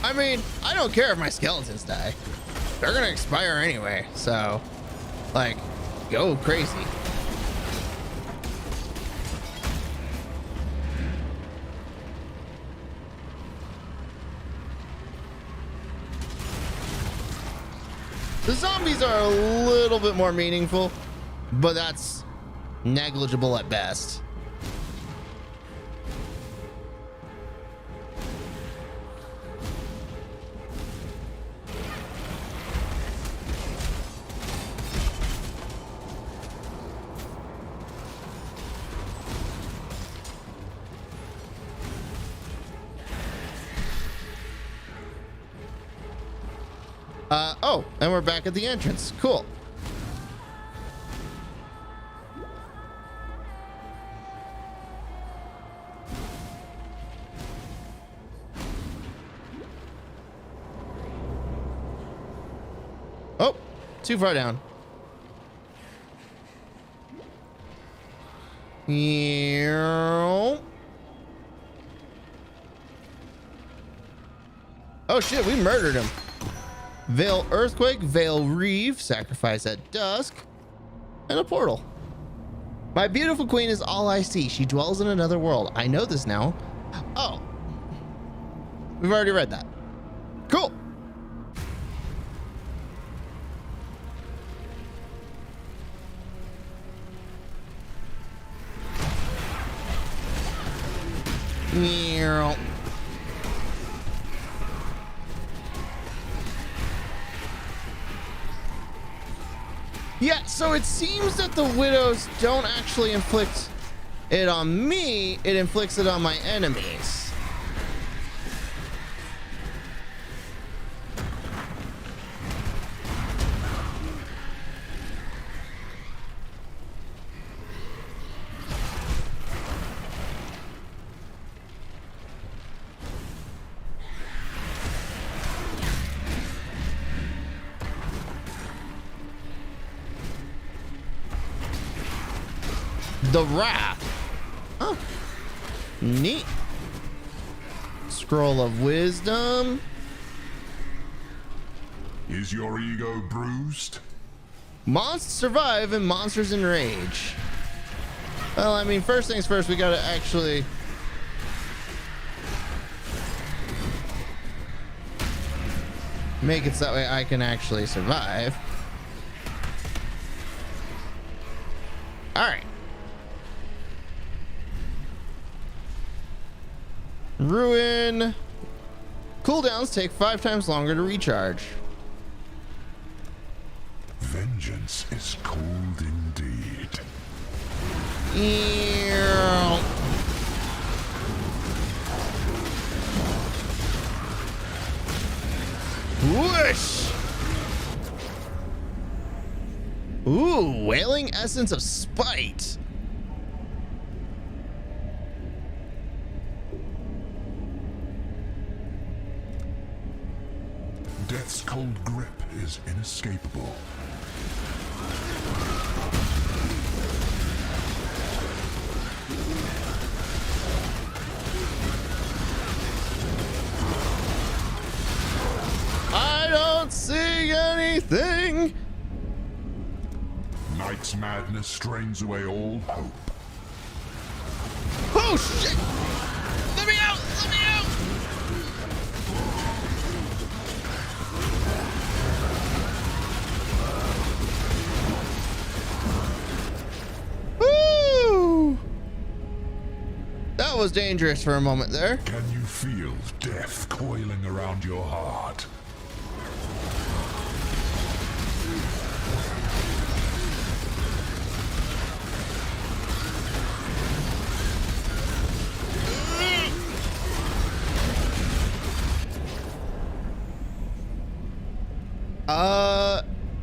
I mean, I don't care if my skeletons die. They're gonna expire anyway, so, like, go crazy. The zombies are a little bit more meaningful, but that's negligible at best. Oh, and we're back at the entrance. Cool. Oh, too far down. Oh shit, we murdered him. Veil Earthquake, Veil Reeve, Sacrifice at Dusk, and a portal. My beautiful queen is all I see. She dwells in another world. I know this now. Oh. We've already read that. Cool. Yeah, so it seems that the widows don't actually inflict it on me, it inflicts it on my enemies. The Wrath. Oh, neat. Scroll of Wisdom. Is your ego bruised? Monsters survive and monsters enrage. Well, I mean, first things first, we gotta actually... make it so that way I can actually survive. Alright. Ruin. Cooldowns take 5 times longer to recharge. Vengeance is cold indeed. Ew. Whoosh! Ooh, Wailing Essence of Spite. Death's cold grip is inescapable. I don't see anything. Night's madness strains away all hope. Oh shit! Let me out! Let me out! Woo! That was dangerous for a moment there. Can you feel death coiling around your heart?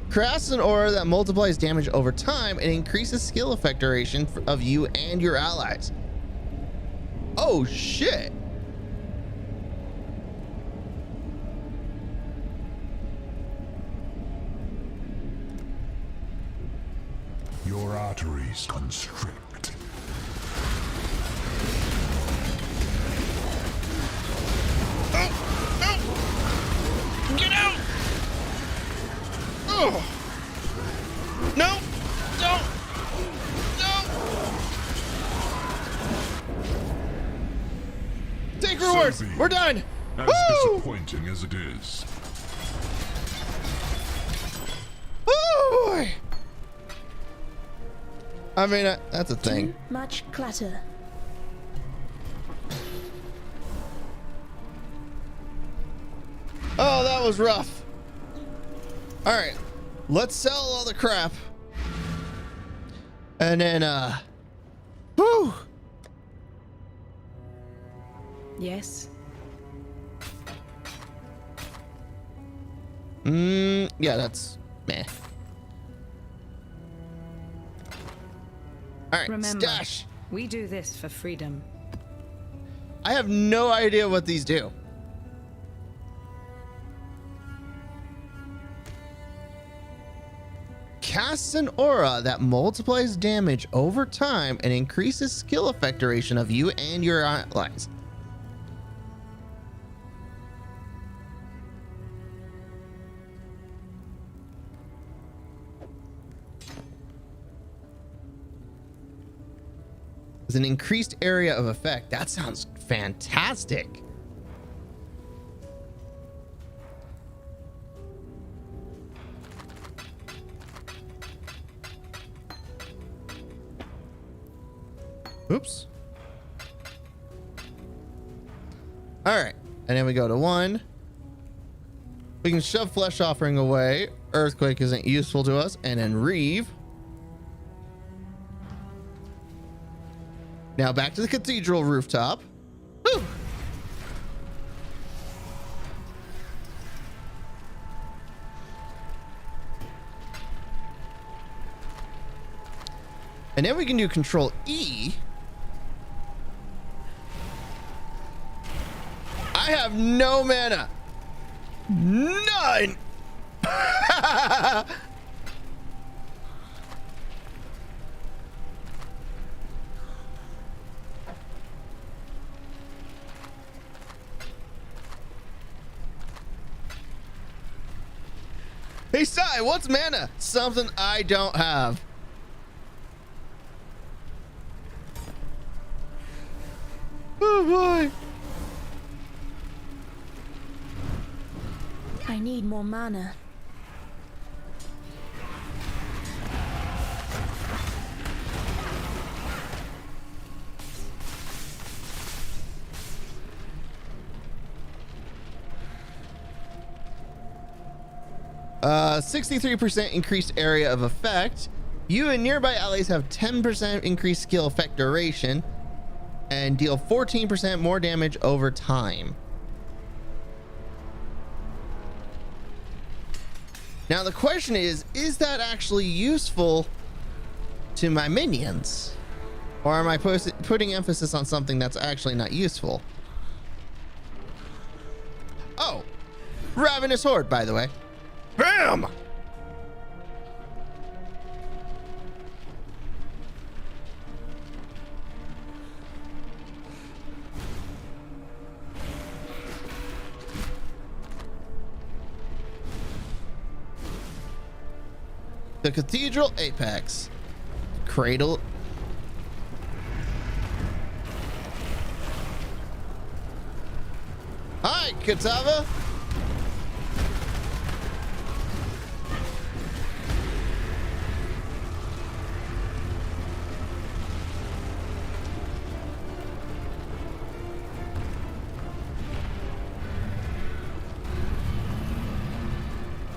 Crafts an aura that multiplies damage over time and increases skill effect duration of you and your allies. Oh shit. Your arteries constrict. Get out! Oh! No! Don't! No! Take rewards! So We're done! As Woo! disappointing as it is. Oh boy! I mean, that's a thing. Too much clutter. Oh, that was rough. All right, let's sell all the crap. And then, whew. Yes. Yeah, that's meh. All right, Remember, stash. we do this for freedom. I have no idea what these do. Casts an aura that multiplies damage over time and increases skill effect duration of you and your allies. With an increased area of effect. That sounds fantastic. Oops. All right. And then we go to 1. We can shove Flesh Offering away. Earthquake isn't useful to us. And then Reeve. Now back to the cathedral rooftop. Woo! And then we can do Control E. I have no mana. None. Hey, Sai, what's mana? Something I don't have. Oh boy. I need more mana. Uh, 63% increased area of effect. You and nearby allies have 10% increased skill effect duration and deal 14% more damage over time. Now the question is that actually useful to my minions? Or am I putting emphasis on something that's actually not useful? Oh, Ravenous Horde, by the way. Bam! The Cathedral Apex. Cradle. Hi, Katava.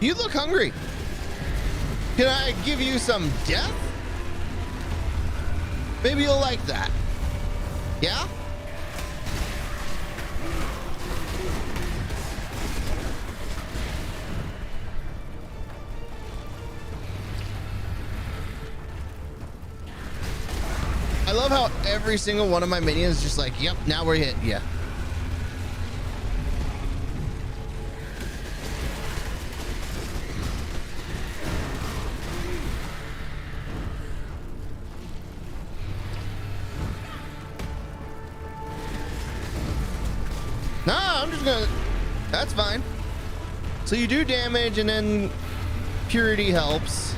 You look hungry. Can I give you some death? Maybe you'll like that. Yeah? I love how every single one of my minions is just like, yep, now we're hit. Yeah. That's fine. So you do damage and then purity helps.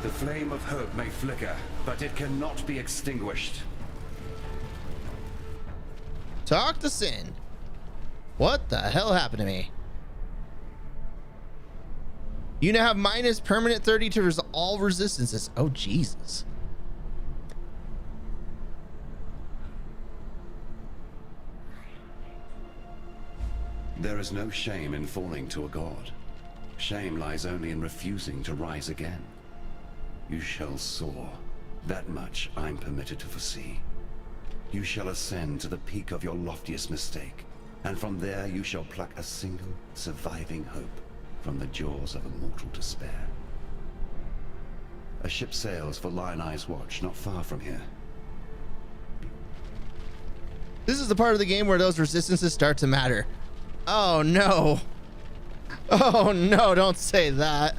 The flame of hope may flicker, but it cannot be extinguished. Talk to Sin. What the hell happened to me? You now have minus permanent 30 to all resistances. Oh, Jesus. There is no shame in falling to a god. Shame lies only in refusing to rise again. You shall soar. That much I'm permitted to foresee. You shall ascend to the peak of your loftiest mistake, and from there you shall pluck a single surviving hope from the jaws of immortal despair. A ship sails for Lion Eye's watch not far from here. This is the part of the game where those resistances start to matter. Oh no. Oh no, don't say that.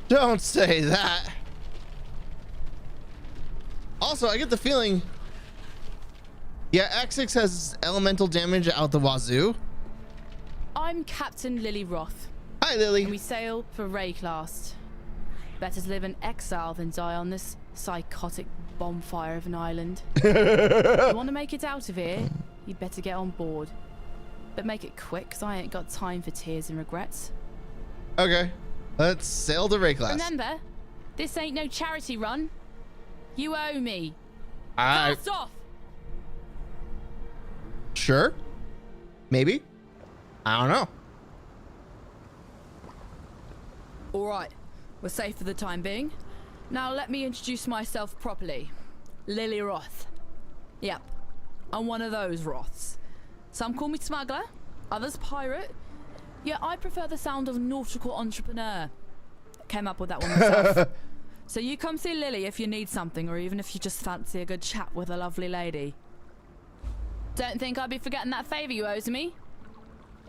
Don't say that. Also, I get the feeling, yeah, X6 has elemental damage out the wazoo. I'm Captain Lily Roth. Hi, Lily. And we sail for Rayclast. Better to live in exile than die on this psychotic bonfire of an island. If you want to make it out of here, you'd better get on board. But make it quick, because I ain't got time for tears and regrets. Okay. Let's sail to Rayclast. Remember, this ain't no charity run. You owe me. Cast off. Sure. Maybe. I don't know. All right. We're safe for the time being. Now let me introduce myself properly. Lily Roth. Yep. I'm one of those Roths. Some call me smuggler, others pirate. Yeah, I prefer the sound of nautical entrepreneur. Came up with that one myself. So you come see Lily if you need something, or even if you just fancy a good chat with a lovely lady. Don't think I'd be forgetting that favour you owe to me.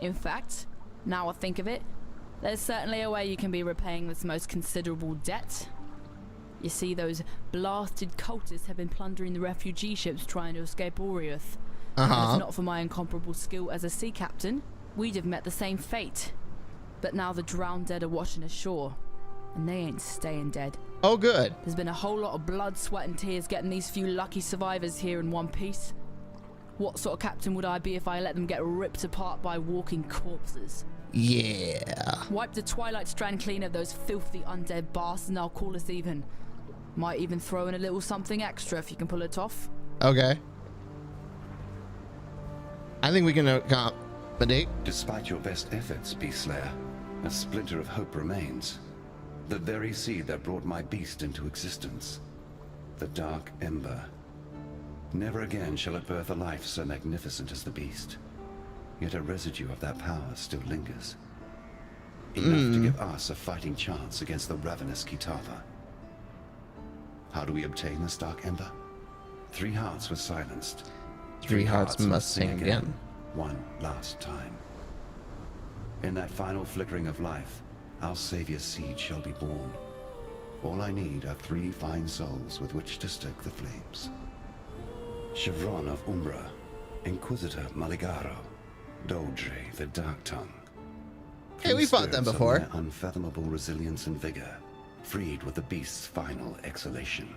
In fact, now I think of it, there's certainly a way you can be repaying this most considerable debt. You see, those blasted cultists have been plundering the refugee ships trying to escape Oriath. And if not for my incomparable skill as a sea captain, we'd have met the same fate. But now the drowned dead are watching ashore, and they ain't staying dead. Oh, good. There's been a whole lot of blood, sweat and tears getting these few lucky survivors here in one piece. What sort of captain would I be if I let them get ripped apart by walking corpses? Yeah. Wipe the Twilight Strand clean of those filthy undead bastards and I'll call us even. Might even throw in a little something extra if you can pull it off. Okay. I think we can accommodate. Despite your best efforts, Beastslayer, a splinter of hope remains. The very seed that brought my beast into existence. The Dark Ember. Never again shall it birth a life so magnificent as the beast. Yet a residue of that power still lingers. Enough to give us a fighting chance against the ravenous Kitava. How do we obtain this Dark Ember? 3 hearts were silenced. 3 hearts must sing again. One last time. In that final flickering of life, our savior's seed shall be born. All I need are 3 fine souls with which to stoke the flames. Chevron of Umbra, Inquisitor Maligaro, Doldre the Dark Tongue. Hey, we fought them before. Their unfathomable resilience and vigor, freed with the beast's final exhalation.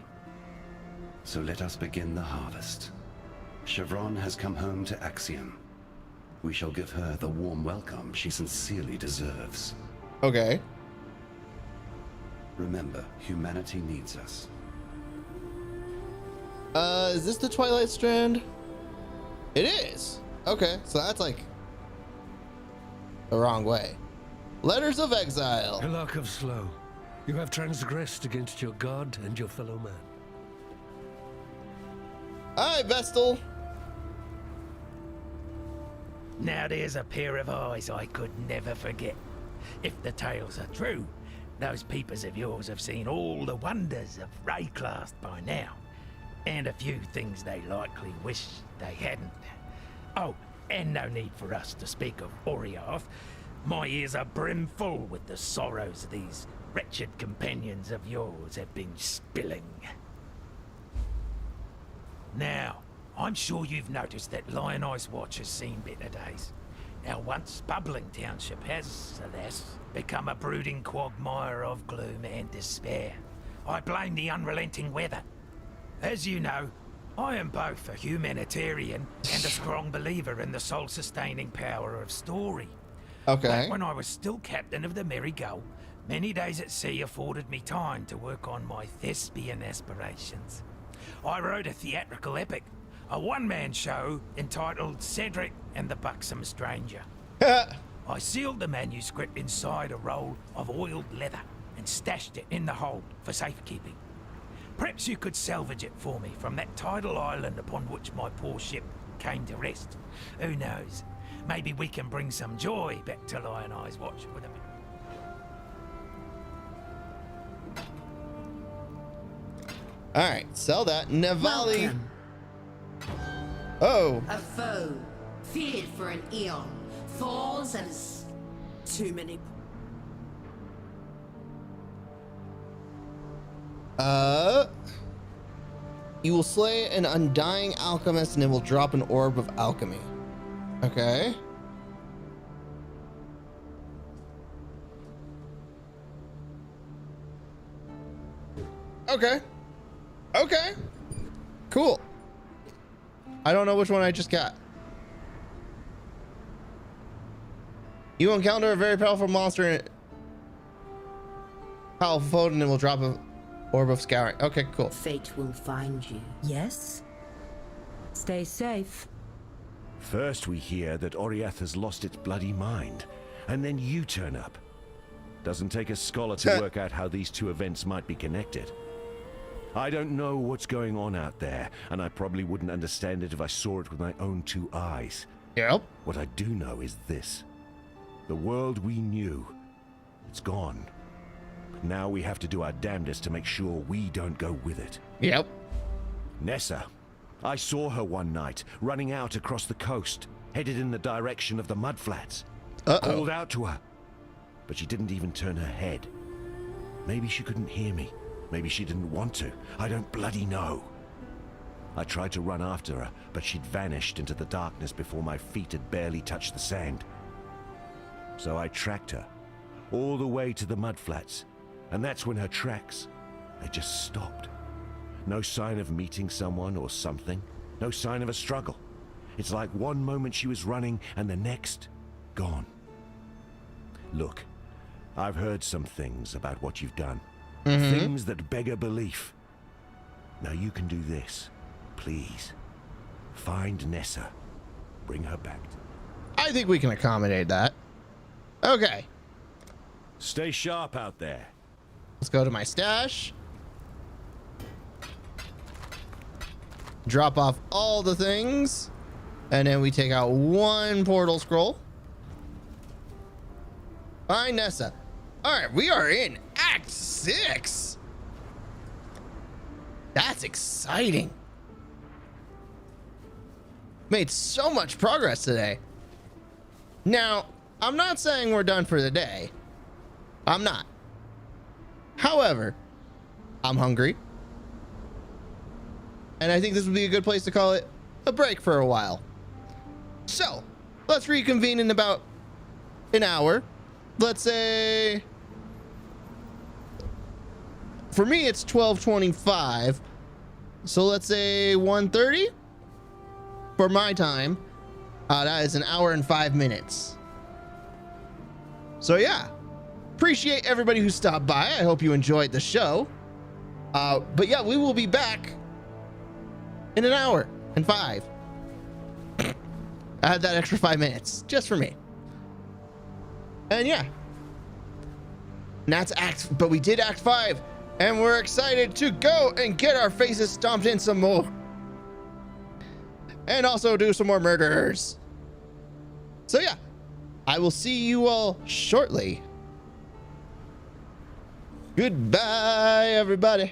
So let us begin the harvest. Chevron has come home to Axiom. We shall give her the warm welcome she sincerely deserves. Okay. Remember, humanity needs us. Is this the Twilight Strand? It is. Okay, so that's like the wrong way. Letters of Exile. Hillock of Slow, you have transgressed against your god and your fellow man. Aye, Vestal. Now there's a pair of eyes I could never forget. If the tales are true, those peepers of yours have seen all the wonders of Rayclast by now. And a few things they likely wish they hadn't. Oh, and no need for us to speak of Oriath. My ears are brimful with the sorrows these wretched companions of yours have been spilling. Now, I'm sure you've noticed that Lion Eyes Watch has seen better days. Our once bubbling township has, alas, become a brooding quagmire of gloom and despair. I blame the unrelenting weather. As you know, I am both a humanitarian and a strong believer in the soul-sustaining power of story. Okay. Back when I was still captain of the Merry Gull, many days at sea afforded me time to work on my thespian aspirations. I wrote a theatrical epic, a one-man show entitled Cedric and the Buxom Stranger. I sealed the manuscript inside a roll of oiled leather and stashed it in the hold for safekeeping. Perhaps you could salvage it for me from that tidal island upon which my poor ship came to rest. Who knows? Maybe we can bring some joy back to Lion Eyes Watch with a... Alright, sell that. Navali. Welcome. Oh. A foe, feared for an eon, falls as too many. You will slay an undying alchemist and it will drop an orb of alchemy. Okay. Okay. Okay. Cool. I don't know which one I just got. You encounter a very powerful monster and powerful foe and it will drop a orb of scouring. Okay, cool. Fate will find you. Yes. Stay safe. First we hear that Oriath has lost its bloody mind, and then you turn up. Doesn't take a scholar to work out how these two events might be connected. I don't know what's going on out there, and I probably wouldn't understand it if I saw it with my own 2 eyes. Yep. What I do know is this. The world we knew, it's gone. Now we have to do our damnedest to make sure we don't go with it. Yep. Nessa. I saw her one night, running out across the coast, headed in the direction of the mudflats. Called out to her, but she didn't even turn her head. Maybe she couldn't hear me. Maybe she didn't want to. I don't bloody know. I tried to run after her, but she'd vanished into the darkness before my feet had barely touched the sand. So I tracked her, all the way to the mudflats, and that's when her tracks, they just stopped. No sign of meeting someone or something. No sign of a struggle. It's like one moment she was running and the next, gone. Look, I've heard some things about what you've done. Things that beg a belief. Now you can do this. Please. Find Nessa. Bring her back. I think we can accommodate that. Okay. Stay sharp out there. Let's go to my stash. Drop off all the things. And then we take out one portal scroll. Find Nessa. Alright, we are in Act 6. That's exciting. Made so much progress today. Now, I'm not saying we're done for the day. I'm not. However, I'm hungry. And I think this would be a good place to call it a break for a while. So, let's reconvene in about an hour. Let's say, for me, it's 12:25. So let's say 1:30 for my time. That is an hour and 5 minutes. So yeah, appreciate everybody who stopped by. I hope you enjoyed the show. But yeah, we will be back in an hour and 5. I had that extra 5 minutes just for me. And yeah, and that's but we did Act 5, and we're excited to go and get our faces stomped in some more. And also do some more murders. So yeah, I will see you all shortly. Goodbye, everybody.